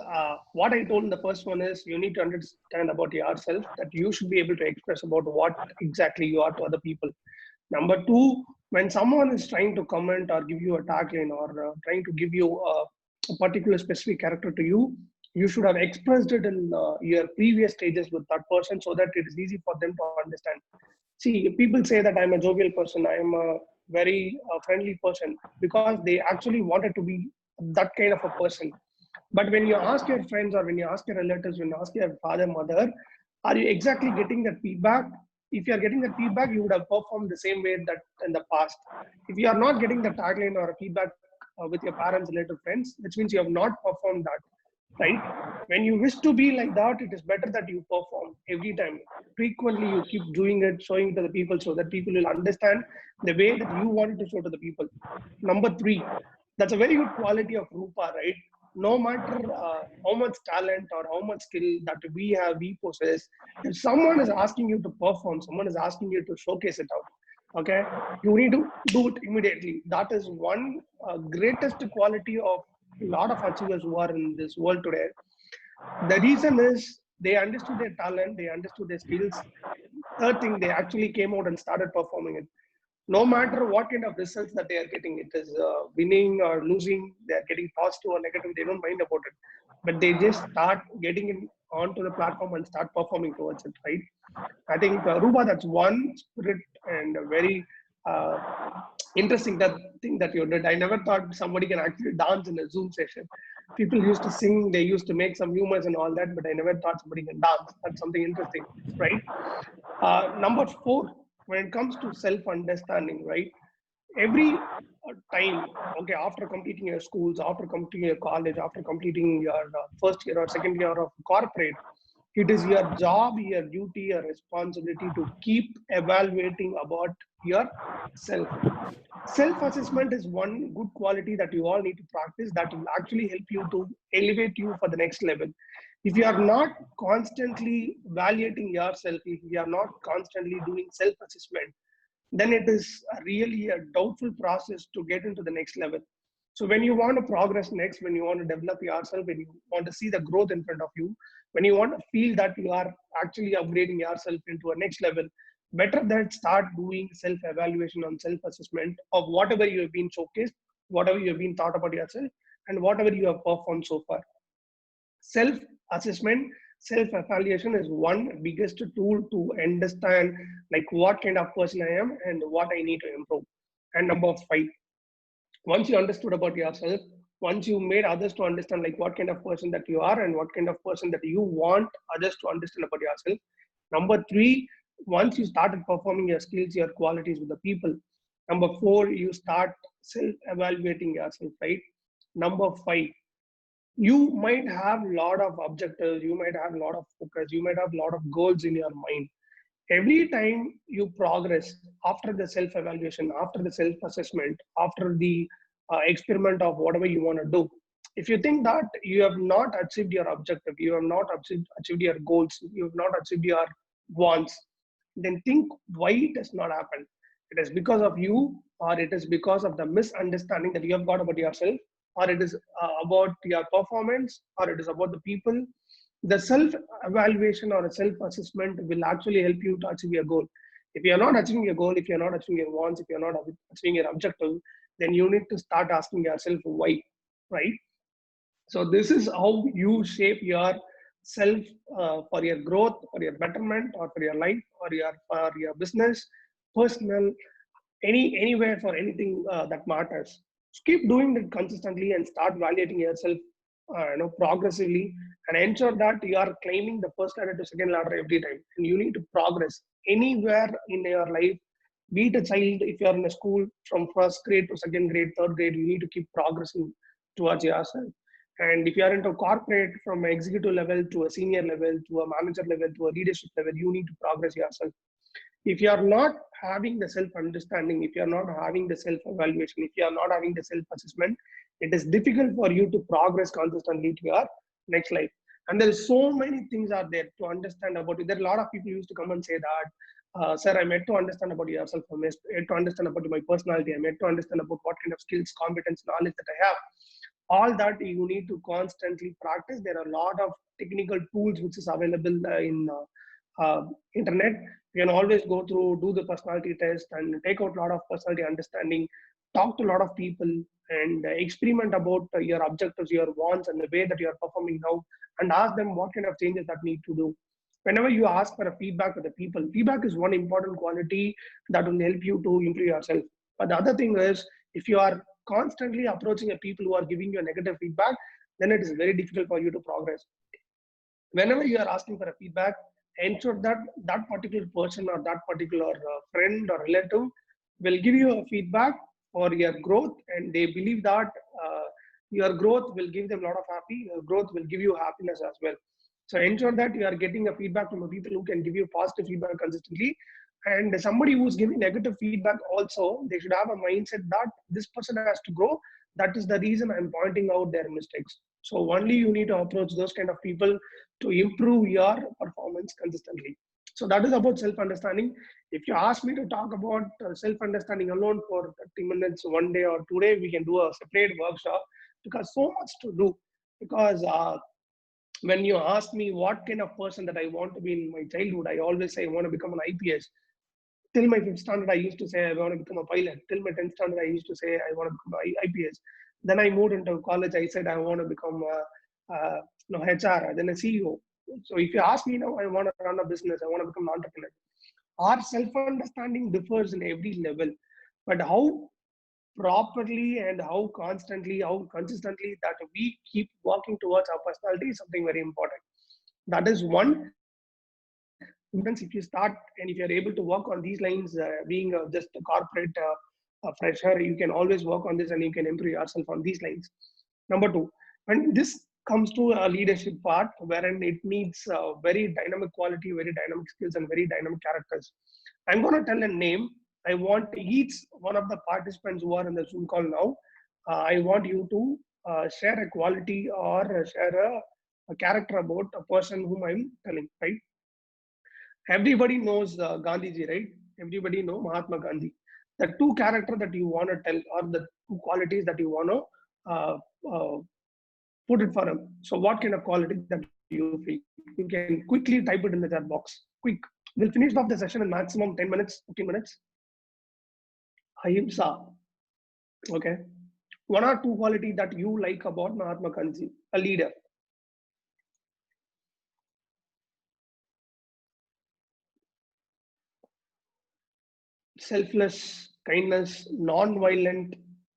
what I told in the first one is you need to understand about yourself that you should be able to express about what exactly you are to other people. Number two, when someone is trying to comment or give you a tagline or trying to give you a particular specific character to you, you should have expressed it in your previous stages with that person so that it is easy for them to understand. See, people say that I'm a jovial person, I'm a very friendly person because they actually wanted to be that kind of a person. But when you ask your friends or when you ask your relatives, when you ask your father, mother, are you exactly getting that feedback? If you are getting that feedback, you would have performed the same way that in the past. If you are not getting the tagline or a feedback with your parents, relative, friends, which means you have not performed that, right? When you wish to be like that, it is better that you perform every time. Frequently, you keep doing it, showing it to the people so that people will understand the way that you wanted to show to the people. Number three, that's a very good quality of Rupa, right? No matter how much talent or how much skill that we possess, if someone is asking you to perform, someone is asking you to showcase it out, okay, you need to do it immediately. That is one greatest quality of a lot of achievers who are in this world today. The reason is they understood their talent, they understood their skills. Third thing, they actually came out and started performing it. No matter what kind of results that they are getting, it is winning or losing, they are getting positive or negative, they don't mind about it. But they just start getting in onto the platform and start performing towards it, right? I think Ruba, that's one spirit and a very interesting thing that you did. I never thought somebody can actually dance in a Zoom session. People used to sing, they used to make some humors and all that, but I never thought somebody can dance. That's something interesting, right? Number four, when it comes to self-understanding, right? Every time, okay, after completing your schools, after completing your college, after completing your first year or second year of corporate, it is your job, your duty, your responsibility to keep evaluating about yourself. Self-assessment is one good quality that you all need to practice that will actually help you to elevate you for the next level. If you are not constantly evaluating yourself, if you are not constantly doing self-assessment, then it is really a doubtful process to get into the next level. So when you want to progress next, when you want to develop yourself, when you want to see the growth in front of you, when you want to feel that you are actually upgrading yourself into a next level, better that start doing self-evaluation and self-assessment of whatever you have been showcased, whatever you have been thought about yourself, and whatever you have performed so far. Self-assessment, self-evaluation is one biggest tool to understand like what kind of person I am and what I need to improve. And number five, once you understood about yourself, once you made others to understand like what kind of person that you are and what kind of person that you want others to understand about yourself. Number three, once you started performing your skills, your qualities with the people. Number four, you start self-evaluating yourself, right? Number five, you might have a lot of objectives, you might have a lot of focus, you might have a lot of goals in your mind. Every time you progress after the self-evaluation, after the self-assessment, after the experiment of whatever you want to do, if you think that you have not achieved your objective, you have not achieved your goals, you have not achieved your wants, then think why it has not happened. It is because of you, or it is because of the misunderstanding that you have got about yourself, or it is about your performance, or it is about the people. The self evaluation or a self assessment will actually help you to achieve your goal. If you are not achieving your goal, if you are not achieving your wants, if you are not achieving your objective, then you need to start asking yourself why, right? So this is how you shape your self for your growth, for your betterment, or for your life, or for your business, personal, anywhere, for anything that matters. So keep doing it consistently and start validating yourself, progressively, and ensure that you are claiming the first ladder to second ladder every time. And you need to progress anywhere in your life. Be it a child, if you are in a school from first grade to second grade, third grade, you need to keep progressing towards yourself. And if you are into corporate, from an executive level to a senior level to a manager level to a leadership level, you need to progress yourself. If you are not having the self understanding, if you are not having the self evaluation, if you are not having the self assessment, it is difficult for you to progress consistently to your next life. And there is so many things are there to understand about it. There are a lot of people used to come and say that, sir, I'm yet to understand about yourself, I'm yet to understand about my personality, I'm yet to understand about what kind of skills, competence, knowledge that I have. All that you need to constantly practice. There are a lot of technical tools which is available in internet. You can always go through, do the personality test, and take out a lot of personality understanding, talk to a lot of people, and experiment about your objectives, your wants, and the way that you are performing now, and ask them what kind of changes that need to do. Whenever you ask for a feedback to the people, feedback is one important quality that will help you to improve yourself. But the other thing is, if you are constantly approaching a people who are giving you a negative feedback, then it is very difficult for you to progress. Whenever you are asking for a feedback, ensure that that particular person or that particular friend or relative will give you a feedback for your growth, and they believe that your growth will give them a lot of your growth will give you happiness as well. So ensure that you are getting a feedback from the people who can give you positive feedback consistently. And somebody who's giving negative feedback also, they should have a mindset that this person has to grow. That is the reason I'm pointing out their mistakes. So only you need to approach those kind of people to improve your performance consistently. So that is about self-understanding. If you ask me to talk about self-understanding alone for 30 minutes, one day or 2 days, we can do a separate workshop, because so much to do. Because when you ask me what kind of person that I want to be in my childhood, I always say I want to become an IPS. Till my 5th standard, I used to say I want to become a pilot. Till my 10th standard, I used to say I want to become an IPS. Then I moved into college. I said I want to become HR, then a CEO. So if you ask me now, I want to run a business, I want to become an entrepreneur. Our self-understanding differs in every level, but how properly and how constantly, how consistently that we keep working towards our personality is something very important. That is one. If you start and if you're able to work on these lines, being just a corporate fresher, you can always work on this and you can improve yourself on these lines. Number two, when this comes to a leadership part, wherein it needs very dynamic quality, very dynamic skills, and very dynamic characters. I'm going to tell a name. I want each one of the participants who are in the Zoom call now, I want you to share a quality or share a character about a person whom I'm telling, right? Everybody knows Gandhiji, right? Everybody know Mahatma Gandhi. The two characters that you want to tell, or the two qualities that you want to put it for him. So what kind of quality that you feel? You can quickly type it in the chat box. Quick. We'll finish off the session in maximum 10 minutes, 15 minutes. Ahimsa. Okay. One or two quality that you like about Mahatma Gandhi, a leader. Selfless, kindness, non-violent.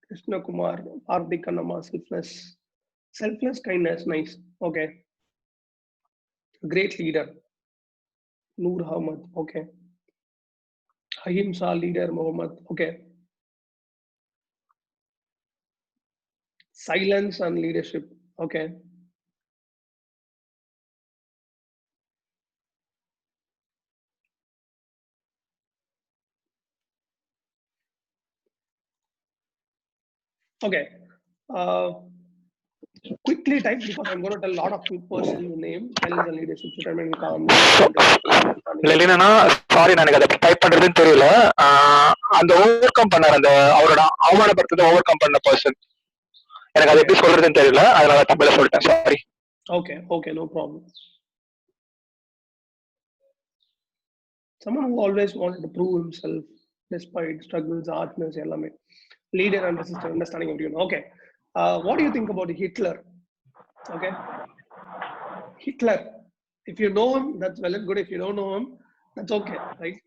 Krishna Kumar, Ardikanama, selfless. Selfless, kindness, nice. Okay. Great leader. Noor Ahmad, okay. Ahimsa leader, Muhammad, okay. Silence and leadership, okay. Okay. Quickly type, because I'm going to tell a lot of person name. Silence and leadership, determined, calm, understanding? இல்ல என்னன்னா sorry நான் எனக்கு அதை type பண்றதுன்னு தெரியல. அந்த over come பண்ணார், அந்த அவரோட அவமானப்படுத்ததை ஓவர் கம் பண்ண பர்சன். எனக்கு அது எப்படி சொல்றதுன்னு தெரியல, அதனால தமிழ்ல சொல்லிட்டேன், sorry. Okay, okay, no problem. Someone who always wanted to prove himself despite struggles, harshness, எல்லாமே. Leader and resistor, understanding everyone. Okay. What do you think about Hitler? Okay. Hitler. If you know him, that's well and good. If you don't know him, that's okay, right?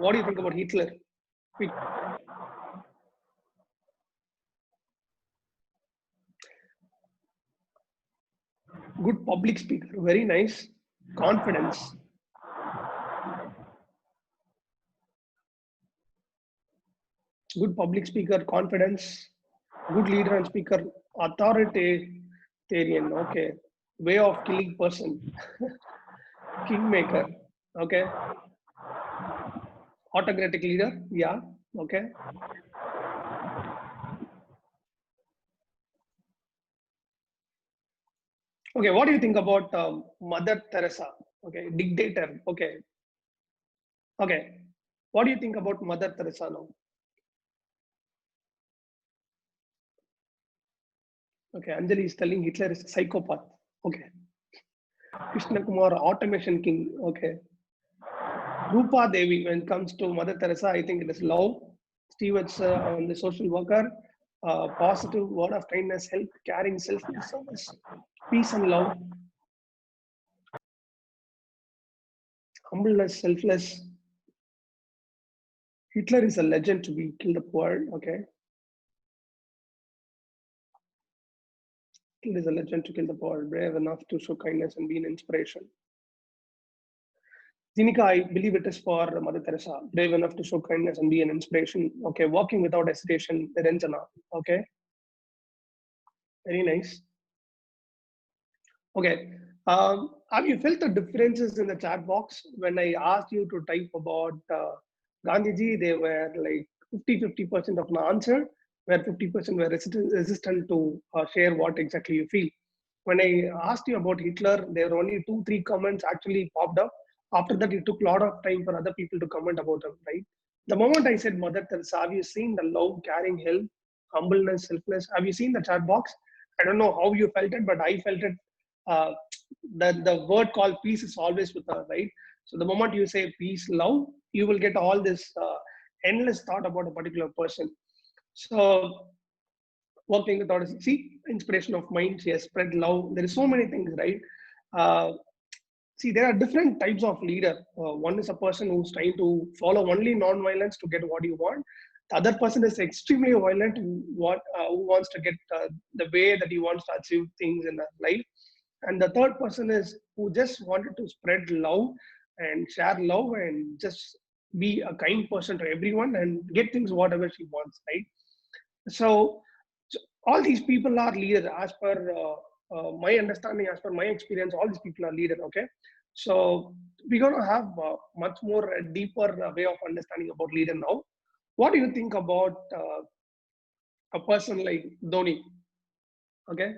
What do you think about Hitler? Quick. Good public speaker, very nice. Confidence. Good public speaker, confidence. Good leader and speaker, authoritarian. Okay. Way of killing person. Kingmaker. Okay. Autocratic leader. Yeah. Okay. Okay. What do you think about Mother Teresa? Okay. Dictator. Okay. Okay. What do you think about Mother Teresa now? Okay. Anjali is telling Hitler is a psychopath. Okay. Krishna Kumar, automation king. Okay. Rupa Devi, when it comes to Mother Teresa, I think it is love. Stewards on the social worker, positive word of kindness, help, caring, selfless service, peace and love, humbleness, selfless. Hitler is a legend to be killed the poor. Okay. Hitler is a legend to kill the poor, brave enough to show kindness and be an inspiration. Zinika, I believe it is for Mother Teresa, brave enough to show kindness and be an inspiration. Okay, walking without hesitation, Niranjana. Okay, very nice. Okay, have you felt the differences in the chat box when I asked you to type about Gandhiji? They were like 50-50% of an answer, where 50% were resistant to share what exactly you feel. When I asked you about Hitler, there were only 2-3 comments actually popped up. After that, it took a lot of time for other people to comment about him, right? The moment I said Mother Teresa, have you seen the love, caring, help, humbleness, selfless? Have you seen the chat box? I don't know how you felt it, but I felt it. The word called peace is always with her, right? So the moment you say peace, love, you will get all this endless thought about a particular person. So working without a see inspiration of mind, she has spread love. There is so many things, right? See, there are different types of leader. One is a person who's trying to follow only non-violence to get what you want. The other person is extremely violent, who wants to get the way that he wants to achieve things in life. And the third person is who just wanted to spread love and share love and just be a kind person to everyone and get things whatever she wants, right? So all these people are leaders as per my understanding, as per my experience. All these people are leaders. Okay, so we're going to have much more deeper way of understanding about leader now. What do you think about a person like Dhoni? Okay,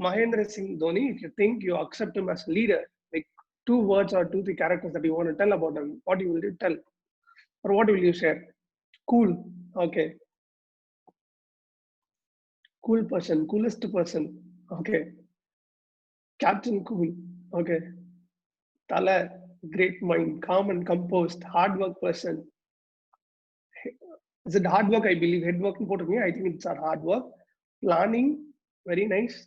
Mahendra Singh Dhoni. If you think you accept him as a leader, like 2 words or 2-3 characters that you want to tell about him, what will you tell, or what will you share? Cool. Okay. Cool person, coolest person. Okay. Captain Cool. Okay. Tala, great mind, calm and composed, hard work person. Is it hard work? I believe head work important me. I think it's our hard work. Planning, very nice.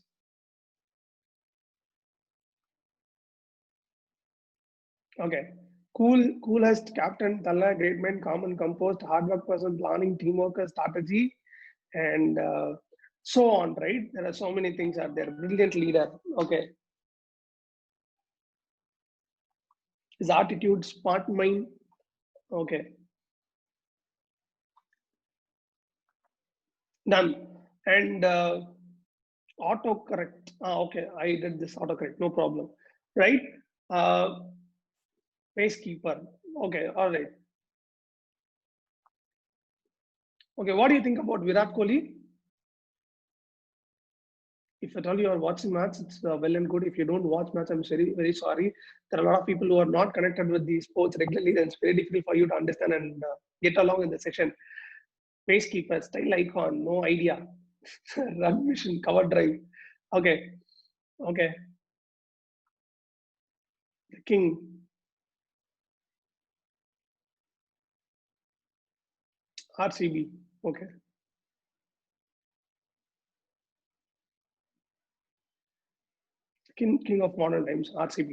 Okay. Coolest captain, Tala, great mind, calm and composed, hard work person, planning, teamwork, strategy, and so on, right? There are so many things out there. Brilliant leader. Okay. His attitude, smart mind. Okay. Done. And autocorrect. Okay, I did this autocorrect, no problem. Right? Pacekeeper. Okay, all right. Okay, what do you think about Virat Kohli? if at all you are watching match, it's well and good. If you don't watch match, I'm very, very sorry. There are a lot of people who are not connected with the sports regularly, then it's very difficult for you to understand and get along in the session. Pacekeeper, style icon, no idea. Run mission, cover drive. Okay, okay. The king. RCB, okay. King of modern times, RCB.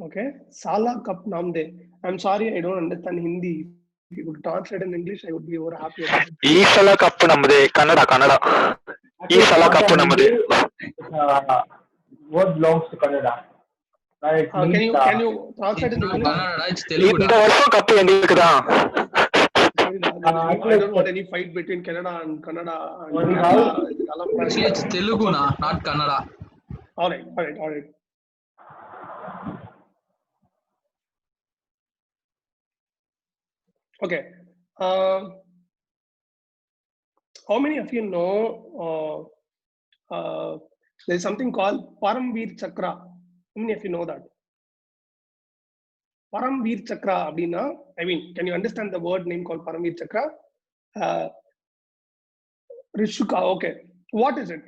Okay, Sala Cup Namde. I'm sorry, I don't understand Hindi. If you could translate in English, I would be over happy about it. Isala Cup namade, Kannada. Isala Cup namade. What belongs to Canada? It means, can you translate in English? It's Telugu. இந்த வருஷம் cup எங்களுக்கு தான். I don't want any fight between Canada and Kannada. Actually, it's Telugu, not Kannada. All right. Okay. How many of you know there's something called Paramveer Chakra? How many of you know that? Paramveer Chakra, abdina, I mean, can you understand the word name called Paramveer Chakra? Rishuka, okay. What is it?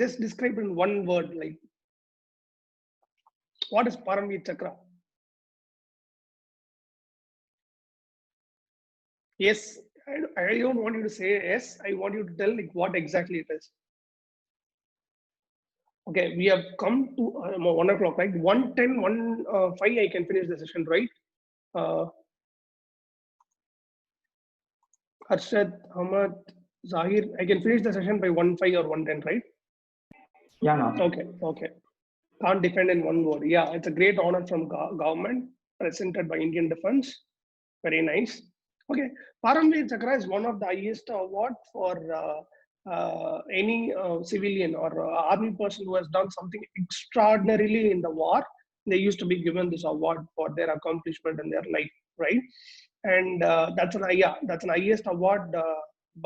Just describe in one word, like, what is Paramveer Chakra? Yes, I don't want you to say yes. I want you to tell like what exactly it is. Okay, we have come to 1 o'clock, right? 1:10, 1:05, I can finish the session, right? Arshad, Ahmad, Zahir, I can finish the session by 1:05 or 1:10, right? Yeah, no. Okay. Can't defend in one word. Yeah, it's a great honor from government presented by Indian Defense. Very nice. Okay, Paramveer Chakra is one of the highest award for any civilian or army person who has done something extraordinarily in the war. They used to be given this award for their accomplishment in their life, right? And that's an highest award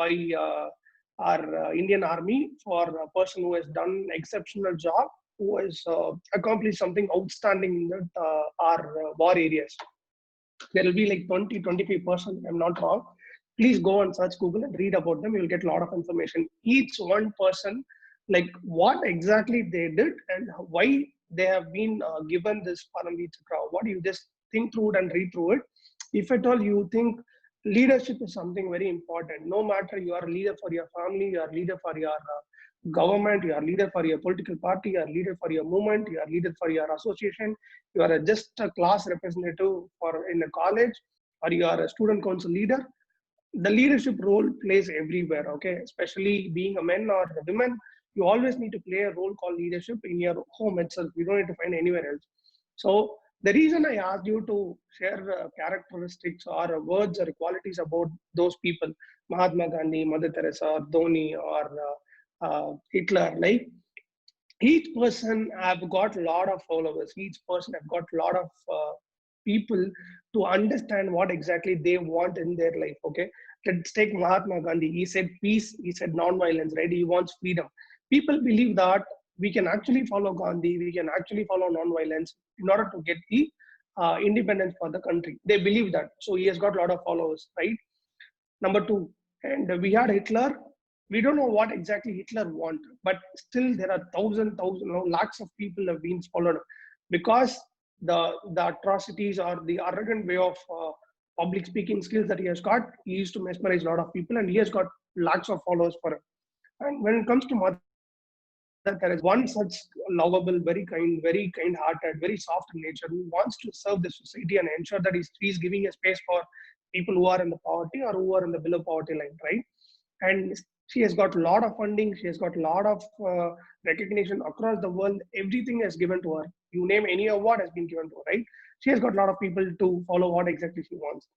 by our Indian Army for a person who has done an exceptional job, who has accomplished something outstanding in our war areas. There will be like 20-25%, I'm not wrong. Please go and search Google and read about them. You'll get a lot of information. Each one person, like what exactly they did and why they have been given this Paramveer Chakra. What you just think through it and read through it. If at all you think leadership is something very important, no matter you are a leader for your family, you are a leader for your government, you are a leader for your political party, you are a leader for your movement, you are a leader for your association, you are just a class representative for in a college, or you are a student council leader. The leadership role plays everywhere, okay? Especially being a man or a woman, you always need to play a role called leadership in your home itself. You don't need to find anywhere else. So the reason I asked you to share characteristics or words or qualities about those people, Mahatma Gandhi, Mother Teresa, or Dhoni, or Hitler, like each person have got a lot of followers. Each person have got a lot of people to understand what exactly they want in their life. Okay, let's take Mahatma Gandhi. He said peace. He said non-violence. Right? He wants freedom. People believe that we can actually follow Gandhi. We can actually follow non-violence in order to get the independence for the country. They believe that. So he has got a lot of followers. Right? Number two, and we had Hitler. We don't know what exactly Hitler wanted, but still there are lakhs of people have been followed because the atrocities or the arrogant way of public speaking skills that he has got. He used to mesmerize a lot of people, and he has got lakhs of followers for him. And when it comes to Mother, there is one such lovable, very kind-hearted, very soft in nature, who wants to serve the society and ensure that he's giving a space for people who are in the poverty or who are in the below poverty line, right? And she has got a lot of funding. She has got a lot of recognition across the world. Everything is given to her. You name any award has been given to her, right? She has got a lot of people to follow what exactly she wants.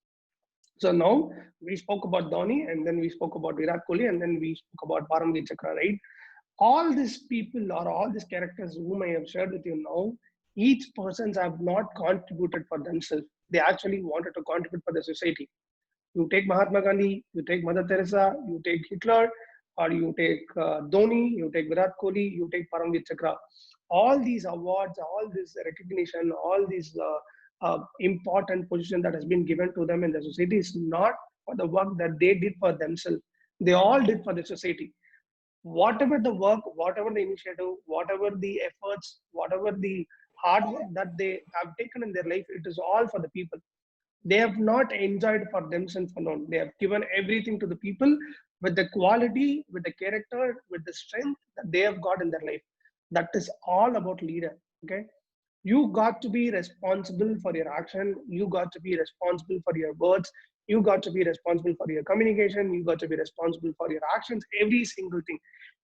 So now we spoke about Dhoni, and then we spoke about Virat Kohli, and then we spoke about Paramveer Chakra, right? All these people or all these characters whom I have shared with you now, Each persons have not contributed for themselves. They actually wanted to contribute for the society. You take Mahatma Gandhi, you take Mother Teresa, you take Hitler, or you take Dhoni, you take Virat Kohli, you take Paramveer Chakra. All these awards, all this recognition, all these important position that has been given to them in the society is not for the work that they did for themselves. They all did for the society. Whatever the work, whatever the initiative, whatever the efforts, whatever the hard work that they have taken in their life, it is all for the people. They have not enjoyed for themselves alone. They have given everything to the people with the quality, with the character, with the strength that they have got in their life. That is all about leader. Okay. You got to be responsible for your action. You got to be responsible for your words. You got to be responsible for your communication. You got to be responsible for your actions. Every single thing.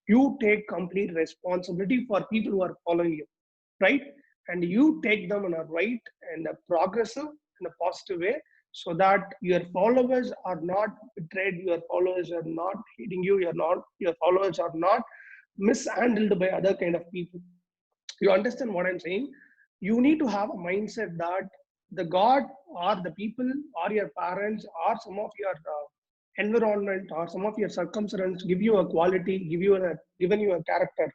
You take complete responsibility for people who are following you, right? And you take them in a right and a progressive and a positive way, so that your followers are not betrayed, your followers are not hating you, your followers are not mishandled by other kind of people. You understand what I'm saying? You need to have a mindset that the God or the people or your parents or some of your environment or some of your circumstances give you a quality, given you a character.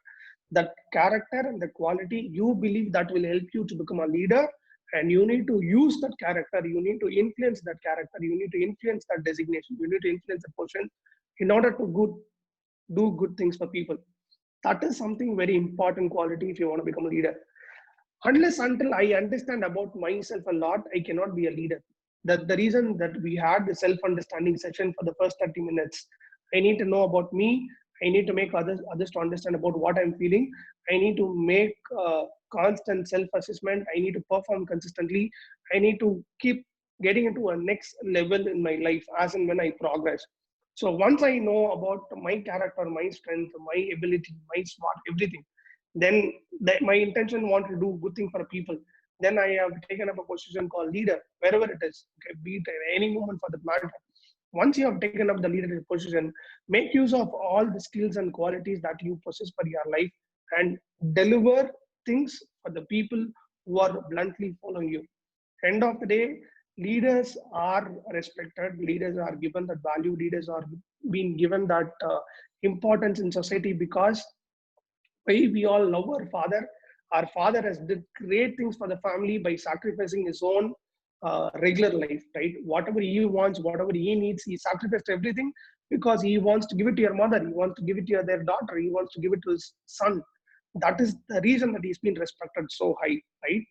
That character and the quality you believe that will help you to become a leader, and you need to use that character. You need to influence that character. You need to influence that designation. You need to influence the position in order to do good things for people. That is something very important quality if you want to become a leader. Unless until I understand about myself a lot, I cannot be a leader. That the reason that we had the self-understanding session for the first 30 minutes. I need to know about me. I need to make others to understand about what I'm feeling. I need to make constant self-assessment. I need to perform consistently. I need to keep getting into a next level in my life as and when I progress. So once I know about my character, my strength, my ability, my smart, everything, then my intention want to do good thing for people. Then I have taken up a position called leader, wherever it is, okay, be it at any moment for the matter. Once you have taken up the leadership position, make use of all the skills and qualities that you possess for your life and deliver things for the people who are bluntly following you. End of the day, leaders are respected, leaders are given that value, leaders are being given that importance in society, because we all love our father. Our father has did great things for the family by sacrificing his own regular life, right? Whatever he wants, whatever he needs, he sacrificed everything because he wants to give it to your mother, he wants to give it to their daughter, he wants to give it to his son. That is the reason that he's been respected so high, right?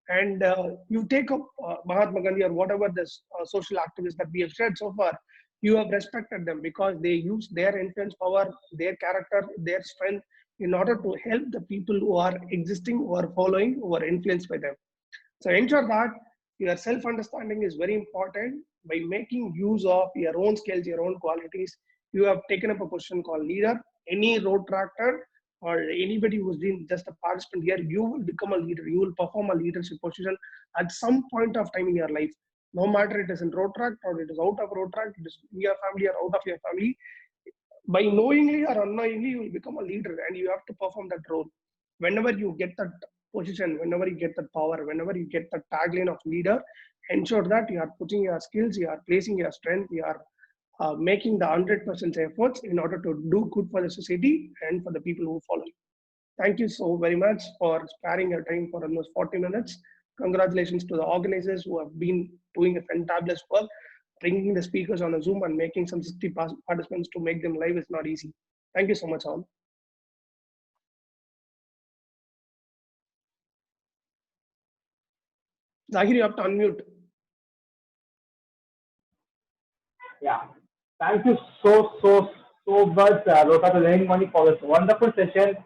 And you take up Mahatma Gandhi or whatever the social activists that we have shared so far, you have respected them because they use their influence power, their character, their strength in order to help the people who are existing, who are following, who are influenced by them. So ensure that your self-understanding is very important. By making use of your own skills, your own qualities, you have taken up a position called leader. Any road tractor or anybody who's been just a participant here, you will become a leader. You will perform a leadership position at some point of time in your life. No matter it is in road track or it is out of road track, it is in your family or out of your family. By knowingly or unknowingly, you will become a leader and you have to perform that role. Whenever you get that position, whenever you get that power, whenever you get the tagline of leader, ensure that you are putting your skills, you are placing your strength, you are making the 100% efforts in order to do good for the society and for the people who follow you. Thank you so very much for sparing your time for almost 40 minutes. Congratulations to the organizers who have been doing a fantabulous work. Bringing the speakers on a Zoom and making some 60 participants to make them live is not easy. Thank you so much, all. Zahir, you have to unmute. Yeah. Thank you so much, Rota, to Learning Money for this wonderful session.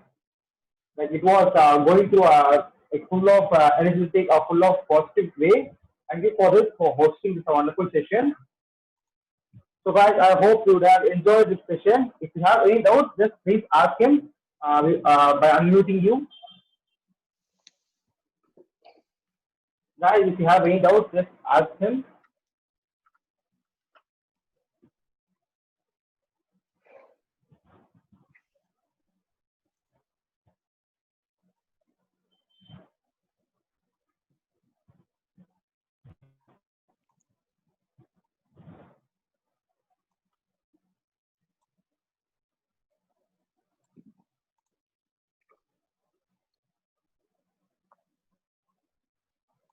Like it was going through a full of energetic, full of positive way. Thank you for this, for hosting this wonderful session. So guys, I hope you would have enjoyed this session. If you have any doubts, just please ask him by unmuting you. Guys, if you have any doubts, just ask him.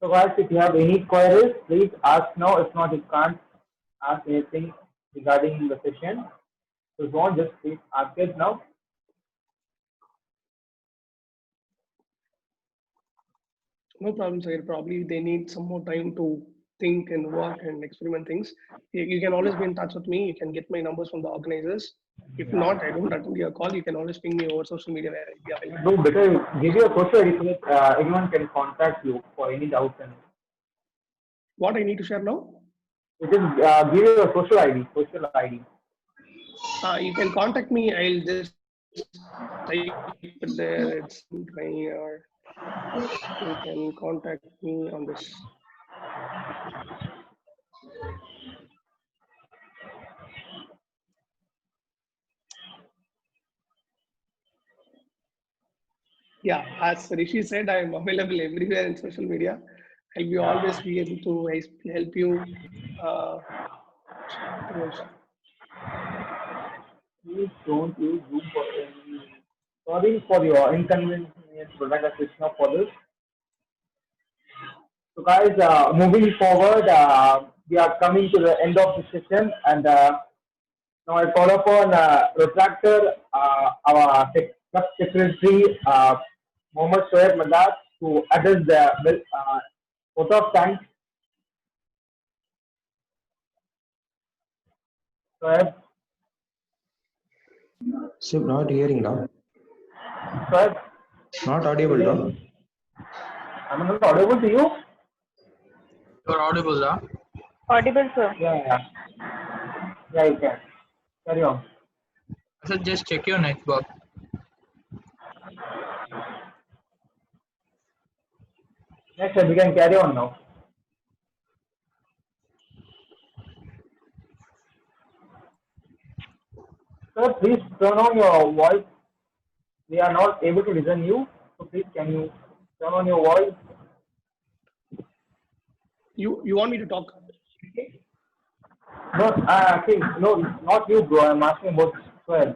So guys, if you have any queries, please ask now. If not, you can't ask anything regarding the session. So if you want, just please ask it now. No problem, sir. Probably they need some more time to think and work and experiment things. You can always be in touch with me. You can get my numbers from the organizers. If not, I don't attend your call. You can always ping me over social media where I'll be available. No, better give your social ID so that anyone can contact you for any doubts. And What I need to share now? it is give your social ID. Social ID. You can contact me. I'll just type it there. It's my or you can contact me on this. Yeah, as Rishi said, I am available everywhere in social media. I'll be always be able to help you. Nothing else. Please don't use Zoom for any. Sorry for your inconvenience, Product Krishna, for this. So guys, moving forward, we are coming to the end of the session, and now I call upon Retractor, our Club Secretary, Mohammed Shoaib Madad, to address the vote of thanks. Shoaib. So not hearing now. Shoaib. Not audible now. I'm not audible to you. You're audible, huh? Audible, sir. Yeah, you can. Carry on. So just check your network. Next, we can carry on now. Sir, please turn on your voice. We are not able to listen you. So please, can you turn on your voice? You want me to talk? No, I think no, not you, bro. I'm asking about Swell.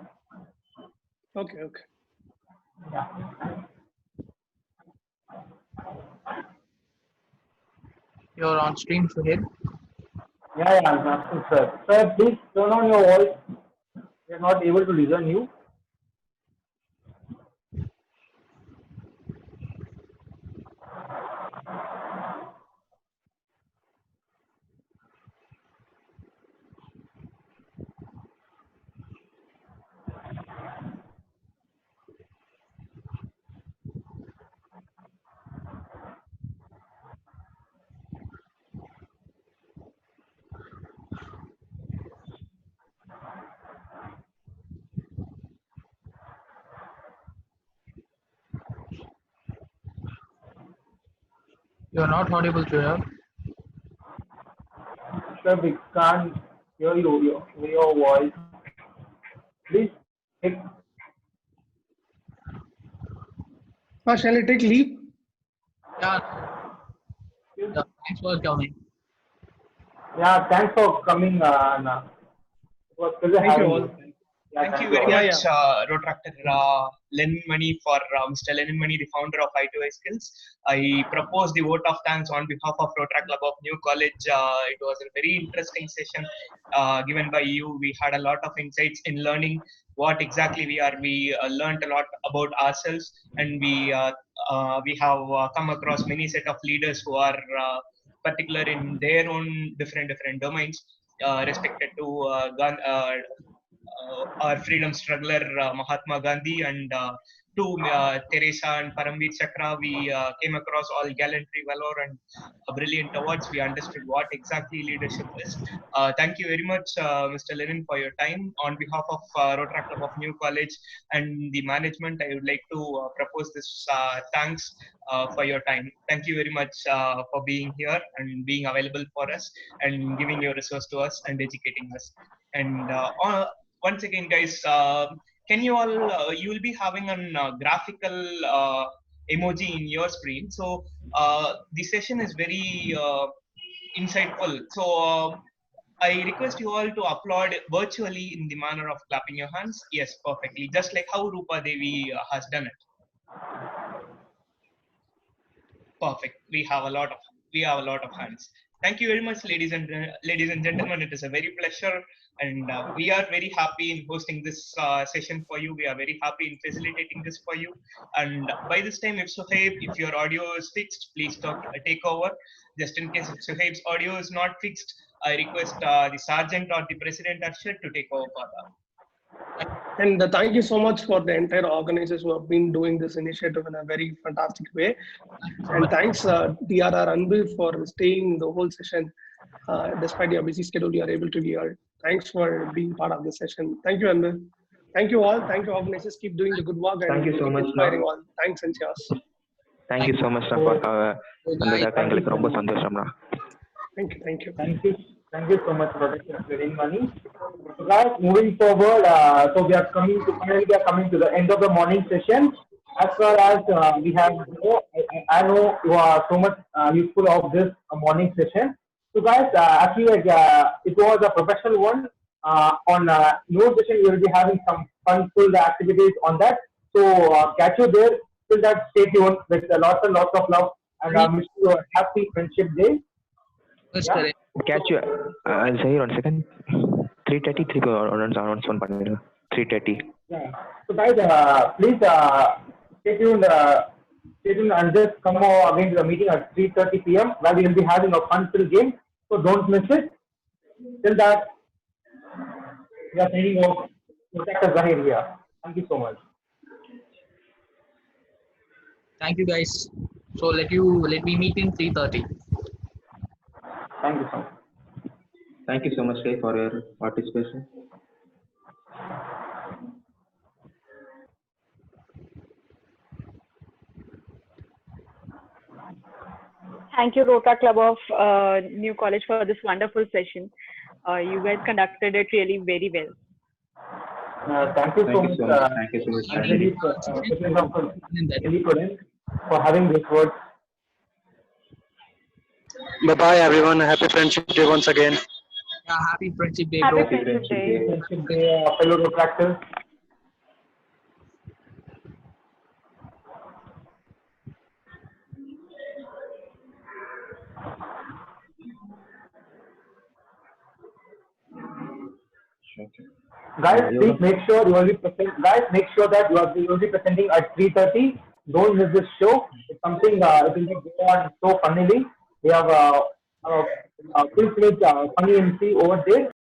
Okay, okay. Yeah. You're on stream, Suhail. Yeah, I'm asking Sir. Sir, please turn on your voice. We are not able to listen you. You're not audible, Suhail. Sir, we can't hear your voice. Please take. Shall I take leave? Yeah. Thanks for coming. Yeah, thanks for coming. It was pleasure Thank you having all. you. Yeah, Thank you very much, Rotaract Lenin Money for Mr. Lenin Money, the founder of I2I Skills. I propose the vote of thanks on behalf of Rotaract Club of New College. It was a very interesting session given by you. We had a lot of insights in learning what exactly we are. We learned a lot about ourselves, and we have come across many set of leaders who are particular in their own different domains, respected to our freedom struggler Mahatma Gandhi and to Teresa and Paramveer Chakra. We came across all gallantry, valor, and brilliant awards. We understood what exactly leadership is. Thank you very much, Mr. Lenin, for your time. On behalf of Rotaract Club of New College and the management, I would like to propose this thanks for your time. Thank you very much for being here and being available for us and giving your resource to us and educating us. And once again, guys, can you all, you will be having a graphical emoji in your screen. So the session is very insightful. So I request you all to applaud virtually in the manner of clapping your hands. Yes, perfectly. Just like how Rupa Devi has done it. Perfect. We have a lot of we have a lot of hands. Thank you very much, ladies and gentlemen. It is a very pleasure, and we are very happy in hosting this session for you. We are very happy in facilitating this for you. And by this time, if Suhaib, if your audio is fixed, please take over. Just in case if Suhaib's audio is not fixed, I request the sergeant or the president Arshad to take over for that. And thank you so much for the entire organizers who have been doing this initiative in a very fantastic way. And thanks, DRR Anbil, for staying the whole session. Despite your busy schedule, you are able to be here. Thanks for being part of the session. Thank you, Anbil. Thank you all. Thank you, organizers. Keep doing the good work. Thank you so much. Inspiring all. Thanks and cheers. Thank you so much for எங்களுக்கு ரொம்ப சந்தோஷம்னா. Thank you. Thank you so much for sharing money. So guys, moving forward, so we are coming to the end of the morning session. As far as we have, I know you are so much useful of this morning session. So guys, actually, it was a professional one. On your session, we will be having some fun-ful activities on that. So catch you there. Till that, stay tuned with lots and lots of love, and I wish you a happy Friendship Day. Yeah. Catch you. I'll say 1 second. 3:30 on பண்ணிடுங்க. 3:30. Yeah. So guys, please stay tuned and just come again to the meeting at 3:30 p.m. where we will be having a fun-filled game. So don't miss it. Till that, we are signing off. Protect us here. Thank you so much. Thank you, guys. So let me meet in 3:30. Thank you so much. Thank you so much, Ray, for your participation. Thank you, Rotaract Club of New College, for this wonderful session. You guys conducted it really very well. Thank you so much. Thank you so much. For having this word. Bye-bye, everyone. Happy Friendship Day once again. Yeah, happy Friendship Day, Happy bro. Friendship Day. Friendship Day, fellow Rotaractors. Guys, please make sure you will be present. Guys, make sure that you will be presenting at 3:30. Don't miss this show. It's something it will be going on so funnily. We have full-fledged funny MC over there.